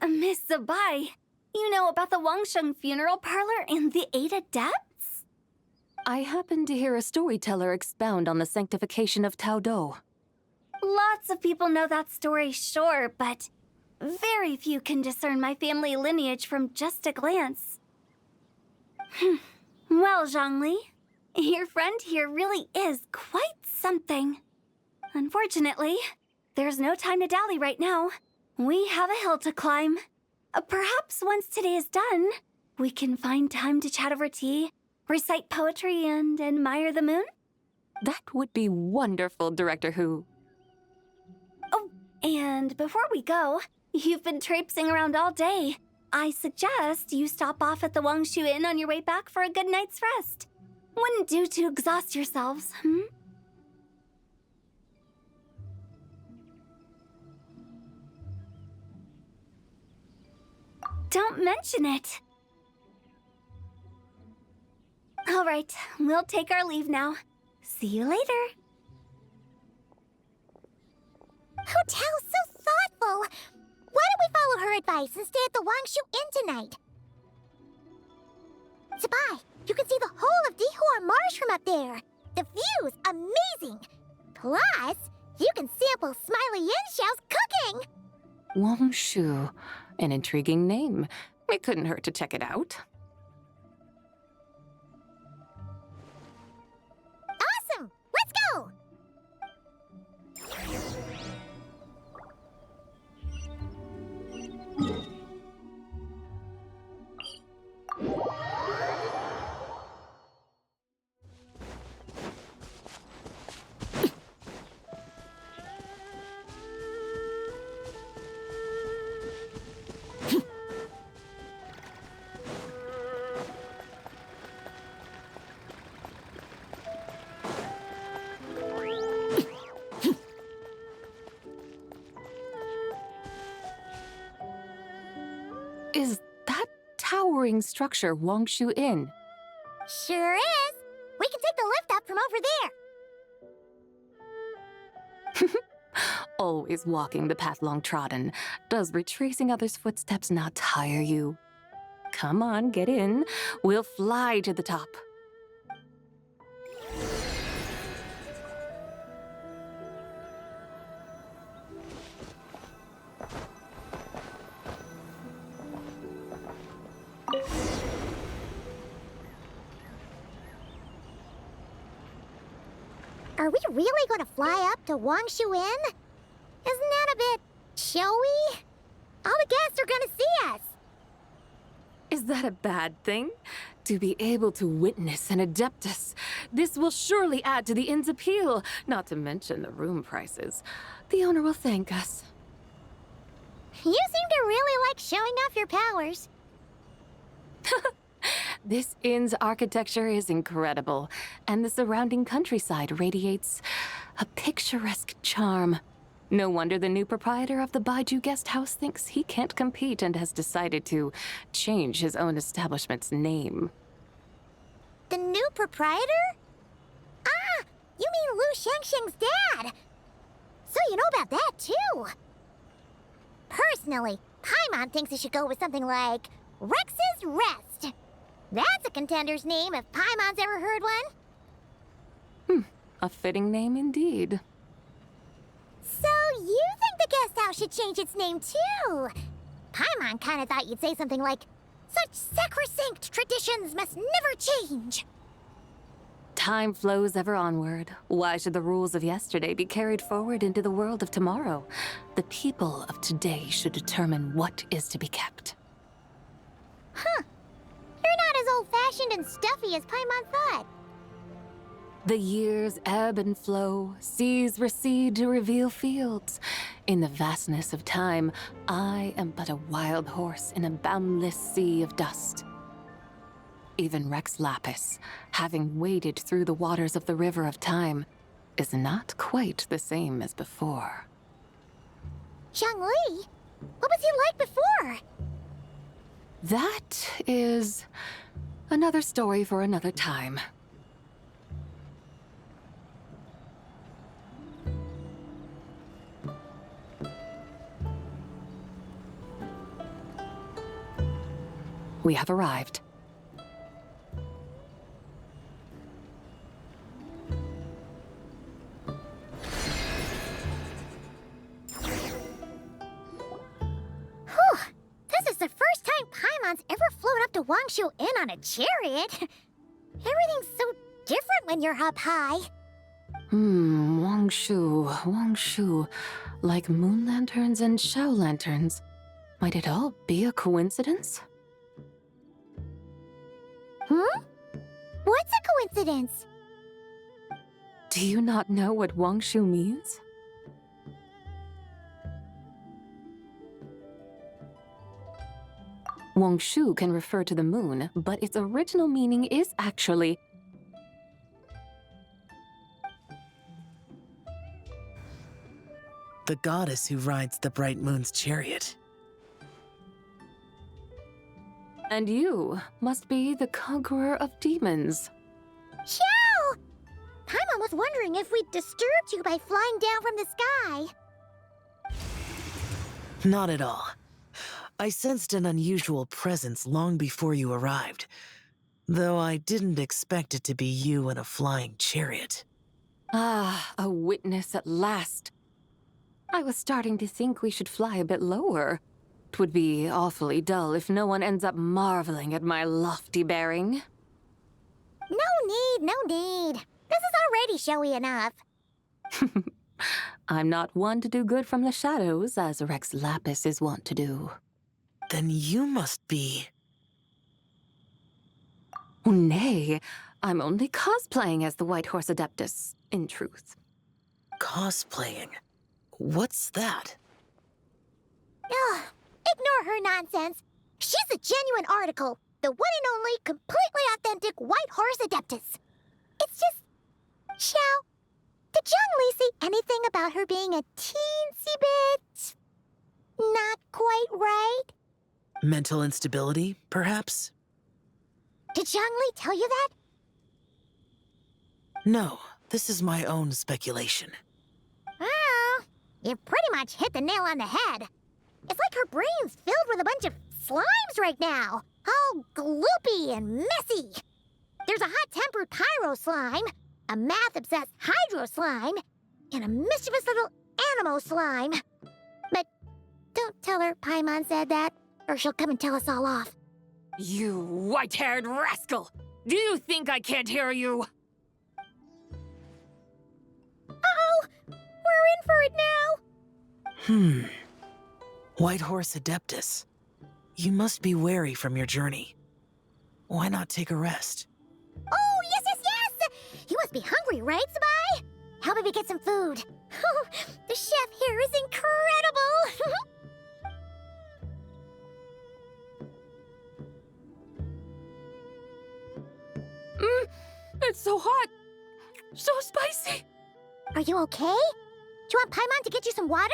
Miss Zabai, you know about the Wangsheng funeral parlor and the 8 adepts? I happened to hear a storyteller expound on the sanctification of Tao Do. Lots of people know that story, sure, but very few can discern my family lineage from just a glance. Well, Zhongli, your friend here really is quite something. Unfortunately, there's no time to dally right now. We have a hill to climb. Perhaps once today is done, we can find time to chat over tea, recite poetry, and admire the moon? That would be wonderful, Director Who. Oh, and before we go, you've been traipsing around all day. I suggest you stop off at the Wangshu Inn on your way back for a good night's rest. Wouldn't do to exhaust yourselves, hmm? Don't mention it. All right, we'll take our leave now. See you later. Hotel's so thoughtful. Why don't we follow her advice and stay at the Wangshu Inn tonight? Zabai, you can see the whole of Dihua Marsh from up there. The view's amazing. Plus, you can sample Smiley Yinshao's cooking. Wangshu, an intriguing name. It couldn't hurt to check it out. Awesome! Let's go! Is that towering structure Wangshu Inn? Sure is. We can take the lift up from over there. Always walking the path long trodden. Does retracing others' footsteps not tire you? Come on, get in. We'll fly to the top. Are we really going to fly up to Wangshu Inn? Isn't that a bit showy? All the guests are going to see us. Is that a bad thing? To be able to witness an Adeptus. This will surely add to the inn's appeal, not to mention the room prices. The owner will thank us. You seem to really like showing off your powers. This inn's architecture is incredible, and the surrounding countryside radiates a picturesque charm. No wonder the new proprietor of the Baiju guest house thinks he can't compete and has decided to change his own establishment's name. The new proprietor? Ah, you mean Lu Shengsheng's dad. So you know about that, too. Personally, Paimon thinks it should go with something like Rex's Rest. That's a contender's name if Paimon's ever heard one. A fitting name indeed. So you think the guest house should change its name, too? Paimon kinda thought you'd say something like, such sacrosanct traditions must never change. Time flows ever onward. Why should the rules of yesterday be carried forward into the world of tomorrow? The people of today should determine what is to be kept. Huh. You're not as old-fashioned and stuffy as Paimon thought. The years ebb and flow, seas recede to reveal fields. In the vastness of time, I am but a wild horse in a boundless sea of dust. Even Rex Lapis, having waded through the waters of the river of time, is not quite the same as before. Zhongli? What was he like before? That is another story for another time. We have arrived. Whew! This is the first time Paimon's ever flown up to Wangshu Inn on a chariot. Everything's so different when you're up high. Wangshu. Like moon lanterns and Shao lanterns. Might it all be a coincidence? What's a coincidence? Do you not know what Wangshu means? Wangshu can refer to the moon, but its original meaning is actually the goddess who rides the bright moon's chariot. And you must be the conqueror of demons. Xiao! Paimon was wondering if we'd disturbed you by flying down from the sky. Not at all. I sensed an unusual presence long before you arrived, though I didn't expect it to be you in a flying chariot. Ah, a witness at last. I was starting to think we should fly a bit lower. It would be awfully dull if no one ends up marveling at my lofty bearing. No need. This is already showy enough. I'm not one to do good from the shadows, as Rex Lapis is wont to do. Then you must be... Nay, I'm only cosplaying as the White Horse Adeptus, in truth. Cosplaying? What's that? Ugh, ignore her nonsense. She's a genuine article. The one and only, completely authentic White Horse Adeptus. It's just... Xiao, did Zhongli say anything about her being a teensy bit... not quite right? Mental instability, perhaps? Did Zhongli tell you that? No, this is my own speculation. Oh, you pretty much hit the nail on the head. It's like her brain's filled with a bunch of slimes right now. All gloopy and messy. There's a hot-tempered pyro slime, a math-obsessed hydro slime, and a mischievous little animo slime. But don't tell her Paimon said that, or she'll come and tell us all off. You white-haired rascal! Do you think I can't hear you? in for it now. White Horse Adeptus. You must be weary from your journey. Why not take a rest? Oh, yes, yes, yes! You must be hungry, right, Sabai? How about we get some food? The chef here is incredible! It's so hot. So spicy. Are you okay? Do you want Paimon to get you some water?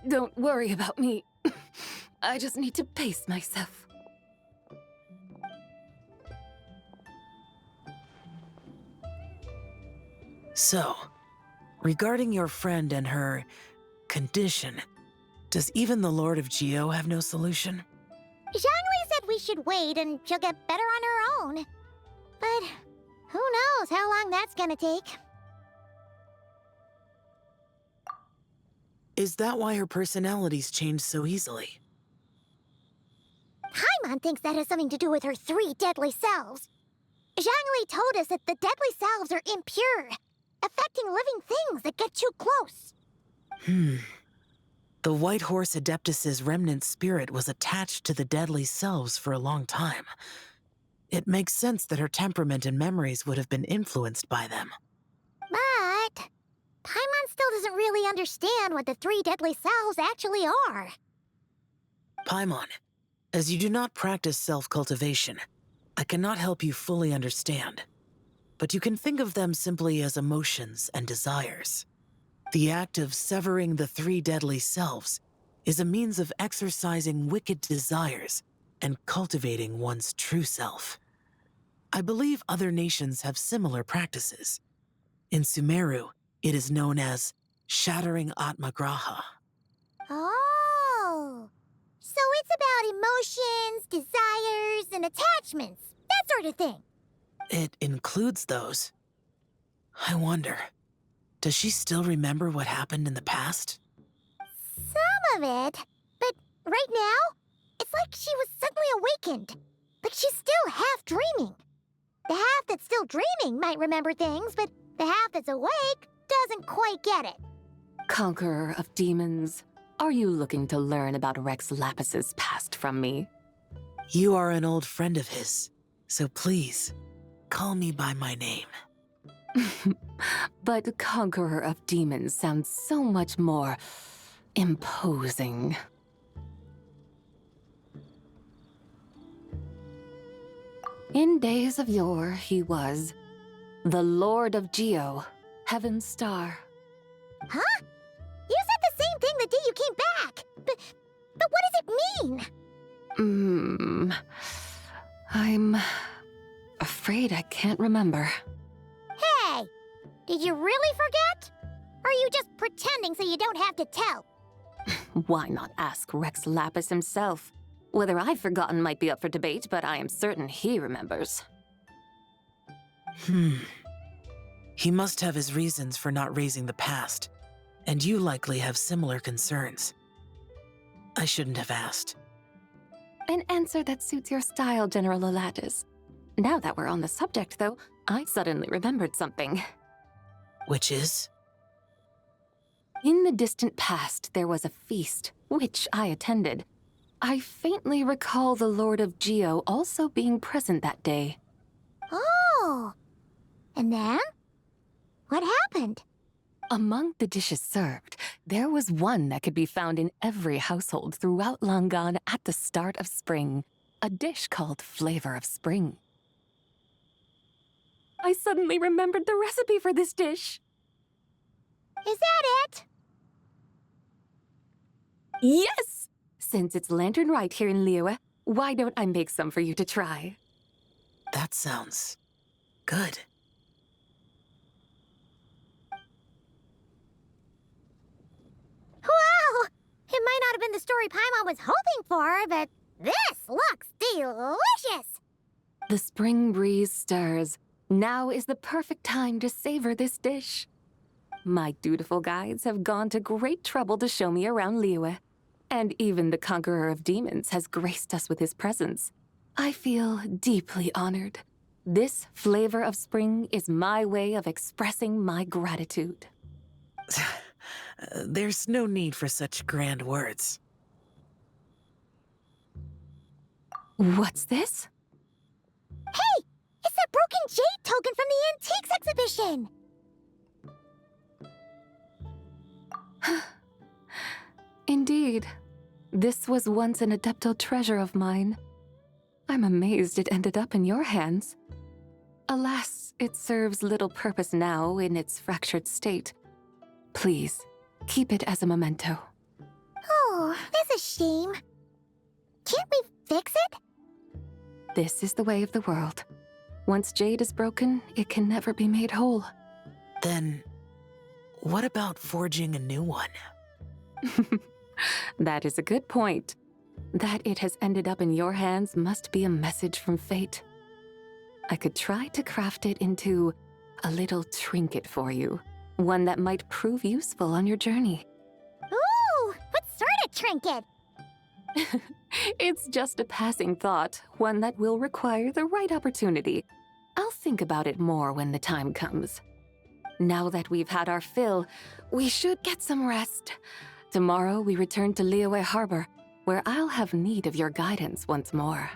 Don't worry about me. I just need to pace myself. So, regarding your friend and her condition, does even the Lord of Geo have no solution? Zhangli said we should wait and she'll get better on her own. But who knows how long that's gonna take. Is that why her personalities change so easily? Paimon thinks that has something to do with her 3 deadly selves. Zhangli told us that the deadly selves are impure, affecting living things that get too close. The White Horse Adeptus's remnant spirit was attached to the deadly selves for a long time. It makes sense that her temperament and memories would have been influenced by them. But Paimon still doesn't really understand what the 3 deadly selves actually are. Paimon, as you do not practice self-cultivation, I cannot help you fully understand. But you can think of them simply as emotions and desires. The act of severing the 3 deadly selves is a means of exercising wicked desires and cultivating one's true self. I believe other nations have similar practices. In Sumeru, it is known as shattering Atmagraha. Oh, so it's about emotions, desires, and attachments, that sort of thing. It includes those. I wonder, does she still remember what happened in the past? Some of it, but right now, it's like she was suddenly awakened. Like she's still half dreaming. The half that's still dreaming might remember things, but the half that's awake doesn't quite get it. Conqueror of demons, are you looking to learn about Rex Lapis's past from me? You are an old friend of his, so please, call me by my name. But Conqueror of Demons sounds so much more imposing. In days of yore, he was the Lord of Geo, Heaven's Star. Huh? You said the same thing the day you came back. But what does it mean? I'm afraid I can't remember. Hey, did you really forget? Or are you just pretending so you don't have to tell? Why not ask Rex Lapis himself? Whether I've forgotten might be up for debate, but I am certain he remembers. He must have his reasons for not raising the past, and you likely have similar concerns. I shouldn't have asked. An answer that suits your style, General Elatis. Now that we're on the subject, though, I suddenly remembered something. Which is? In the distant past, there was a feast, which I attended. I faintly recall the Lord of Geo also being present that day. Oh! And then? What happened? Among the dishes served, there was one that could be found in every household throughout Langan at the start of spring. A dish called Flavor of Spring. I suddenly remembered the recipe for this dish. Is that it? Yes! Since it's lanternlit here in Liyue, why don't I make some for you to try? That sounds good. Wow! It might not have been the story Paimon was hoping for, but this looks delicious! The spring breeze stirs. Now is the perfect time to savor this dish. My dutiful guides have gone to great trouble to show me around Liyue, and even the Conqueror of Demons has graced us with his presence. I feel deeply honored. This flavor of spring is my way of expressing my gratitude. There's no need for such grand words. What's this? Hey! It's that broken jade token from the antiques exhibition! Indeed. This was once an Adeptal treasure of mine. I'm amazed it ended up in your hands. Alas, it serves little purpose now in its fractured state. Please, keep it as a memento. Oh, that's a shame. Can't we fix it? This is the way of the world. Once jade is broken, it can never be made whole. Then, what about forging a new one? That is a good point. That it has ended up in your hands must be a message from fate. I could try to craft it into a little trinket for you. One that might prove useful on your journey. Ooh! What sort of trinket? It's just a passing thought, one that will require the right opportunity. I'll think about it more when the time comes. Now that we've had our fill, we should get some rest. Tomorrow we return to Liyue Harbor, where I'll have need of your guidance once more.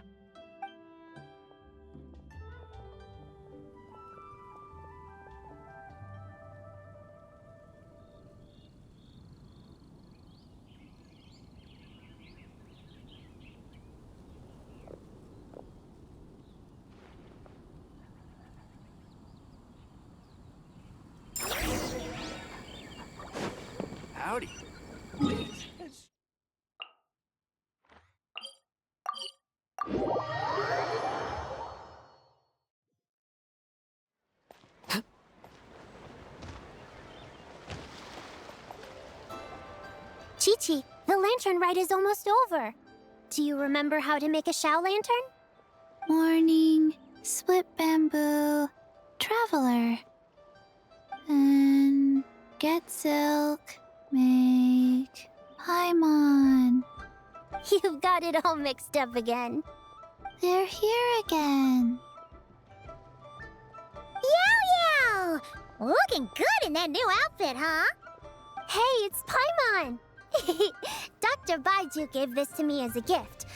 Howdy. Please. Chi-Chi, the lantern ride is almost over. Do you remember how to make a Xiao lantern? Morning, split bamboo, traveler. And get silk, make Paimon. You've got it all mixed up again. They're here again. Yow Yow! Looking good in that new outfit, huh? Hey, it's Paimon! Dr. Baiju gave this to me as a gift.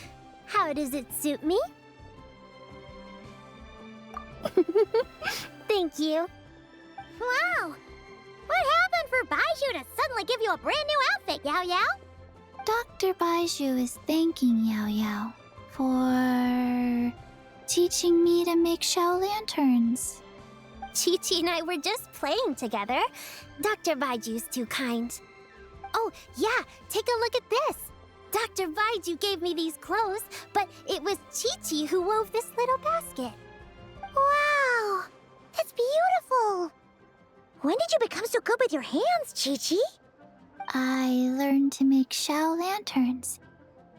How does it suit me? Thank you. Wow! What happened for Baiju to suddenly give you a brand new outfit, Yao Yao? Dr. Baiju is thanking Yao Yao for teaching me to make Xiao lanterns. Chi-Chi and I were just playing together. Dr. Baiju's too kind. Oh, yeah, take a look at this. Dr. Baiju gave me these clothes, but it was Chi-Chi who wove this little basket. Wow, that's beautiful. When did you become so good with your hands, Chi-Chi? I learned to make Xiao lanterns,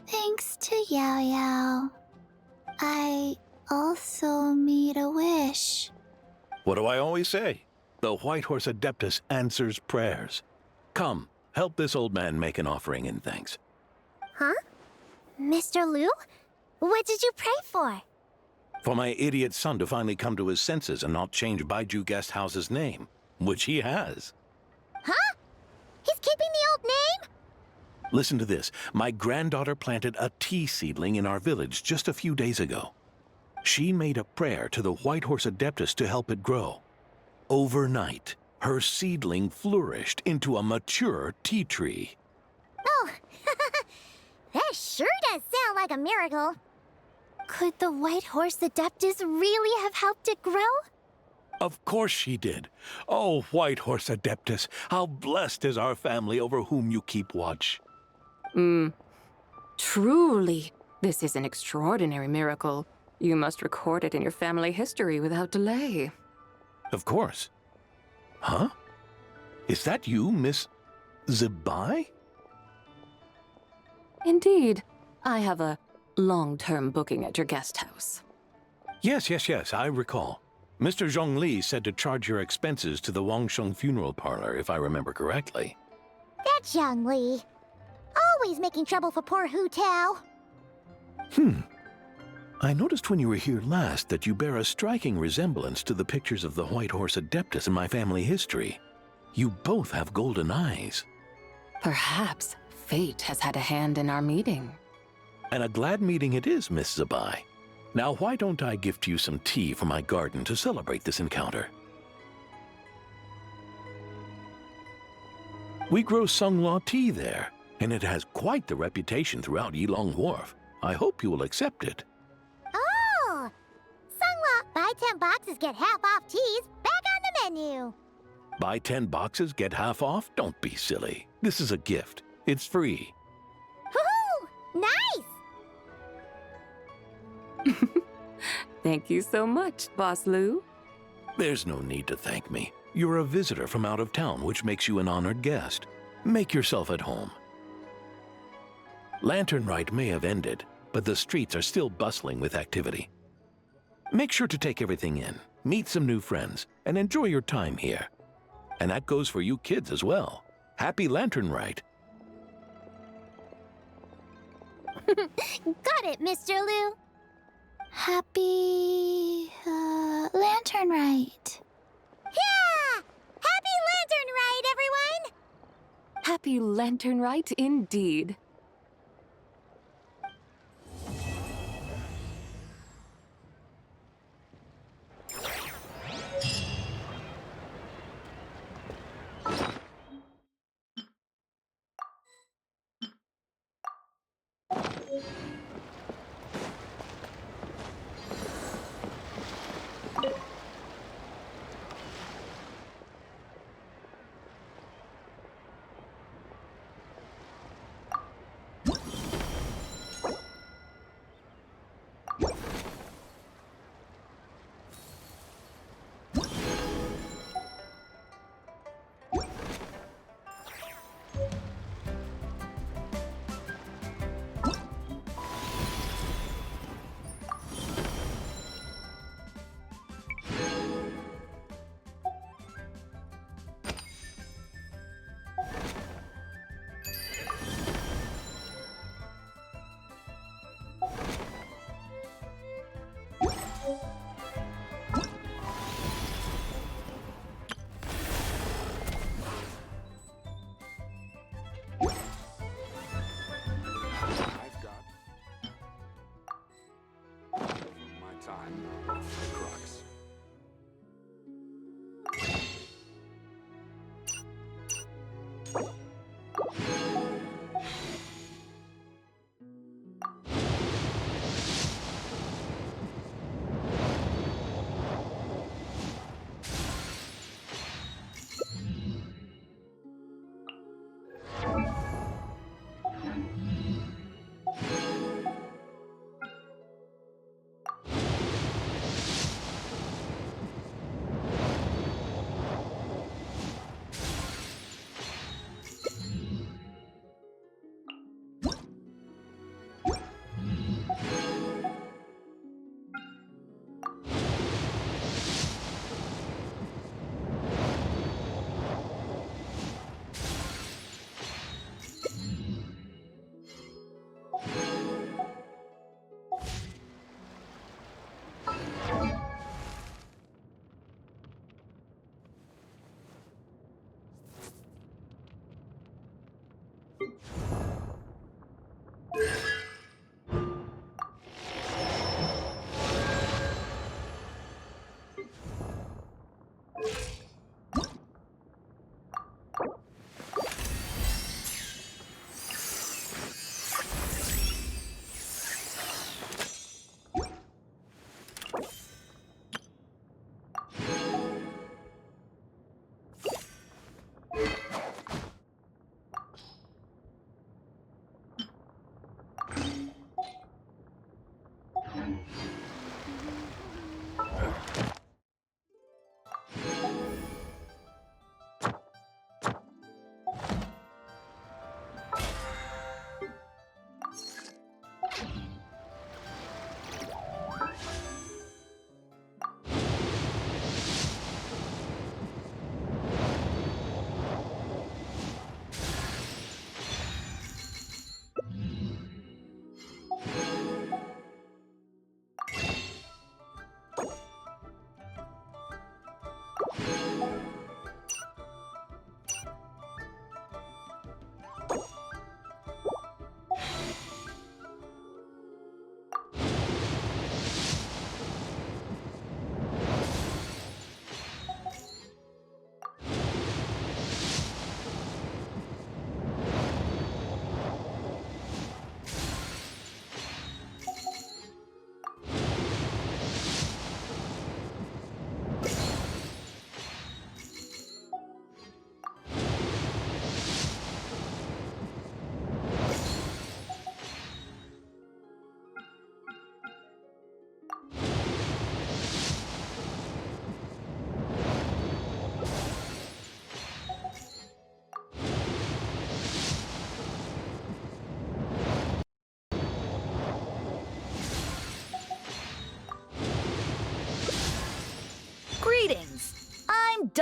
thanks to Yao Yao. I also made a wish. What do I always say? The White Horse Adeptus answers prayers. Come, help this old man make an offering in thanks. Huh? Mr. Liu? What did you pray for? For my idiot son to finally come to his senses and not change Baiju Guest House's name, which he has. Huh? He's keeping the old name? Listen to this. My granddaughter planted a tea seedling in our village just a few days ago. She made a prayer to the White Horse Adeptus to help it grow. Overnight, her seedling flourished into a mature tea tree. Oh, that sure does sound like a miracle. Could the White Horse Adeptus really have helped it grow? Of course she did. Oh, White Horse Adeptus, how blessed is our family over whom you keep watch. Truly, this is an extraordinary miracle. You must record it in your family history without delay. Of course. Huh? Is that you, Miss Zibai? Indeed. I have a long-term booking at your guest house. Yes, I recall. Mr. Zhongli said to charge your expenses to the Wangsheng funeral parlor, if I remember correctly. That's Zhongli. Always making trouble for poor Hu Tao. I noticed when you were here last that you bear a striking resemblance to the pictures of the White Horse Adeptus in my family history. You both have golden eyes. Perhaps fate has had a hand in our meeting. And a glad meeting it is, Miss Zabai. Now, why don't I gift you some tea from my garden to celebrate this encounter? We grow Sunglaw tea there, and it has quite the reputation throughout Yilong Wharf. I hope you will accept it. Oh! Sunglaw, buy 10 boxes, get half off teas, back on the menu. Buy 10 boxes, get half off? Don't be silly. This is a gift. It's free. Woohoo! Nice! Thank you so much, Boss Lou. There's no need to thank me. You're a visitor from out of town, which makes you an honored guest. Make yourself at home. Lanternlight may have ended, but the streets are still bustling with activity. Make sure to take everything in, meet some new friends, and enjoy your time here. And that goes for you kids as well. Happy Lanternlight. Got it, Mr. Lou. Happy... Lanternlight. Yeah! Happy Lanternlight, everyone! Happy Lanternlight indeed.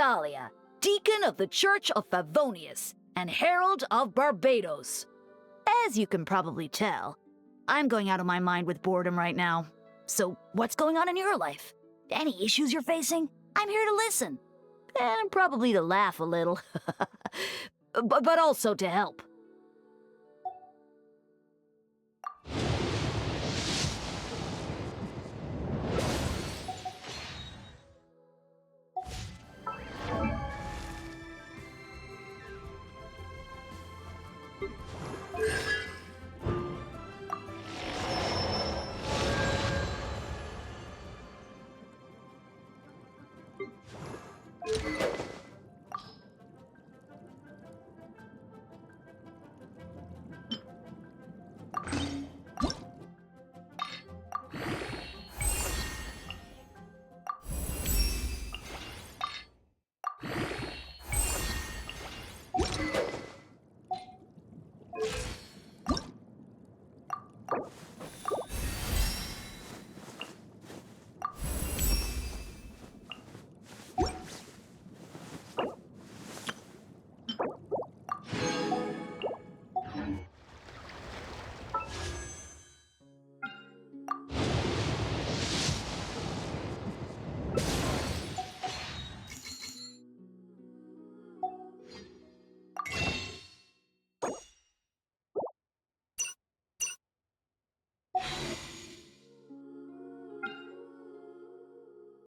Dahlia, Deacon of the Church of Favonius and Herald of Barbados. As you can probably tell, I'm going out of my mind with boredom right now. So, what's going on in your life? Any issues you're facing? I'm here to listen. And probably to laugh a little. but also to help.